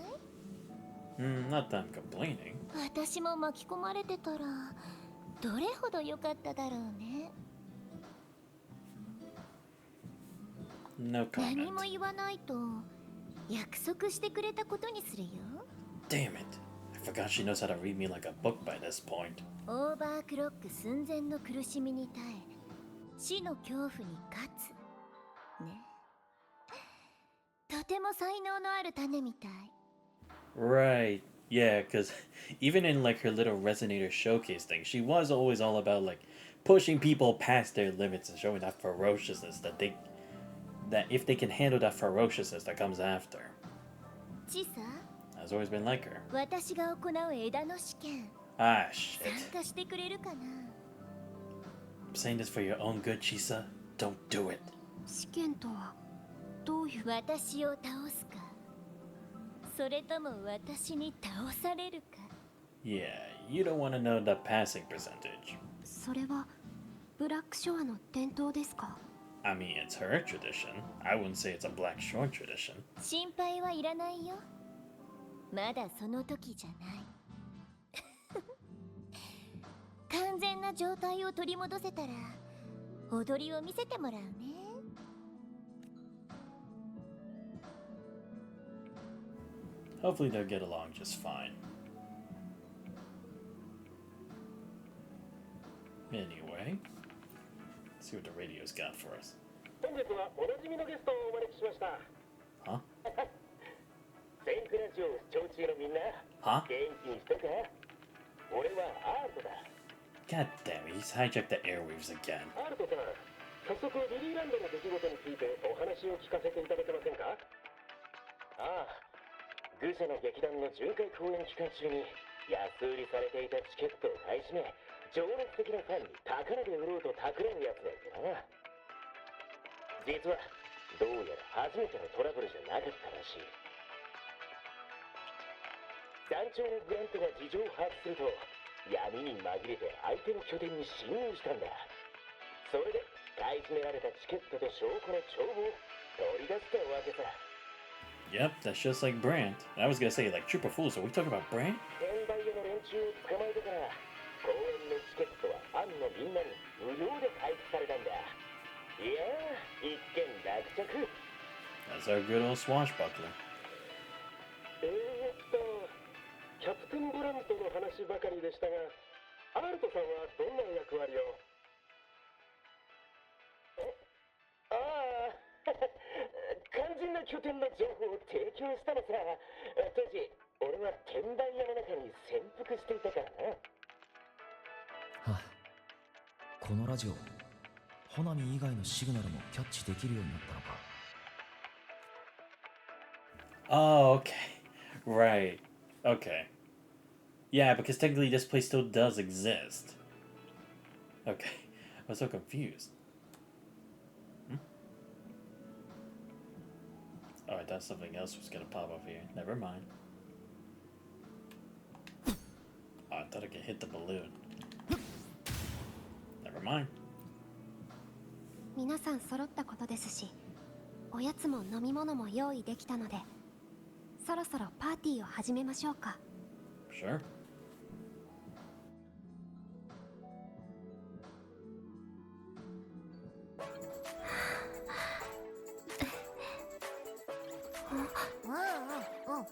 Not that I'm complaining. 私も巻き込まれてたらどれほど良かっただろうね。 No 何 comment. も言わないと約束してくれたことにするよ。 Damn it. I forgot she knows how to read me like a book by this point. オーバークロック寸前の苦しみに耐え、死の恐怖に勝つ。ね。とても才能のある種みたい。 Right. Yeah, because even in like her little resonator showcase thing, she was always all about like pushing people past their limits and showing that ferociousness that if they can handle that ferociousness that comes after. チサ、 Has always been like her. 私が行う枝の試験、 Ah, shit. 参加してくれるかな。 I'm saying this for your own good, Chisa. Don't do it. 試験とはどういう？私を倒すか、それとも私に倒されるか。 Yeah, you don't want to know the passing percentage. それはブラックショアの伝統ですか？ I mean, it's her tradition. I wouldn't say it's a Black Shore tradition. 心配はいらないよ。まだその時じゃない。完全な状態を取り戻せたら踊りを見せてもらうね。 Hopefully they'll get along just fine. Anyway, let's see what the radio's got for us. 本日はおなじみのゲストをお招きしました。 Huh? 全クラジオ視聴中のみんな、 Huh? 元気にしとるか？俺はアートだ。 God damn it, he's hijacked the airwaves again. アートさん、早速リリーランドの出来事についてお話を聞かせていただけませんか？ああ、愚者の劇団の巡回公演期間中に安売りされていたチケットを買い占め、情熱的なファンに高値で売ろうと企むやつがいてな。実はどうやら初めてのトラブルじゃなかったらしい。団長のグラントが事情を把握すると闇に紛れて相手の拠点に侵入したんだ。それで買い占められたチケットと証拠の帳簿を取り出したわけさ。 Yep, that's just like Brandt. I was gonna say, like, Trooper Fools, are we talking about Brandt? 転売屋の連中を捕まえてから公演のチケットはファンのみんなに無料で配布されたんだ。いやー、一件落着。 That's our good old swashbuckler. キャプテンブラントの話ばかりでしたが、アルトさんはどんな役割を？ああ、肝心な拠点の情報を提供したのさ。当時、俺は転売屋の中に潜伏していたからな。はあ、このラジオ、ホナミ以外のシグナルもキャッチできるようになったのか。 Oh, okay. Right. Okay. Yeah, because technically this place still does exist. Okay. I was so confused. Oh, I thought something else was gonna pop up here. Never mind. Oh, I thought I could hit the balloon. Never mind. 皆さん揃ったことですし、おやつも飲み物も用意できたので、そろそろパーティーを始めましょうか。 Sure. Oh,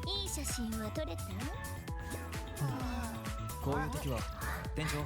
いい写真は撮れた？こういう時は店長。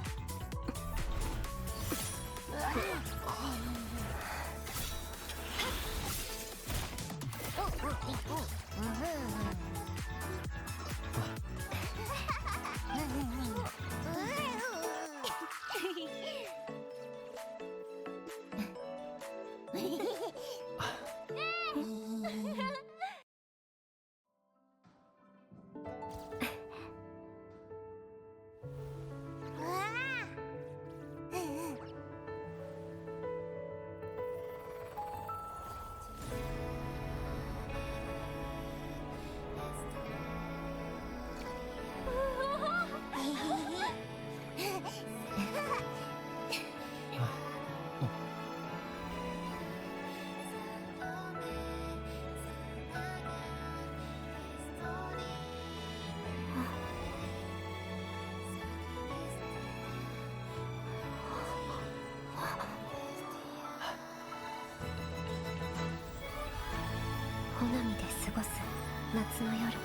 夏の夜、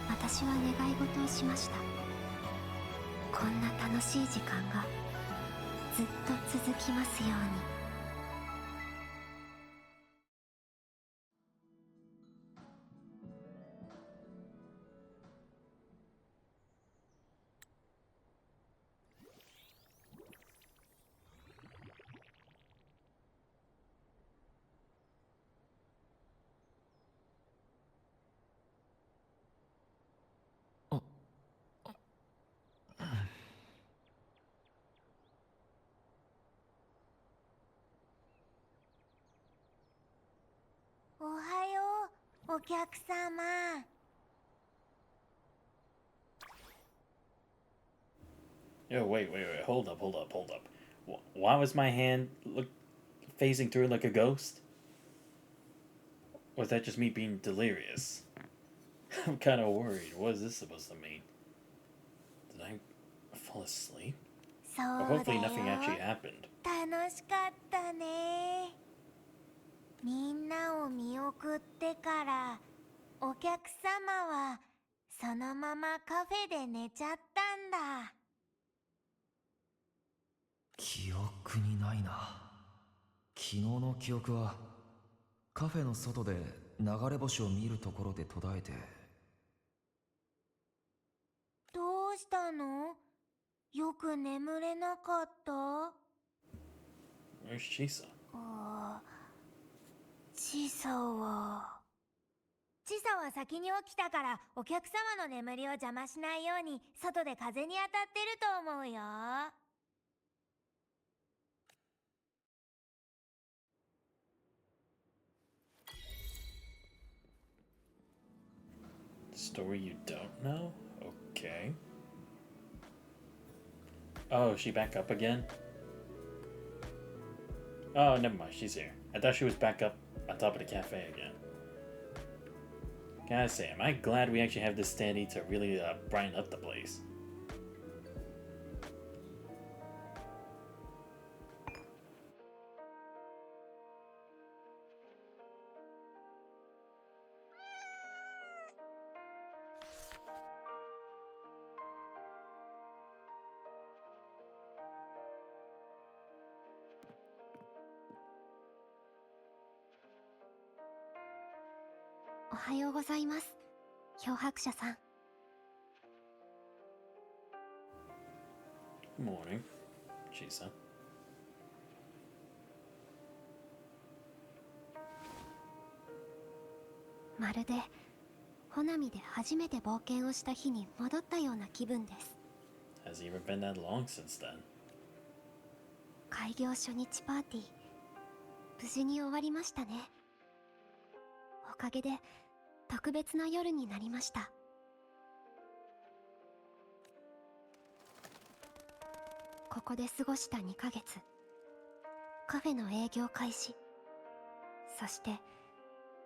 私は願い事をしました。こんな楽しい時間がずっと続きますように。おはよう、お客様。Yo, wait. Hold up. Why was my hand phasing through like a ghost? Or was that just me being delirious? I'm kind of worried. What is this supposed to mean? Did I fall asleep? Or hopefully nothing actually happened. 楽しかったね。みんなを見送ってからお客様はそのままカフェで寝ちゃったんだ。記憶にないな。昨日の記憶はカフェの外で流れ星を見るところで途絶えて。どうしたの？よく眠れなかった？ Where's Chisa? チサは先に起きたからお客様の眠りを邪魔しないように外で風に当たってると思うよ。Story you don't know? Okay. Oh, is she back up again? Oh, never mind. She's here. I thought she was back up on top of the cafe again. Gotta say, am I glad we actually have this standee to really brighten up the place.おはようございます、漂白者さん。Good morning, Chisa. まるでホナミで初めて冒険をした日に戻ったような気分です。 Has it even been that long since then? 開業初日パーティー、無事に終わりましたね。おかげで特別な夜になりました。ここで過ごした2ヶ月、カフェの営業開始、そして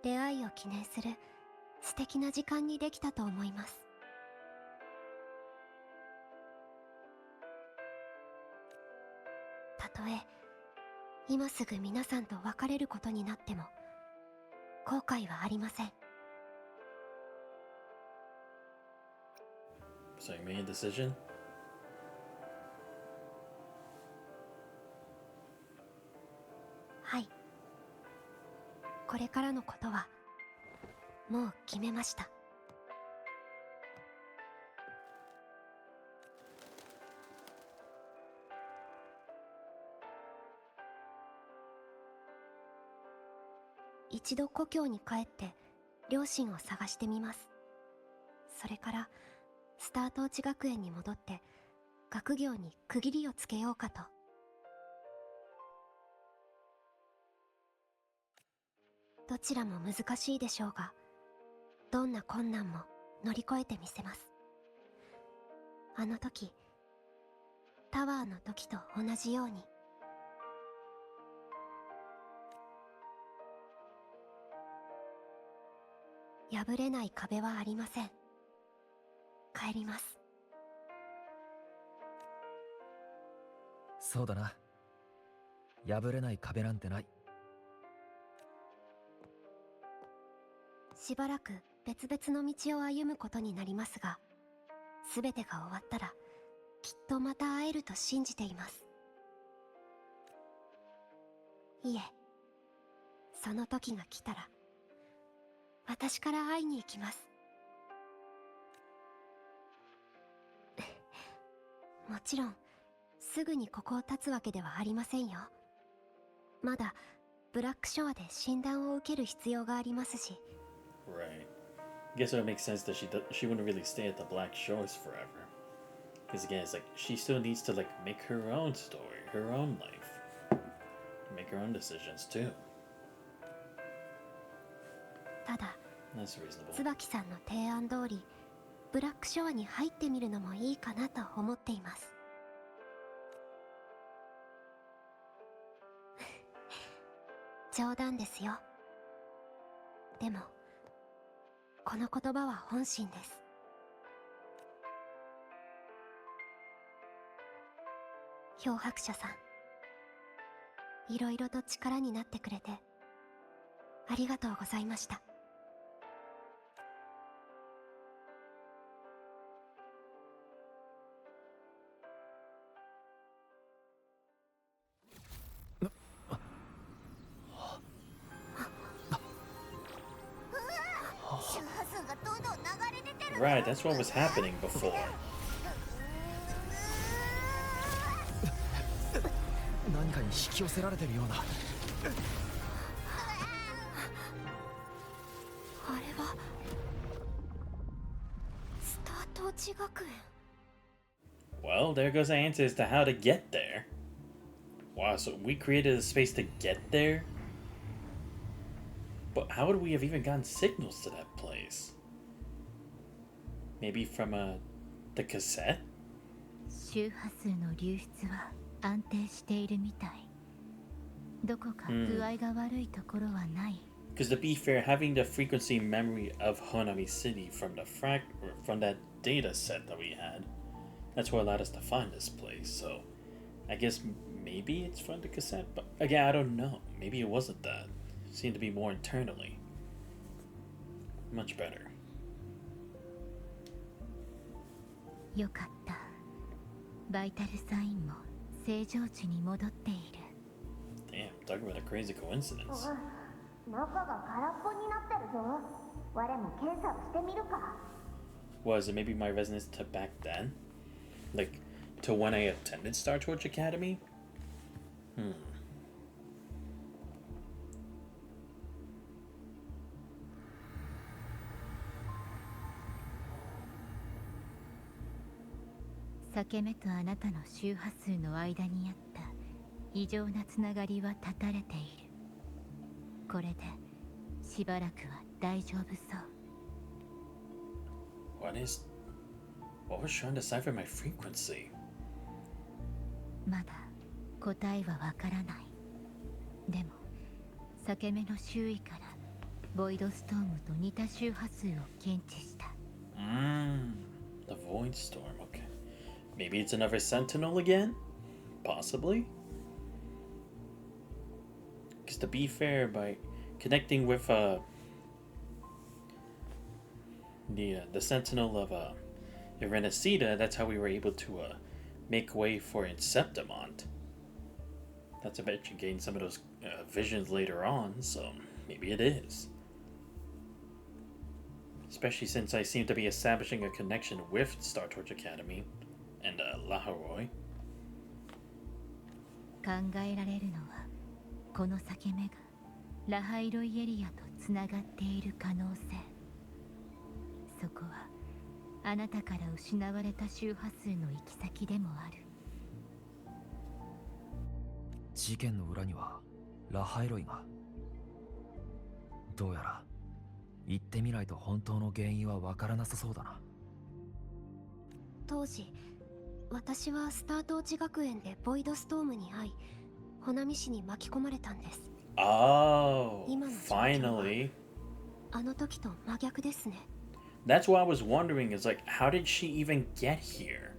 出会いを記念する素敵な時間にできたと思います。たとえ今すぐ皆さんと別れることになっても後悔はありません。 So you made a decision? はい。これからのことはもう決めました。一度故郷に帰って両親を探してみます。それからスタート落ち学園に戻って学業に区切りをつけようかと。どちらも難しいでしょうが、どんな困難も乗り越えてみせます。あの時、タワーの時と同じように。破れない壁はありません。帰ります。そうだな。破れない壁なんてない。しばらく別々の道を歩むことになりますが、全てが終わったらきっとまた会えると信じています。いえ、その時が来たら私から会いに行きます。もちろんすぐにここを立つわけではありませんよ。まだブラックショアで診断を受ける必要がありますし。 Right. Guess it would make sense that she wouldn't really stay at the Black Shores forever. Because again, it's like she still needs to like make her own story, her own life, make her own decisions too. ただ、 That's reasonable. 椿さんの提案通り、ブラックショアに入ってみるのもいいかなと思っています。冗談ですよ。でも、この言葉は本心です。漂白者さん、いろいろと力になってくれてありがとうございました。Right, that's what was happening before. 何かに引き寄せられてるような。あれはスタート地学園。 Well, there goes the answer as to how to get there. Wow, so we created a space to get there? But how would we have even gotten signals to that place? Maybe from the cassette? 周波数の流出は安定しているみたい。どこか具合が悪いところはない。Because to be fair, having the frequency memory of Honami City from that data set that we had, that's what allowed us to find this place. So I guess maybe it's from the cassette, but again, I don't know. Maybe it wasn't that. It seemed to be more internally. Much better. よかった。バイタルサインも正常値に戻っている。Damn, talking about a crazy coincidence. 中が空っぽになってるぞ。我も検査をしてみるか。Was it maybe my resonance to back then? Like, to when I attended Star Torch Academy? Hmm. 裂け目とあなたの周波数の間にあった異常なつながりは断たれている。これでしばらくは大丈夫そう。What was trying to decipher my frequency? まだ答えはわからない。でも裂け目の周囲からボイドストームと似た周波数を検知した。The Void Storm, okay. Maybe it's another Sentinel again? Possibly? Because to be fair, by connecting with the Sentinel of Irenicida, that's how we were able to make way for Inceptimont. That's I bet you gain some of those visions later on, so maybe it is. Especially since I seem to be establishing a connection with Star Torch Academy and Laharoy. 考えられるのはこの裂け目がラハイロイエリアとつながっている可能性。そこはあなたから失われた周波数の行き先でもある。事件の裏にはラハイロイが。どうやら行ってみないと本当の原因はわからなさそうだな。当時私はスタートーチ学園でボイドストームに会い、穂波市に巻き込まれたんです。Oh, finally. あの時と真逆ですね。That's what I was wondering, is like, how did she even get here?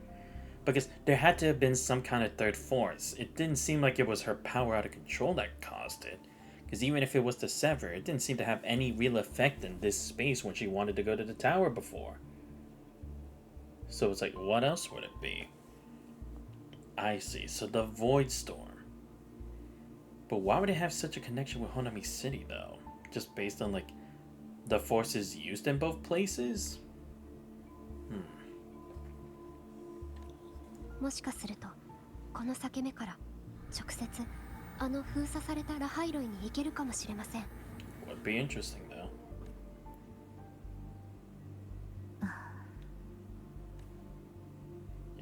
Because there had to have been some kind of third force. It didn't seem like it was her power out of control that caused it. Because even if it was to sever, it didn't seem to have any real effect in this space when she wanted to go to the tower before. So it's like, what else would it be? I see. So the Void Storm. But why would it have such a connection with Honami City, though? Just based on, like, the forces used in both places? もしかするとこの裂け目から直接あの封鎖されたラハイロイに行けるかもしれません。 Would be interesting, though.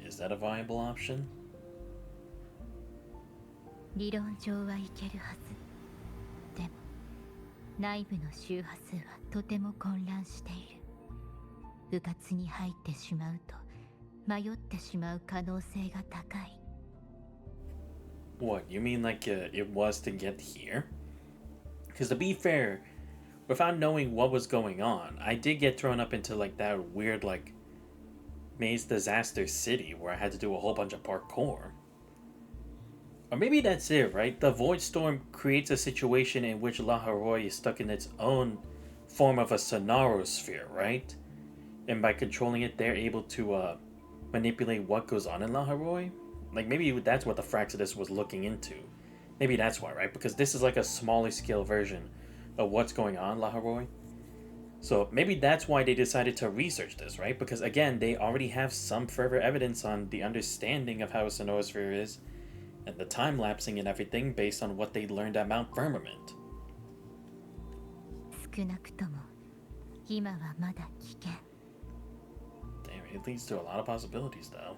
Is that a viable option? 理論上はいけるはず。でも内部の周波数はとても混乱している。部活に入ってしまうと迷ってしまう可能性が高い。 What, you mean like it was to get here? Because to be fair, without knowing what was going on, I did get thrown up into like that weird like maze disaster city where I had to do a whole bunch of parkour. Or maybe that's it, right? The Void Storm creates a situation in which La Haroi is stuck in its own form of a Sonarosphere, right? And by controlling it, they're able to manipulate what goes on in La Haroi. Like, maybe that's what the Fraxidus was looking into. Maybe that's why, right? Because this is like a smaller scale version of what's going on in La Haroi. So maybe that's why they decided to research this, right? Because again, they already have some further evidence on the understanding of how a Sonosphere is and the time lapsing and everything based on what they learned at Mount Firmament. 少なくとも今はまだ危険。 Damn, it leads to a lot of possibilities, though.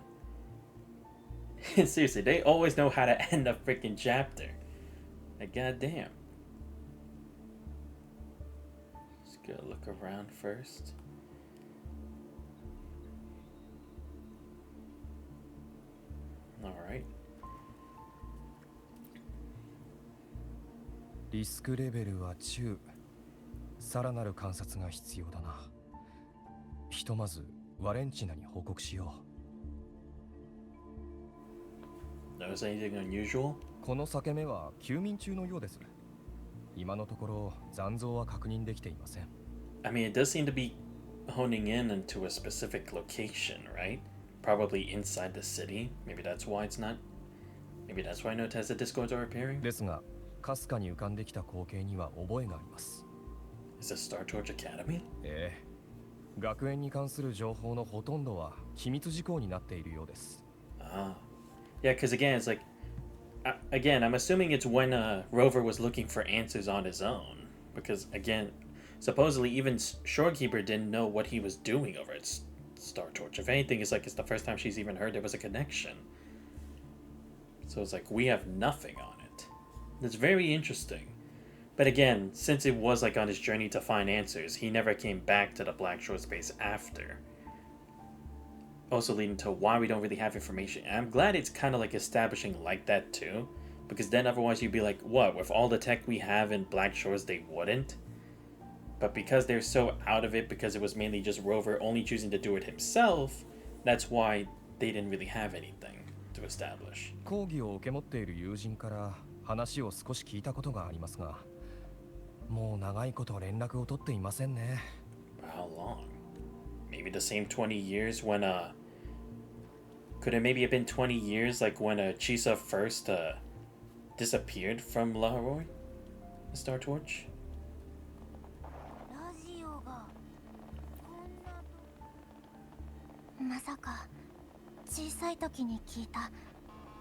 Seriously, they always know how to end a freaking chapter. Like, goddamn. Just go look around first. Alright. リスクレベルは中。さらなる観察が必要だな。ひとまずワレンチナに報告しよう。 Notice anything unusual? この裂け目は休眠中のようです。今のところ残像は確認できていません。 I mean, it does seem to be honing in into a specific location, right? Probably inside the city. Maybe that's why it's not. Maybe that's why no Tesla Discords are appearing. ですが、かすかに浮かんできた光景には覚えがあります。 Is it Star Torch Academy? ええ。学園に関する情報のほとんどは機密事項になっているようです。Ah. Yeah, because again, it's like, again, I'm assuming it's when Rover was looking for answers on his own. Because again, supposedly even Shorekeeper didn't know what he was doing over at Star Torch. If anything, it's like it's the first time she's even heard there was a connection. So it's like, we have nothing on it. It's very interesting. But again, since it was like on his journey to find answers, he never came back to the Black Shore space after. Also leading to why we don't really have information. And I'm glad it's kind of like establishing like that too. Because then otherwise you'd be like, what? With all the tech we have in Black Shores, they wouldn't? But because they're so out of it, because it was mainly just Rover only choosing to do it himself, that's why they didn't really have anything to establish. 講義を受け持っている友人から話を少し聞いたことがありますが、もう長いこと連絡を取っていませんね。 How long? Maybe the same 20 years when could it maybe have been 20 years like when Chisa first disappeared from La Haroi? The Star Torch? ラジオがまさか小さい時に聞いた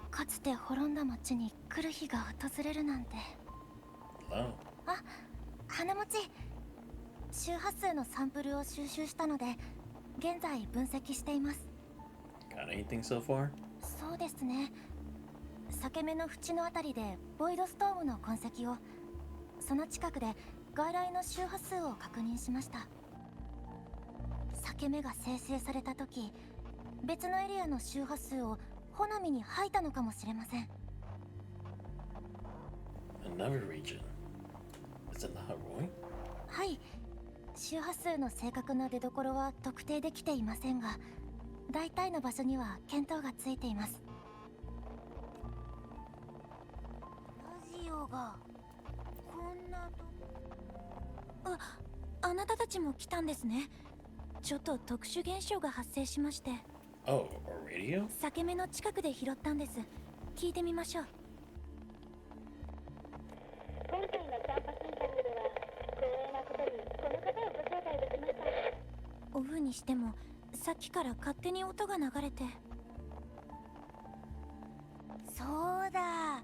かつて滅んだ町に来る日が訪れるなんて。 Hello. あ、花持ち。周波数のサンプルを収集したので現在分析しています。 Got anything so far? そうですね。裂け目の縁のあたりでボイドストームの痕跡を、その近くで外来の周波数を確認しました。裂け目が生成された時、別のエリアの周波数をホナミに吐いたのかもしれません。 Another region. Is it La Haroi? はい。周波数の正確な出所は特定できていませんが、大体の場所には見当がついています。ラジオがこんあなたたちも来たんですね。ちょっと特殊現象が発生しまして。Oh, a radio? 裂け目の近くで拾ったんです。聞いてみましょう。今回のキャンパスインタビューでは光栄なことにこの方をご招待できました。オフにしてもさっきから勝手に音が流れて。そうだ、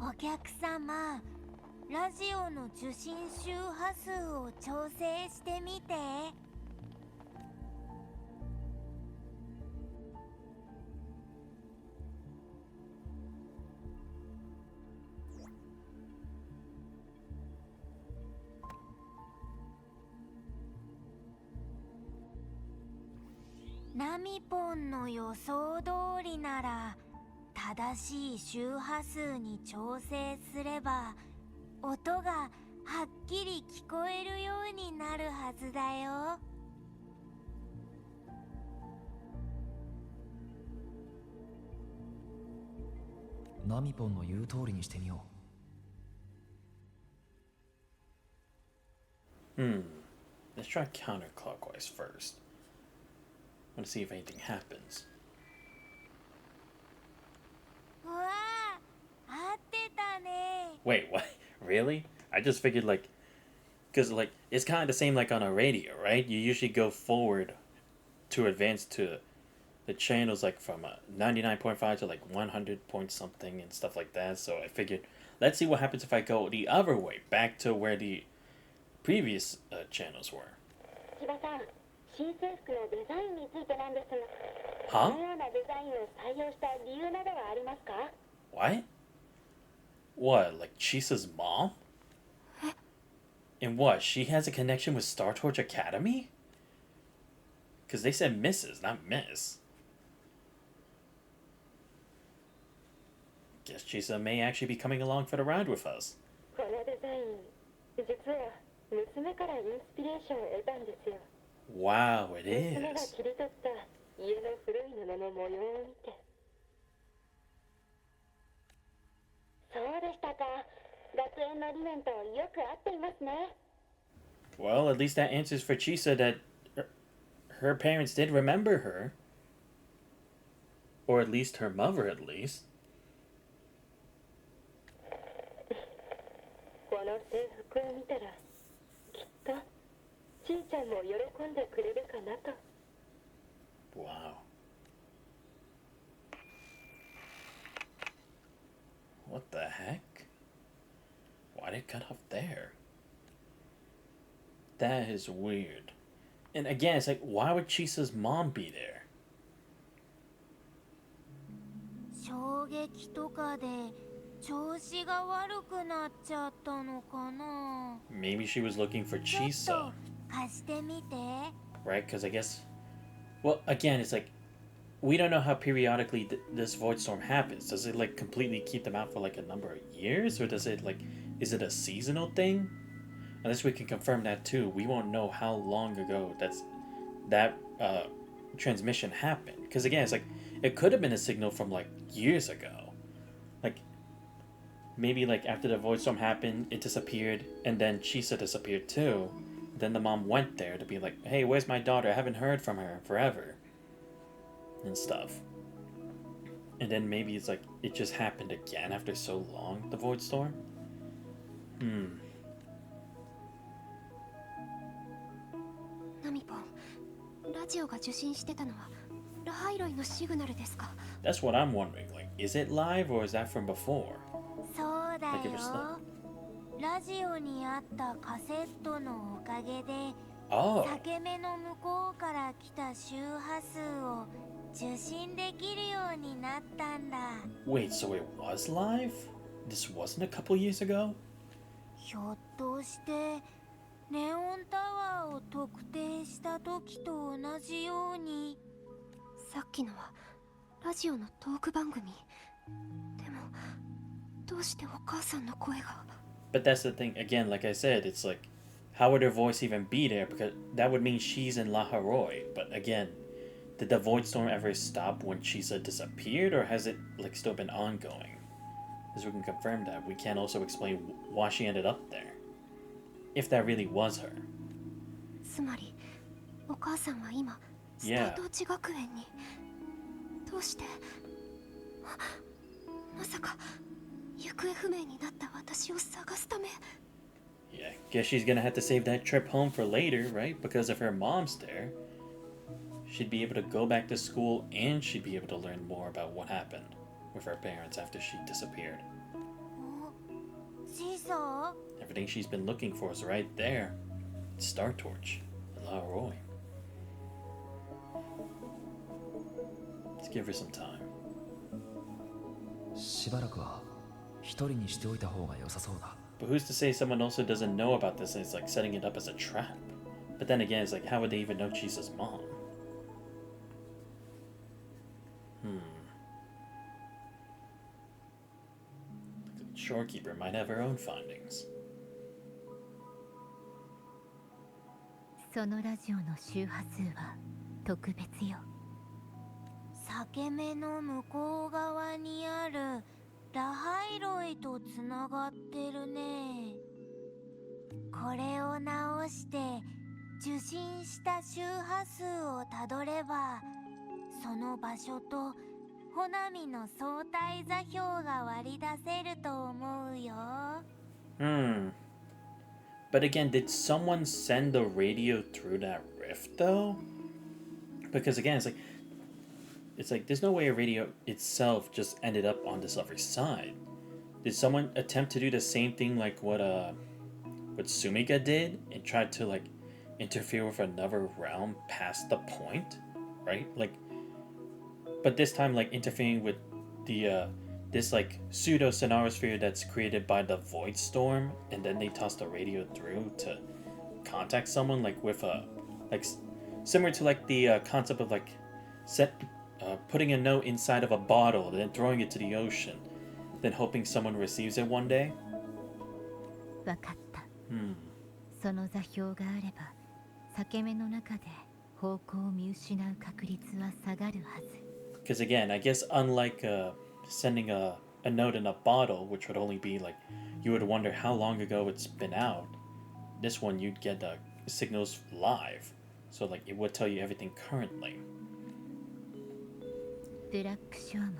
お客様、ラジオの受信周波数を調整してみて。ナミポンの予想通りなら正しい周波数に調整すれば音がはっきり聞こえるようになるはずだよ。ナミポンの言う通りにしてみよう。Let's try counterclockwise first. I want to see if anything happens. うわあ、合ってたね。 Wait, what? Really? I just figured like, because like it's kind of the same like on a radio, right? You usually go forward to advance to the channels like from 99.5 to like 100 point something and stuff like that. So I figured, let's see what happens if I go the other way, back to where the previous channels were. 千葉さん、新制服のデザインについてなんですが、 Huh? このようなデザインを採用した理由などはありますか？ What? What, like Chisa's mom? And what, she has a connection with Star Torch Academy? Because they said Mrs., not Miss. Guess Chisa may actually be coming along for the ride with us. このデザイン、実は娘からインスピレーションを得たんですよ。 Wow, it 娘が is. 切り取った家の古い布の模様を見て。そうでしたか。学園の理念とよく合っていますね。 Well, at least that answers for Chisa that her parents did remember her. Or at least her mother, at least. この制服を見たら、きっとちいちゃんも喜んでくれるかなと。 Wow. What the heck? Why did it cut off there? That is weird. And again, it's like, why would Chisa's mom be there? 衝撃とかで調子が悪くなっちゃったのかな。 Maybe she was looking for ちょっ Chisa, と貸してみて。 right? Because I guess, well, again, it's like, we don't know how periodically this void storm happens. Does it like completely keep them out for like a number of years, or does it like, is it a seasonal thing? Unless we can confirm that too, we won't know how long ago that transmission happened. Because again, it's like it could have been a signal from like years ago. Like maybe like after the void storm happened, it disappeared, and then Chisa disappeared too. Then the mom went there to be like, "Hey, where's my daughter? I haven't heard from her forever," and stuff. And then maybe it's like it just happened again after so long, the void storm. ナミポン、ラジオが受信してたのはラハイロイのシグナルですか？ That's what I'm wondering. Like, is it live or is that from before? そうだ Like it よ was like-。ラジオにあったカセットのおかげで、 Oh. 裂け目の向こうから来た周波数を受信できるようになったんだ。 Wait, so it was live? This wasn't a couple years ago? ひょっとしてネオンタワーを特定した時と同じように。さっきのはラジオのトーク番組。でもどうしてお母さんの声が。 But that's the thing, again, like I said, it's like, how would her voice even be there? Because that would mean she's in La Haroi. But again, did the void storm ever stop when Chisa disappeared, or has it like still been ongoing? As we can confirm that, we can't also explain why she ended up there. if that really was her. つまりお母さんは今スタ Yeah. ート内学園に。どうして？まさか行方不明になった私を探すため。 Yeah, guess she's gonna have to save that trip home for later, right? Because if her mom's there, she'd be able to go back to school and she'd be able to learn more about what happened with her parents after she disappeared. シーサー Everything she's been looking for is right there. Star Torch and La Roy. Let's give her some time. しばらくは一人にしておいた方が良さそうだ。 But who's to say someone also doesn't know about this and is like setting it up as a trap? But then again, it's like, how would they even know Chisa's mom? The shorekeeper might have her own findings. そのラジオの周波数は特別よ。裂け目の向こう側にあるラハイロイとつながってるね。これを直して受信した周波数をたどれば、その場所とホナミの相対座標が割り出せると思うよ。But again, did someone send the radio through that rift though? Because again, it's like there's no way a radio itself just ended up on this other side. Did someone attempt to do the same thing like what Sumiga did and tried to like interfere with another realm past the point, right? Like, but this time like interfering with the this like pseudo sonosphere that's created by the void storm, and then they toss the radio through to contact someone, like with a like similar to like the concept of like putting a note inside of a bottle, then throwing it to the ocean, then hoping someone receives it one day. わかった。その座標があれば、裂け目の中で方向を見失う確率は下がるはず。Because again, I guess unlike sending a note in a bottle, which would only be like, you would wonder how long ago it's been out, this one you'd get signals live. So like it would tell you everything currently. ブラックショーも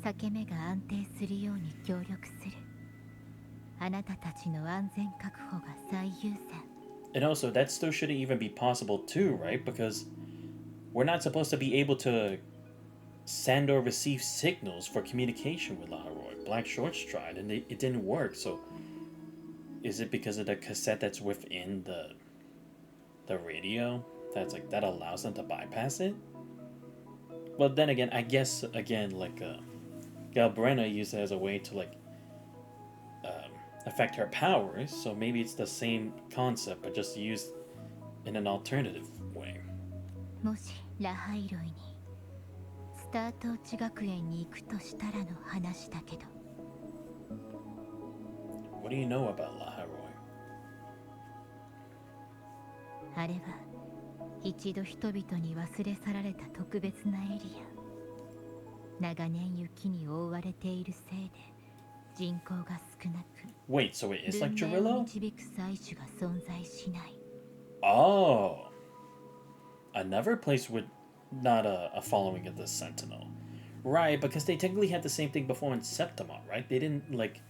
裂け目が安定するように協力する。あなたたちの安全確保が最優先。 And also, that still shouldn't even be possible too, right? Because we're not supposed to be able to send or receive signals for communication with Laharoy. Black Shorts tried and it didn't work. So is it because of the cassette that's within the radio that's like that allows them to bypass it? Well, then again, I guess again like Galbrena used it as a way to like affect her powers, so maybe it's the same concept but just used in an alternative way. もしラハイロイにスタートーチ学園に行くとしたらの話だけど。 What do you know about Laharoy? あれは一度人々に忘れ去られた特別なエリア。長年雪に覆われているせいで人口が少なく。 Wait, so it is like 文明を Jarillo? 導く祭種が存在しない。 Oh, another place with not a following of the Sentinel, right? Because they technically had the same thing before in Septima, right? They didn't like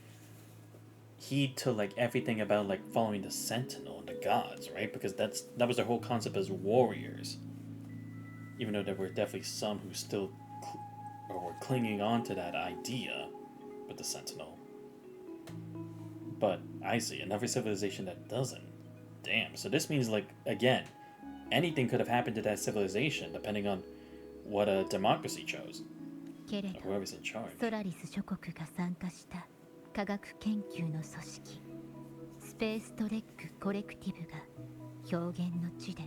heed to like everything about like following the Sentinel and the gods, right? Because that was their whole concept as warriors. Even though there were definitely some who still were clinging on to that idea with the Sentinel. But I see another civilization that doesn't. Damn. So this means like again, anything could have happened to that civilization depending on what a democracy chose. けれど Whoever's in charge. ソラリス諸国が参加した科学研究の組織スペーストレックコレクティブが表現の地で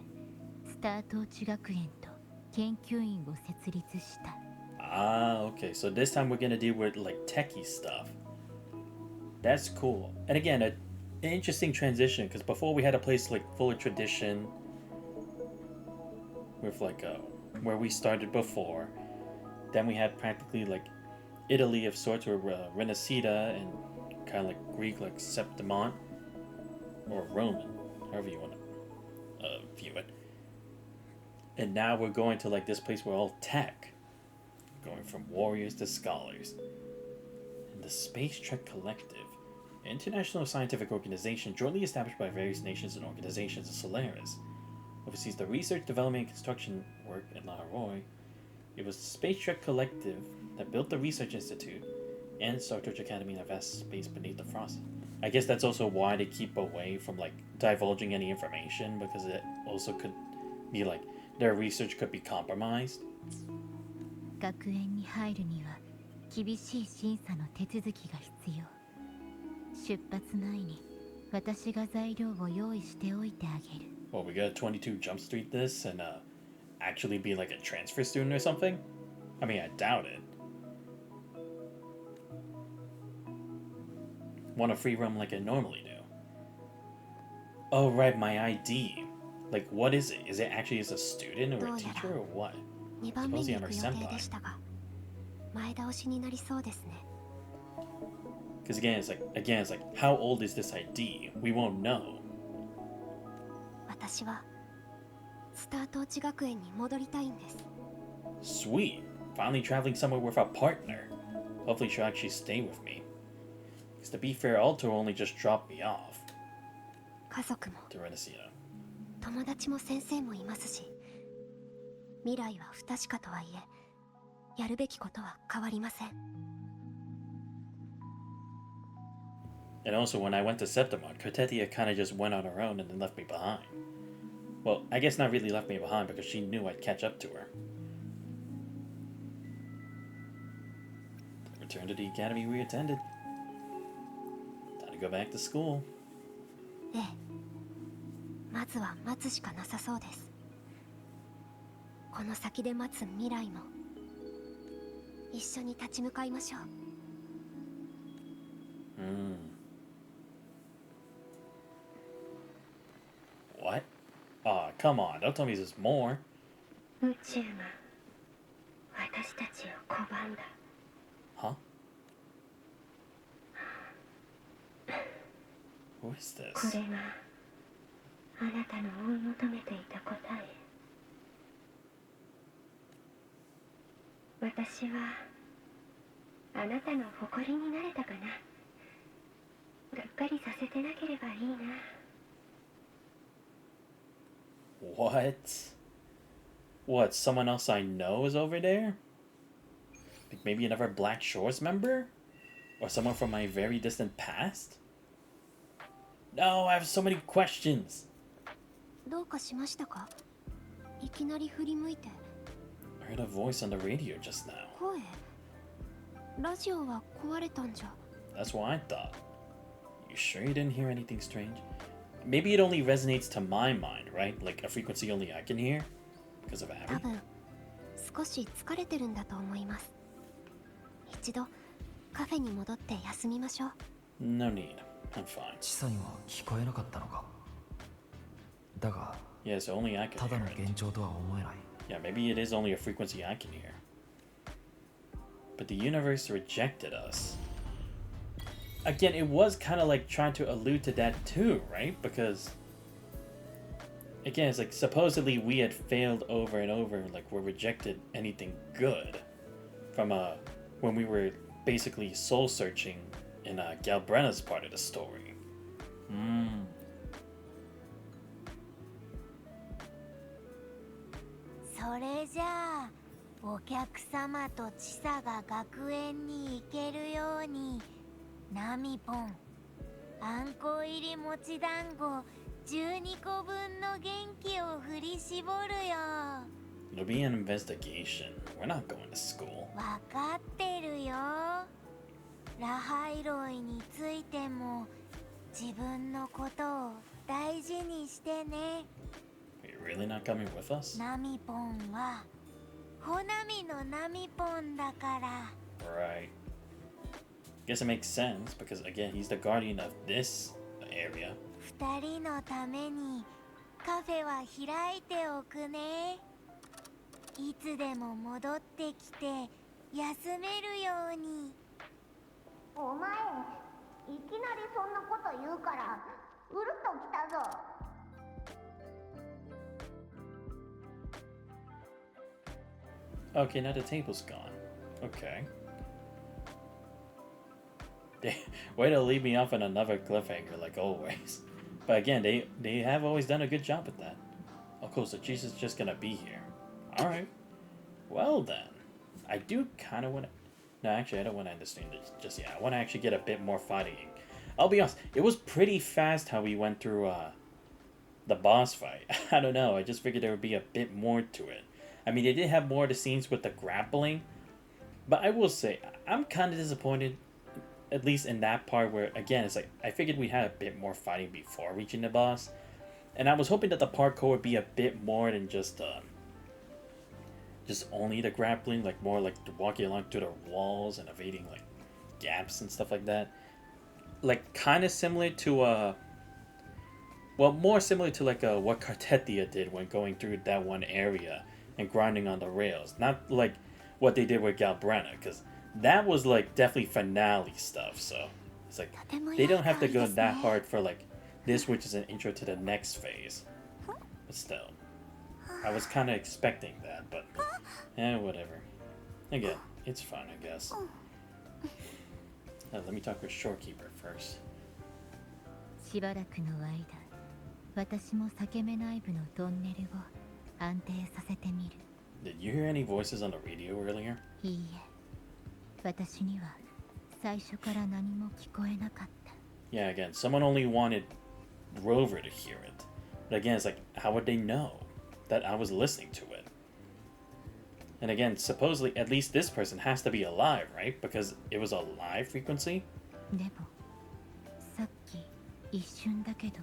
スタートーチ学園と研究員を設立した。 Ah, okay. So this time we're gonna deal with like techie stuff. That's cool. And again, an interesting transition because before we had a place like full of tradition with like where we started before. Then we had practically like Italy of sorts, where Renacida and kind of like Greek like Septimont. or Roman, however you want to view it. And now we're going to like this place where all tech, going from warriors to scholars. And the Space Trek Collective, an international scientific organization jointly established by various nations and organizations of Solaris, oversees the research, development, and construction work at La Roy. It was the Space Trek Collective that built the Research Institute and Star Trek Academy in a vast space beneath the frost. I guess that's also why they keep away from like divulging any information, because it also could be like their research could be compromised. 学園に入るには厳しい審査の手続きが必要。出発前に私が材料を用意しておいてあげる。Well, we gotta 22 Jump Street this and actually be like a transfer student or something? I mean, I doubt it. Want a free roam like I normally do. Oh, right, my ID. Like, what is it? Is it actually as a student or a teacher or what? 2番目に Supposedly 行 I'm her く予定で senpai. したが、前倒しになりそうですね。Because again, it's like, how old is this ID? We won't know. 私はスタートーチ学園に戻りたいんです。Sweet. Finally traveling somewhere with a partner. Hopefully she'll actually stay with me. Because to be fair, Alto only just dropped me off. 家族も To Renacia. 友達も先生もいますし、未来は不確かとはいえ、やるべきことは変わりません。And also, when I went to Septimon, Cortetia kind of just went on her own and then left me behind. Well, I guess not really left me behind because she knew I'd catch up to her. Return to the academy we attended. Time to go back to school. ええ、まずは待つしかなさそうです。この先で待つ未来も一緒に立ち向かいましょう。What? Aw, come on, don't tell me there's more. 宇宙が私たちを拒んだ。Huh? Who is こ this? れがあなたの追い求めていた答え。私はあなたの誇りになれたかな。がっかりさせてなければいいな。What? What, someone else I know is over there? Like maybe another Black Shores member? Or someone from my very distant past? No, I have so many questions! どうかしましたか？いきなり振り向いて。I heard a voice on the radio just now. 声？ラジオは壊れたんじゃ。That's what I thought. You sure you didn't hear anything strange? Maybe it only resonates to my mind, right? Like a frequency only I can hear? Because of 多 Abby? 分少し疲れてるんだと思います。一度カフェに戻って休みましょう。No need. I'm fine. チサには聞こえなかったのか。だが、 Yes, only I can ただ hear の it. 幻聴とは思えない。Yeah, maybe it is only a frequency I can hear. But the universe rejected us. Again, it was kind of like trying to allude to that too, right? Because again, it's like supposedly we had failed over and over, like we're rejected anything good from when we were basically soul searching in Galbrenna's part of the story. それじゃあお客様とチサが学園に行けるようにナミポンあんこ入り餅団子12個分の元気を振り絞るよ。 It'll be an investigation. We're not going to school. わかってるよ。ラハイロイについても自分のことを大事にしてね。 Are you really not coming with us? ナミポンはホナミのナミポンだから。 Right. Guess it makes sense because again, he's the guardian of this area. 二人のためにカフェは開いておくね。いつでも戻ってきて休めるように。お前いきなりそんなこと言うからうるっときたぞ。 Okay, now the table's gone. Okay. Way to leave me off on another cliffhanger, like always. But again, they have always done a good job at that. Oh, cool, so Jesus is just gonna be here. Alright. Well then. I do kind of want to... No, actually, I don't want to understand this just yet. I want to actually get a bit more fighting. I'll be honest, it was pretty fast how we went through the boss fight. I don't know, I just figured there would be a bit more to it. I mean, they did have more of the scenes with the grappling, but I will say, I'm kind of disappointed, at least in that part where, again, it's like, I figured we had a bit more fighting before reaching the boss, and I was hoping that the parkour would be a bit more than just only the grappling, like more like walking along through the walls and evading like gaps and stuff like that. Like kind of similar to well, more similar to like what Cartetia did when going through that one area and grinding on the rails. Not like what they did with Galbrana, because that was like definitely finale stuff. So it's like they don't have to go that hard for like this, which is an intro to the next phase. But still, I was kind of expecting that, but whatever. Again, it's fun, I guess. Let me talk with Shorekeeper first. しばらくの間、私も裂け目内部のトンネルを安定させてみる。 Did you hear any voices on the radio earlier? いいえ、私には最初から何も聞こえなかった。 Yeah, again, someone only wanted Rover to hear it. But again, it's like, how would they know that I was listening to it? And again, supposedly, at least this person has to be alive, right? Because it was a live frequency? でも、さっき一瞬だけど、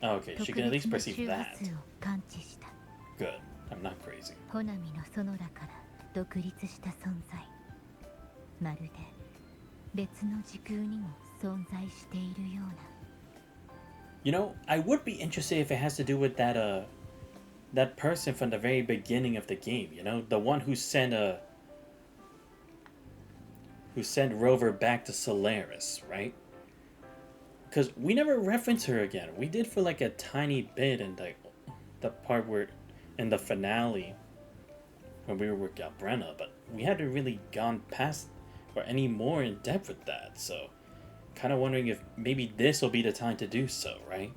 Oh, okay, she can at least perceive 特別 that. な周波数を感知した。 Good. I'm not crazy. ホナミのソノラから独立した存在。まるで別の時空にも存在しているような。 You know, I would be interested if it has to do with that person from the very beginning of the game, you know? The one who sent Rover back to Solaris, right? Because we never reference her again. We did for like a tiny bit in the part where in the finale when we were with Galbrana, but we hadn't really gone past or any more in depth with that, so kind of wondering if maybe this will be the time to do so, right?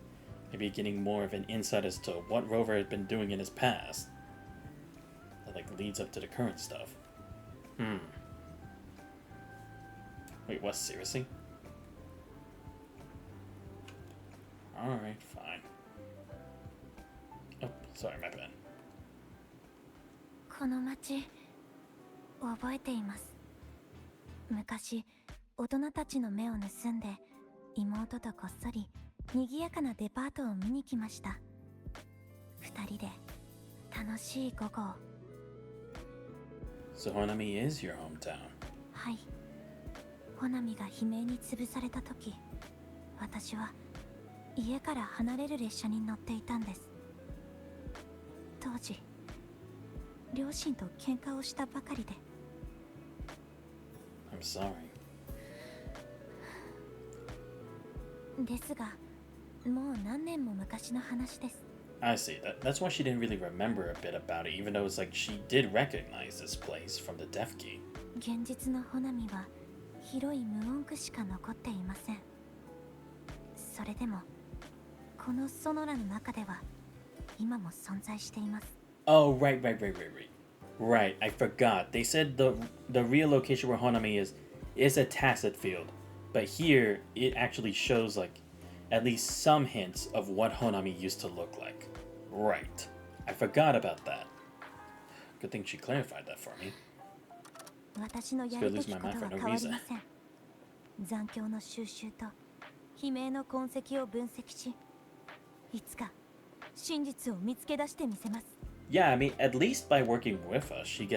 Maybe getting more of an insight as to what Rover had been doing in his past that like leads up to the current stuff. Wait, what? Seriously? Alright, fine. Oh, sorry, my bad. この町覚えています。昔大人たちの目を盗んで妹とこっそり賑やかなデパートを見に来ました。二人で楽しい午後を。 So Honami is your hometown. はい。ホナミが悲鳴に潰された時、私は家から離れる列車に乗っていたんです。当時両親と喧嘩をしたばかりで。 I'm sorry. ですが、もう何年も昔の話です。 I see. That's why she didn't really remember a bit about it, even though it's like she did recognize this place from the Death Key. 現実のホナミは広い無音区しか残っていません。それでもこのソノラの中では今も存在しています。 Oh, right. Right, I forgot. They said the real location where Honami is a tacit field, but here it actually shows like at least some hints of what Honami used to look like. Right. I forgot about that. Good thing she clarified that for me. 私のやるべきことは変わりません。残響の収集と悲鳴の痕跡を分析し、いつか真実を見つけ出してみせます。 Yeah, I mean, at least by working with us, she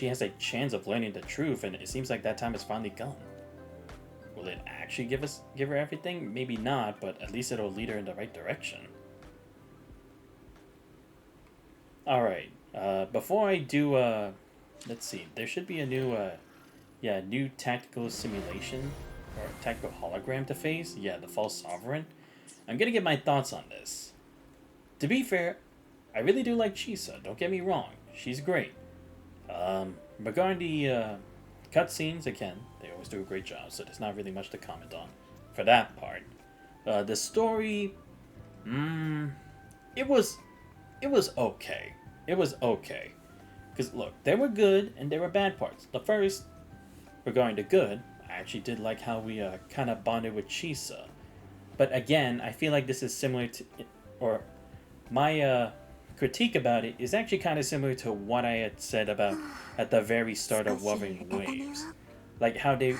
has a chance of learning the truth, and it seems like that time has finally come. Will it actually give her everything? Maybe not, but at least it'll lead her in the right direction. Alright, before I do, let's see, there should be a new tactical simulation, or tactical hologram to face. Yeah, the False Sovereign. I'm gonna give my thoughts on this. To be fair, I really do like Chisa, don't get me wrong. She's great. Regarding the cutscenes, again, they always do a great job, so there's not really much to comment on for that part. The story, it was okay. It was okay. Because, look, there were good and there were bad parts. The first, regarding the good, I actually did like how we kind of bonded with Chisa. But again, I feel like this is similar to, or my critique about it is actually kind of similar to what I had said about at the very start of Wuthering Waves. Like how the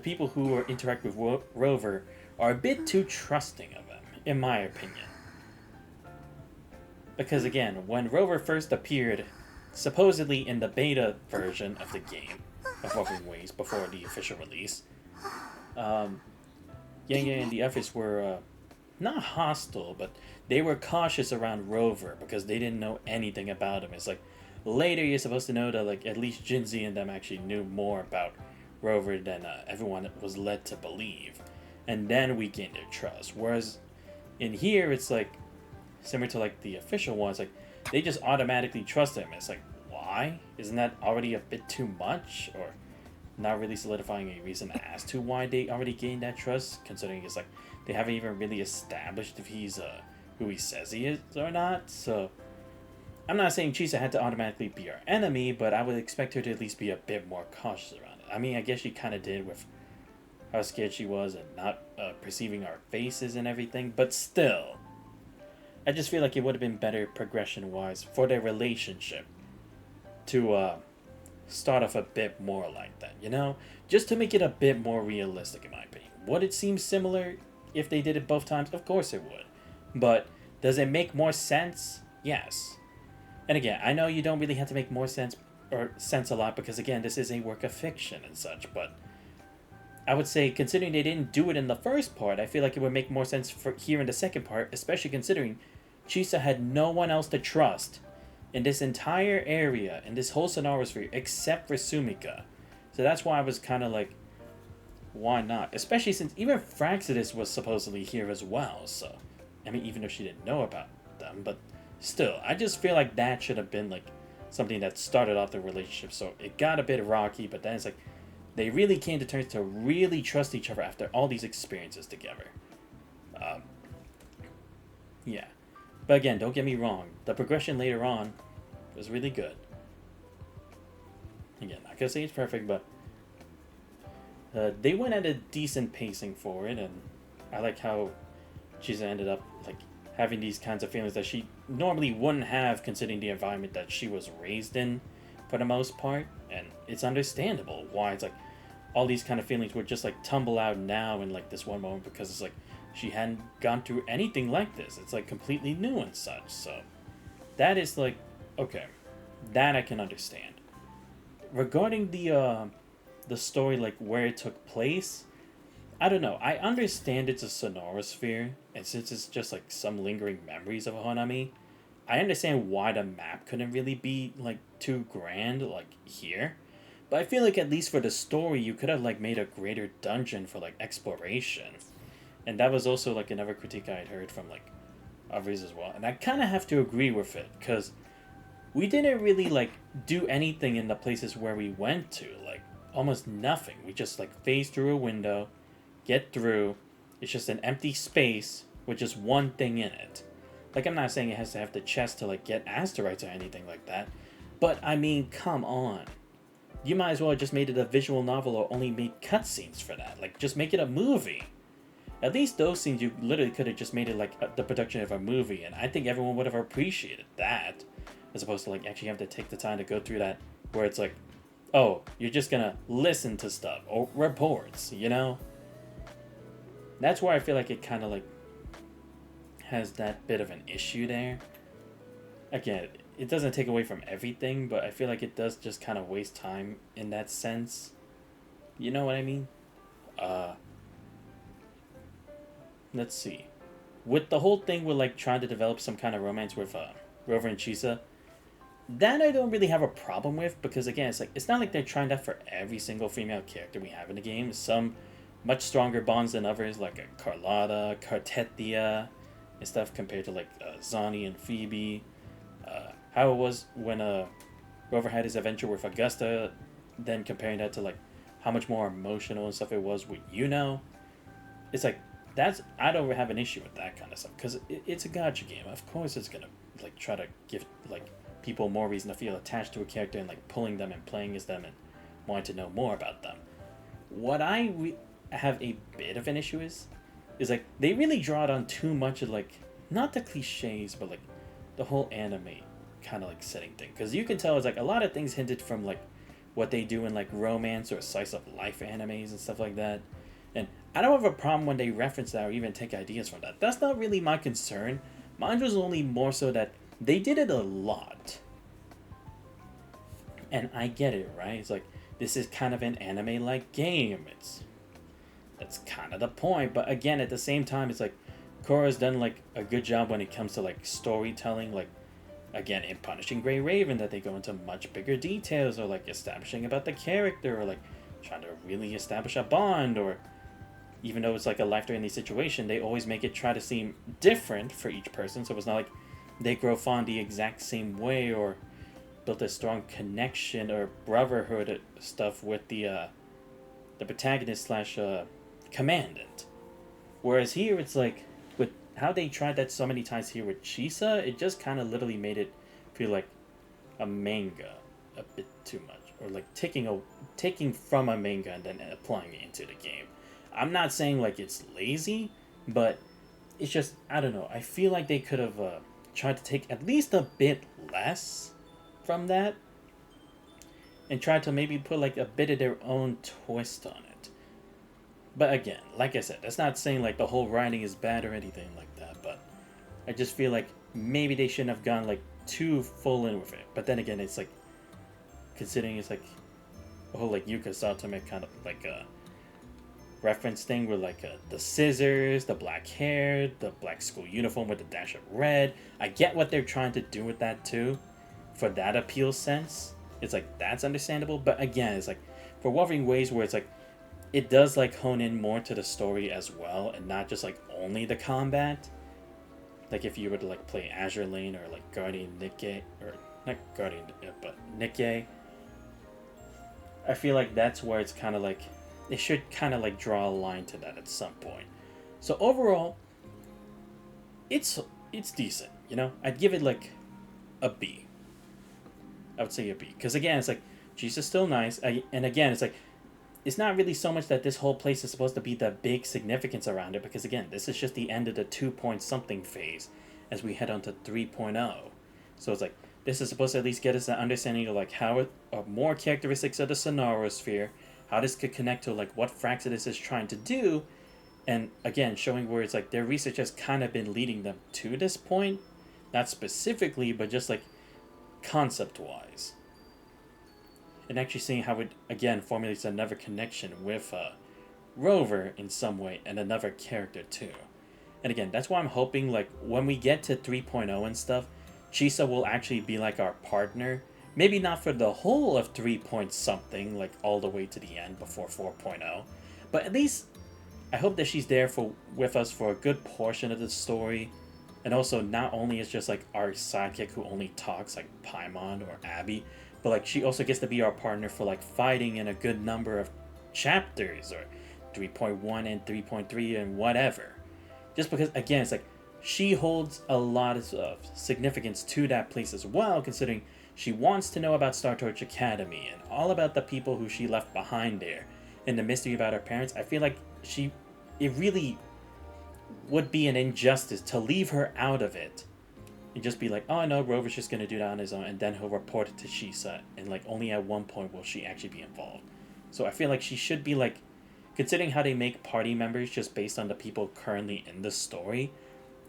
people who interact with Rover are a bit too trusting of him, in my opinion. Because again, when Rover first appeared, supposedly in the beta version of the game, of Wuthering Waves, before the official release, Yang Yang and the others were not hostile, but they were cautious around Rover because they didn't know anything about him. It's like later you're supposed to know that like at least Jinzi and them actually knew more about Rover than everyone was led to believe, and then we gained their trust. Whereas in here, it's like similar to like the official ones, like they just automatically trust him. It's like, why? Isn't that already a bit too much, or not really solidifying a reason as to why they already gained that trust? Considering it's like they haven't even really established if he's who he says he is or not. So I'm not saying Chisa had to automatically be our enemy, but I would expect her to at least be a bit more cautious around it. I mean, I guess she kind of did with how scared she was and not perceiving our faces and everything, but still, I just feel like it would have been better progression-wise for their relationship to start off a bit more like that, you know? Just to make it a bit more realistic, in my opinion. Would it seem similar if they did it both times? Of course it would. But does it make more sense? Yes. And again, I know you don't really have to make more sense a lot because again, this is a work of fiction and such, but I would say considering they didn't do it in the first part, I feel like it would make more sense for here in the second part, especially considering Chisa had no one else to trust in this entire area, in this whole scenario sphere, except for Sumika. So that's why I was kind of like, why not? Especially since even Fraxidus was supposedly here as well, so I mean, even if she didn't know about them, but still, I just feel like that should have been like something that started off the relationship. So it got a bit rocky, but then it's like they really came to terms to really trust each other after all these experiences together. Yeah. But again, don't get me wrong, the progression later on was really good. Again, not gonna say it's perfect, but they went at a decent pacing for it, and I like how Chisa ended up like having these kinds of feelings that she normally wouldn't have considering the environment that she was raised in for the most part, and it's understandable why it's like all these kind of feelings would just like tumble out now in like this one moment because it's like she hadn't gone through anything like this. It's like completely new and such, so that is like okay, that I can understand. Regarding the story, like where it took place, I don't know. I understand it's a sonorosphere, and since it's just like some lingering memories of Honami, I understand why the map couldn't really be like too grand like here. But I feel like at least for the story, you could have like made a greater dungeon for like exploration. And that was also like another critique I had heard from like others as well. And I kind of have to agree with it, because we didn't really like do anything in the places where we went to. Like almost nothing. We just like phase through a window, get through. It's just an empty space with just one thing in it. Like, I'm not saying it has to have the chest to like get asteroids or anything like that, but I mean, come on. You might as well have just made it a visual novel or only made cutscenes for that. Like, just make it a movie. At least those scenes you literally could have just made it like the production of a movie, and I think everyone would have appreciated that, as opposed to like actually have to take the time to go through that, where it's like, oh, you're just gonna listen to stuff or reports, you know? That's where I feel like it kind of like has that bit of an issue there. Again, it doesn't take away from everything, but I feel like it does just kind of waste time in that sense. You know what I mean? Let's see. With the whole thing with like trying to develop some kind of romance with Rover and Chisa, that I don't really have a problem with, because again, it's like it's not like they're trying that for every single female character we have in the game. Some much stronger bonds than others, like a Carlotta, Cartetia, and stuff compared to like Zani and Phoebe. How it was when Rover had his adventure with Augusta, then comparing that to like how much more emotional and stuff it was with Yuno. It's like I don't have an issue with that kind of stuff because it's a gacha game. Of course, it's gonna like try to give like people more reason to feel attached to a character and like pulling them and playing as them and wanting to know more about them. What I have a bit of an issue is like they really draw it on too much of like not the cliches but like the whole anime kind of like setting thing, because you can tell it's like a lot of things hinted from like what they do in like romance or slice of life animes and stuff like that. And I don't have a problem when they reference that or even take ideas from that. That's not really my concern. Mine was only more so that they did it a lot. And I get it, right? It's like this is kind of an anime-like game. That's kind of the point. But again, at the same time, it's like Korra's done like a good job when it comes to like storytelling, like again in Punishing Grey Raven, that they go into much bigger details or like establishing about the character or like trying to really establish a bond, or even though it's like a life-threatening situation, they always make it try to seem different for each person, so it's not like they grow fond the exact same way or built a strong connection or brotherhood stuff with the protagonist slash commandant. Whereas here it's like with how they tried that so many times here with Chisa, it just kind of literally made it feel like a manga a bit too much, or like taking from a manga and then applying it into the game. I'm not saying like it's lazy, but it's just, I don't know, I feel like they could have tried to take at least a bit less from that and try to maybe put like a bit of their own twist on it. But again, like I said, that's not saying like the whole writing is bad or anything like that, but I just feel like maybe they shouldn't have gone like too full in with it. But then again, it's like, considering it's like a whole like Yuka Satome kind of like a reference thing with like the scissors, the black hair, the black school uniform with the dash of red. I get what they're trying to do with that too, for that appeal sense. It's like, that's understandable. But again, it's like for Wuthering Waves, where it's like it does like hone in more to the story as well, and not just like only the combat. Like if you were to like play Azure Lane or like Guardian Nikkei, or not Guardian but Nikkei, I feel like that's where it's kind of like they should kind of like draw a line to that at some point. So overall, it's decent, you know. I'd give it like a B. I would say a B, because again, it's like Jesus still nice, and again, it's like it's not really so much that this whole place is supposed to be the big significance around it, because again, this is just the end of the 2-point-something phase as we head on to 3.0. So it's like this is supposed to at least get us an understanding of like how more characteristics of the Sonorosphere, how this could connect to like what Fraxidus is trying to do, and again showing where it's like their research has kind of been leading them to this point, not specifically but just like concept wise, and actually seeing how it again formulates another connection with Rover in some way and another character too. And again, that's why I'm hoping like when we get to 3.0 and stuff, Chisa will actually be like our partner. Maybe not for the whole of 3-point-something, like all the way to the end before 4.0, but at least I hope that she's there with us for a good portion of the story, and also not only is just like our sidekick who only talks like Paimon or Abby, but like she also gets to be our partner for like fighting in a good number of chapters, or 3.1 and 3.3 and whatever. Just because again, it's like she holds a lot of significance to that place as well, considering she wants to know about Star Torch Academy and all about the people who she left behind there and the mystery about her parents. I feel like it really would be an injustice to leave her out of it and just be like, oh no, Rover's just going to do that on his own, and then he'll report it to Chisa, and like only at one point will she actually be involved. So I feel like she should be like, considering how they make party members just based on the people currently in the story,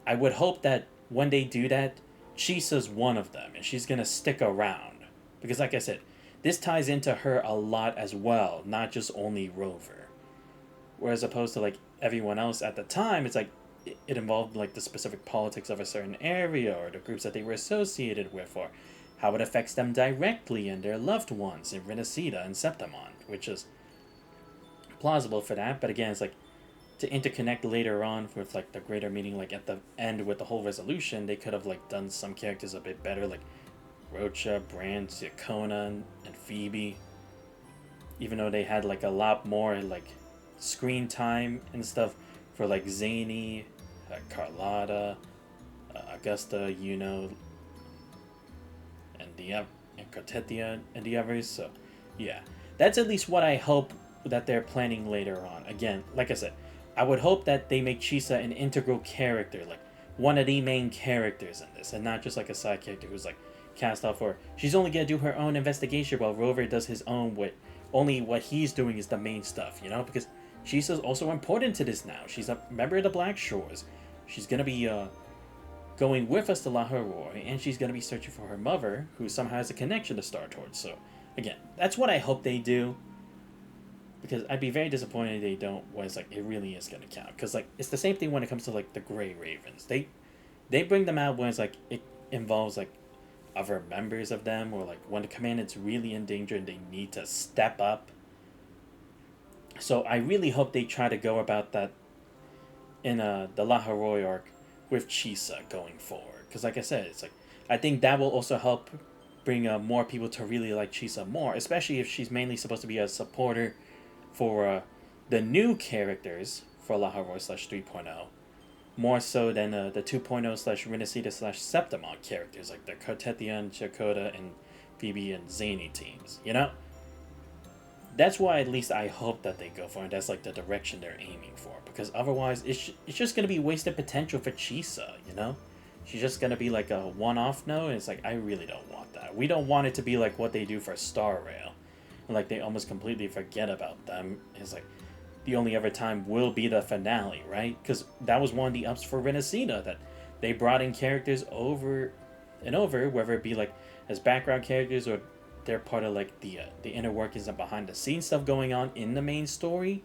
I would hope that when they do that, Chisa's one of them, and she's gonna stick around. Because like I said, this ties into her a lot as well, not just only Rover. Whereas opposed to like everyone else at the time, it's like it involved like the specific politics of a certain area, or the groups that they were associated with, or how it affects them directly and their loved ones in Renacida and Septimon, which is plausible for that. But again, it's like to interconnect later on with like the greater meaning, like at the end with the whole resolution, they could have like done some characters a bit better, like Rocha, Brand, Yakona, and Phoebe. Even though they had like a lot more like screen time and stuff for like Zany, Carlotta, Augusta, and Cortetia and the others. So yeah, that's at least what I hope that they're planning later on. Again, like I said, I would hope that they make Chisa an integral character, like one of the main characters in this, and not just like a side character who's like cast off, or she's only gonna do her own investigation while Rover does his own with only what he's doing is the main stuff, because Chisa's also important to this now. She's a member of the Black Shores. She's gonna be going with us to La Haroi, and she's gonna be searching for her mother, who somehow has a connection to Star Torch. So again, that's what I hope they do, because I'd be very disappointed if they don't, when it's like it really is gonna count. Because like it's the same thing when it comes to like the Grey Ravens. They bring them out when it's like it involves like other members of them, or like when the commandant's really in danger and they need to step up. So I really hope they try to go about that in the La Haroi arc with Chisa going forward. Because like I said, it's like I think that will also help bring more people to really like Chisa more, especially if she's mainly supposed to be a supporter for the new characters for La Haroi /3.0, more so than the 2.0 Renacida Septimon characters like the Cartetian, Chakota, and Phoebe and Zany teams. That's why at least I hope that they go for, and that's like the direction they're aiming for. Because otherwise, it's just gonna be wasted potential for Chisa. She's just gonna be like a one-off note, and it's like I really don't want that. We don't want it to be like what they do for Star Rail, like they almost completely forget about them. It's like the only other time will be the finale, right? Because that was one of the ups for Renacida, that they brought in characters over and over, whether it be like as background characters or they're part of like the inner workings and behind the scenes stuff going on in the main story,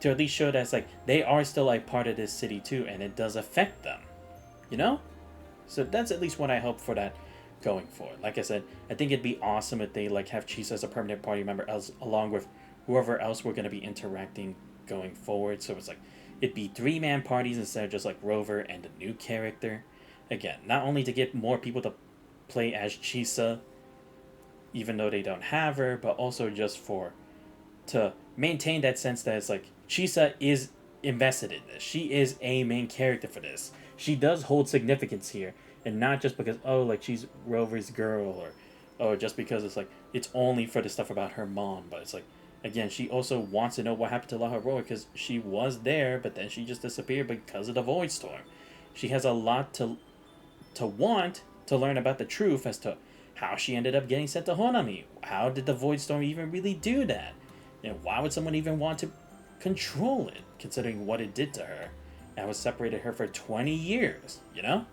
to at least show that it's like they are still like part of this city too, and it does affect them, So that's at least what I hope for that going forward. Like I said, I think it'd be awesome if they like have Chisa as a permanent party member along with whoever else we're going to be interacting going forward. So it's like it'd be 3-man parties instead of just like Rover and a new character. Again, not only to get more people to play as Chisa, even though they don't have her, but also just to maintain that sense that it's like Chisa is invested in this. She is a main character for this. She does hold significance here, and not just because like she's Rover's girl, or just because it's like it's only for the stuff about her mom. But it's like, again, she also wants to know what happened to La Haroi, because she was there, but then she just disappeared because of the Void Storm. She has a lot to want to learn about the truth as to how she ended up getting sent to Honami. How did the Void Storm even really do that? And why would someone even want to control it, considering what it did to her? And was separated her for 20 years, But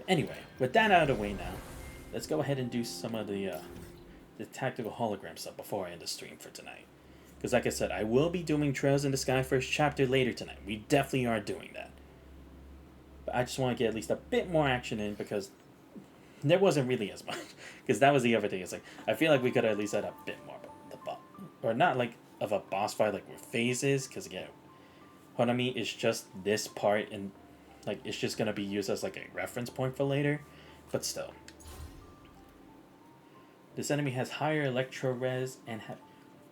anyway, with that out of the way now, let's go ahead and do some of the tactical hologram stuff before I end the stream for tonight. Because like I said, I will be doing Trails in the Sky first chapter later tonight. We definitely are doing that. But I just want to get at least a bit more action in, because there wasn't really as much. Because that was the other thing. It's like, I feel like we could at least add a bit more. Or not like of a boss fight like with phases. Because again, Honami is just this part. And like it's just going to be used as like a reference point for later. But still. This enemy has higher electro res and have...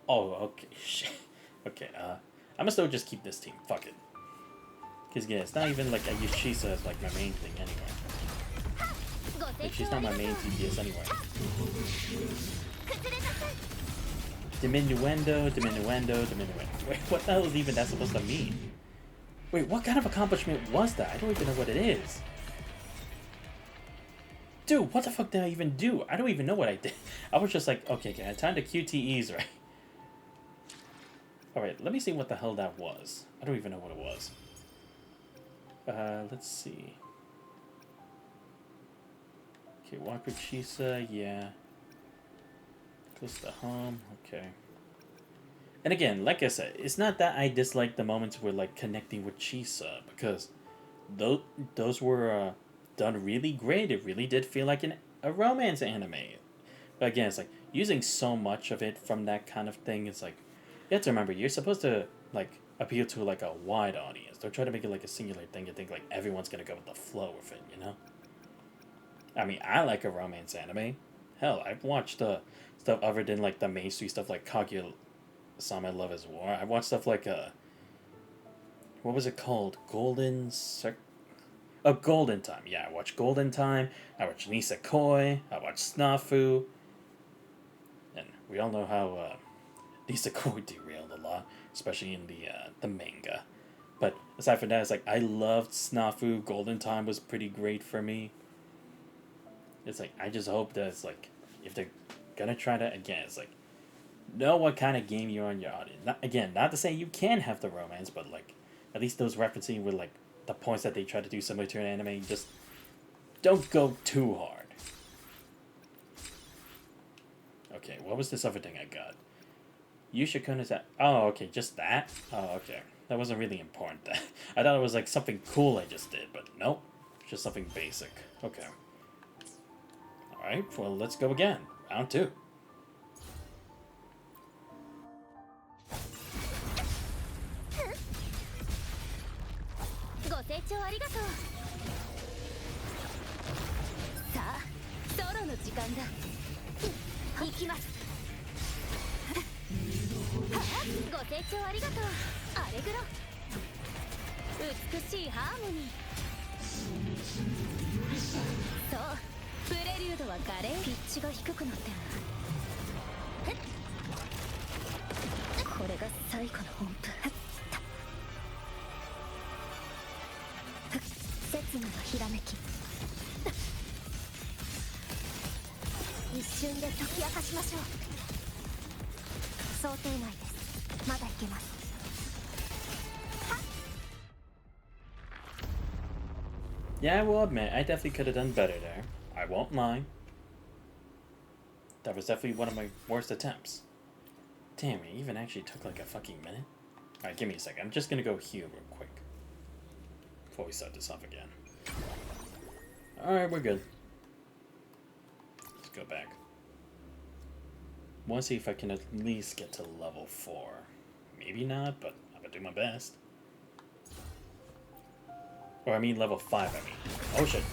Oh, okay. Shit. Okay, I'm gonna still just keep this team. Fuck it. Because yeah, it's not even like I use Chisa as like my main thing anyway. Like, she's not my main TPS anyway. Diminuendo. Wait, what the hell is even that supposed to mean? Wait, what kind of accomplishment was that? I don't even know what it is. Dude, what the fuck did I even do? I don't even know what I did. I was just like, okay, time to QTEs, right? Alright, let me see what the hell that was. I don't even know what it was. Let's see. Okay, walk with Chisa, yeah. Close to home, okay. And again, like I said, it's not that I dislike the moments where like connecting with Chisa, because those were done really great. It really did feel like a romance anime. But again, it's like using so much of it from that kind of thing, it's like you have to remember you're supposed to like appeal to like a wide audience. Don't try to make it like a singular thing and think like everyone's gonna go with the flow of it, you know? I mean, I like a romance anime. Hell, I've watched stuff other than like the mainstream stuff like Kaguya-sama Love is War. I watched stuff like what was it called? Golden Time. Yeah, I watched Golden Time. I watched Nisekoi. I watched Snafu. And we all know how Nisekoi derailed a lot, especially in the manga. But aside from that, it's like I loved Snafu. Golden Time was pretty great for me. It's like I just hope that it's like if they're gonna try that again, it's like know what kind of game you're on your audience. Not to say you can have the romance, but like at least those referencing with like the points that they try to do similar to an anime, just don't go too hard. Okay, what was this other thing I got? Yushikun is that? Oh, okay, just that? Oh, okay. That wasn't really important. I thought it was like something cool I just did, but nope. Just something basic. Okay. Alright, well, let's go again. Round 2. Yeah, I will admit, I definitely could have done better there. I won't lie. That was definitely one of my worst attempts. Damn, it even actually took like a fucking minute. Alright, give me a second. I'm just gonna go heal real quick before we start this off again. Alright, we're good. Let's go back. Want to see if I can at least get to level 4. Maybe not, but I'm gonna do my best. Or I mean level 5, I mean. Oh shit.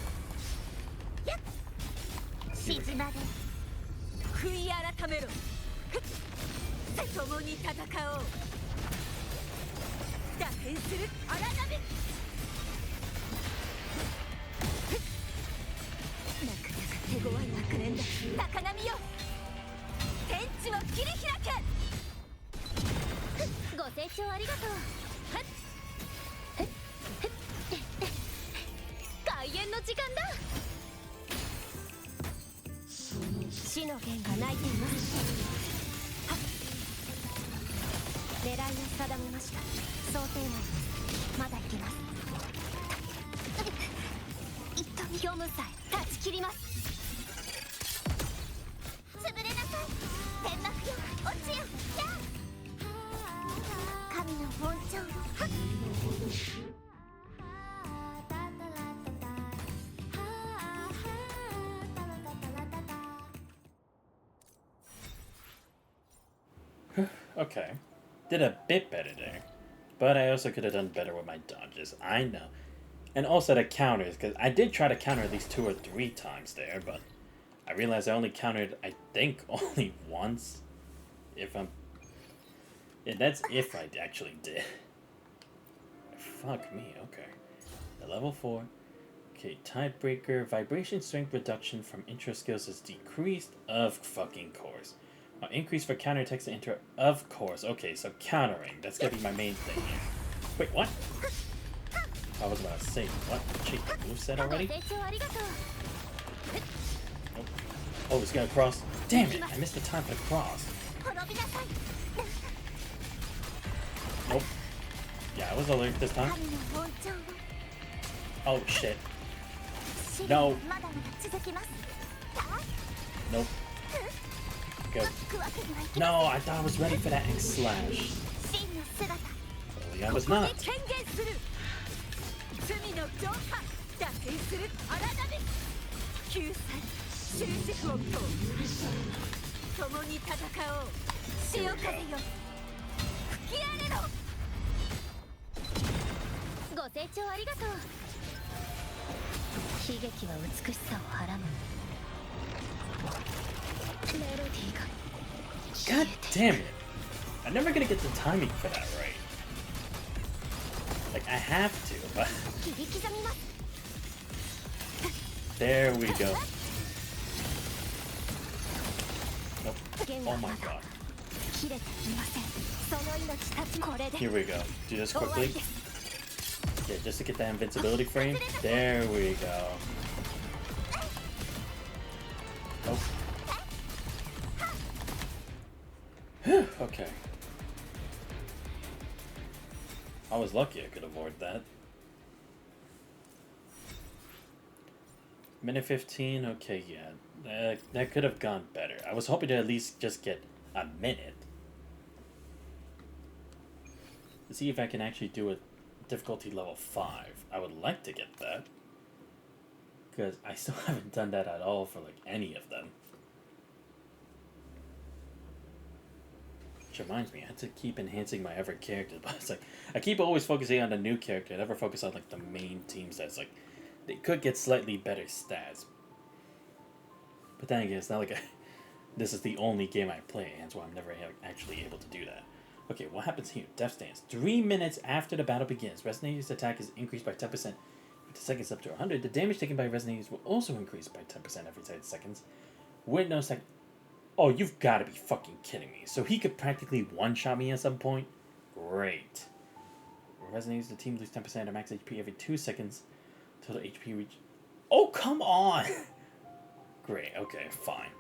Okay. Did a bit better there. But I also could have done better with my dodges. I know. And also the counters, because I did try to counter at least 2 or 3 times there, but I realized I only countered, I think, only once. If I'm... Yeah, that's if I actually did. Fuck me, okay. The level 4. Okay, Tidebreaker. Vibration strength reduction from intro skills is decreased. Of fucking course. Increase for counterattacks and intro. Of course. Okay, so countering. That's gonna be my main thing here. Wait, what? I was about to say, what? Cheat moveset already? Oh. Oh, it's gonna cross. Damn it! I missed the time for the cross. Nope. Yeah, I was alert this time. Oh, shit. No. Nope. Go. No, I thought I was ready for that X slash. Clearly I was not. 共に戦おう。潮風よ吹き荒れろ。ご清聴ありがとう。悲劇は美しさをはらむ。メロディーが God damn it! I'm never gonna get the timing for that right. Like, I have to, but... There we go. Nope. Oh my god. Here we go. Do this quickly. Yeah, just to get that invincibility frame. There we go. Oh. Okay. I was lucky I could avoid that. Minute 15, okay, yeah. That could have gone better. I was hoping to at least just get a minute. Let's see if I can actually do a difficulty level 5. I would like to get that. Because I still haven't done that at all for, like, any of them. Which reminds me, I had to keep enhancing my every character, but it's like, I keep always focusing on the new character. I never focus on, like, the main teams that's, like, they could get slightly better stats. But then again, it's not like this is the only game I play, and so I'm never actually able to do that. Okay, what happens here? Death Stance. 3 minutes after the battle begins, Resonator's attack is increased by 10%. 50 seconds up to 100. The damage taken by Resonators will also increase by 10% every 10 seconds. With no second. Oh, you've got to be fucking kidding me. So he could practically one-shot me at some point? Great. Resonators, the team lose 10% of their max HP every 2 seconds. Total HP reach. Oh, come on! Great, okay, fine.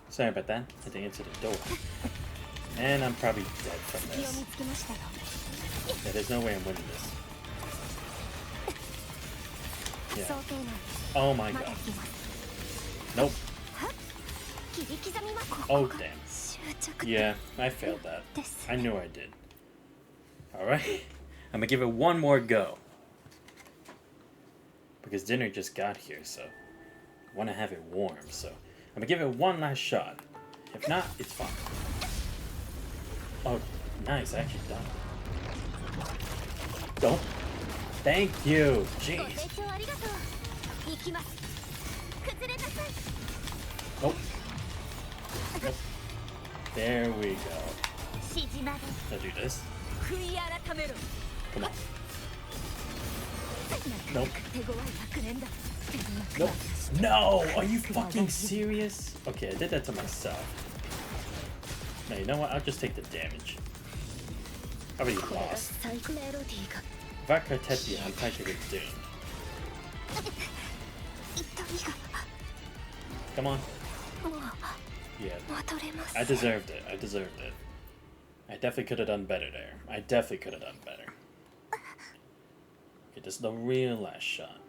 Sorry about that. I didn't answer the door. And I'm probably dead from this. Yeah, there's no way I'm winning this. Yeah. Oh my god. Nope. Oh damn. Yeah, I failed that. I knew I did. Alright. I'm gonna give it one more go. Because dinner just got here, so I want to have it warm, so I'm gonna give it one last shot. If not, it's fine. Oh, nice, I actually done. Don't. Thank you. Jeez. Oh. Nope. There we go. I'll do this. Come on. Nope. Nope. No! Are you fucking serious? Okay, I did that to myself. Now, you know what? I'll just take the damage. I already lost. Without Cartetia, I'm practically doomed. Come on. Yeah. I deserved it. I deserved it. I definitely could have done better there. I definitely could have done better. Okay, this is the real last shot.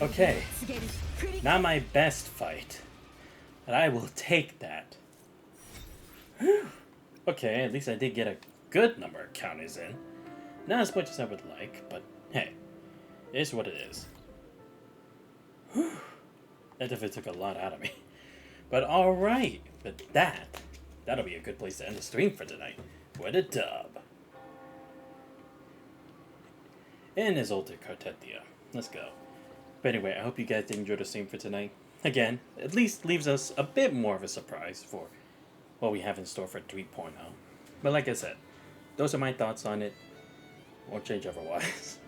Okay, not my best fight, but I will take that. Okay, at least I did get a good number of counters in. Not as much as I would like, but hey, it is what it is. That definitely took a lot out of me. But alright, but that'll be a good place to end the stream for tonight. What a dub. And his altered Cartetia. Let's go. But anyway, I hope you guys did enjoy the stream for tonight. Again, at least leaves us a bit more of a surprise for what we have in store for 3.0. But like I said, those are my thoughts on it. Won't change otherwise.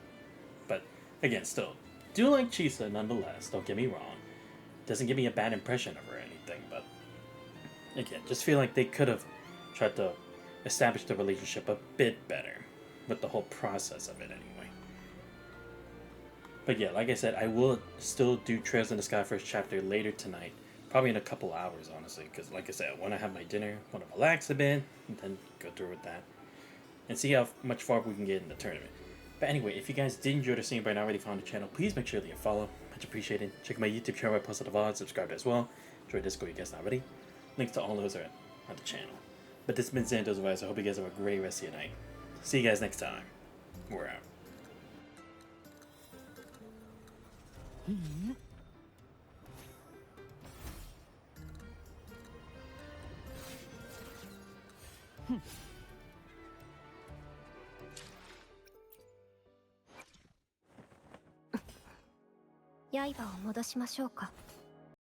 But again, still, do like Chisa nonetheless, don't get me wrong. Doesn't give me a bad impression of her or anything, but again, just feel like they could have tried to establish the relationship a bit better with the whole process of it anyway. But yeah, like I said, I will still do Trails in the Sky first chapter later tonight. Probably in a couple hours, honestly, because like I said, I want to have my dinner, want to relax a bit, and then go through with that. And see how much far we can get in the tournament. But anyway, if you guys did enjoy the scene but not already found the channel, please make sure to leave a follow. Much appreciated. Check out my YouTube channel where I post the VOD, subscribe as well. Join Discord, you guys not already. Links to all those are on the channel. But this has been Xantos Advice. I hope you guys have a great rest of your night. See you guys next time. We're out.刃を戻しましょうか。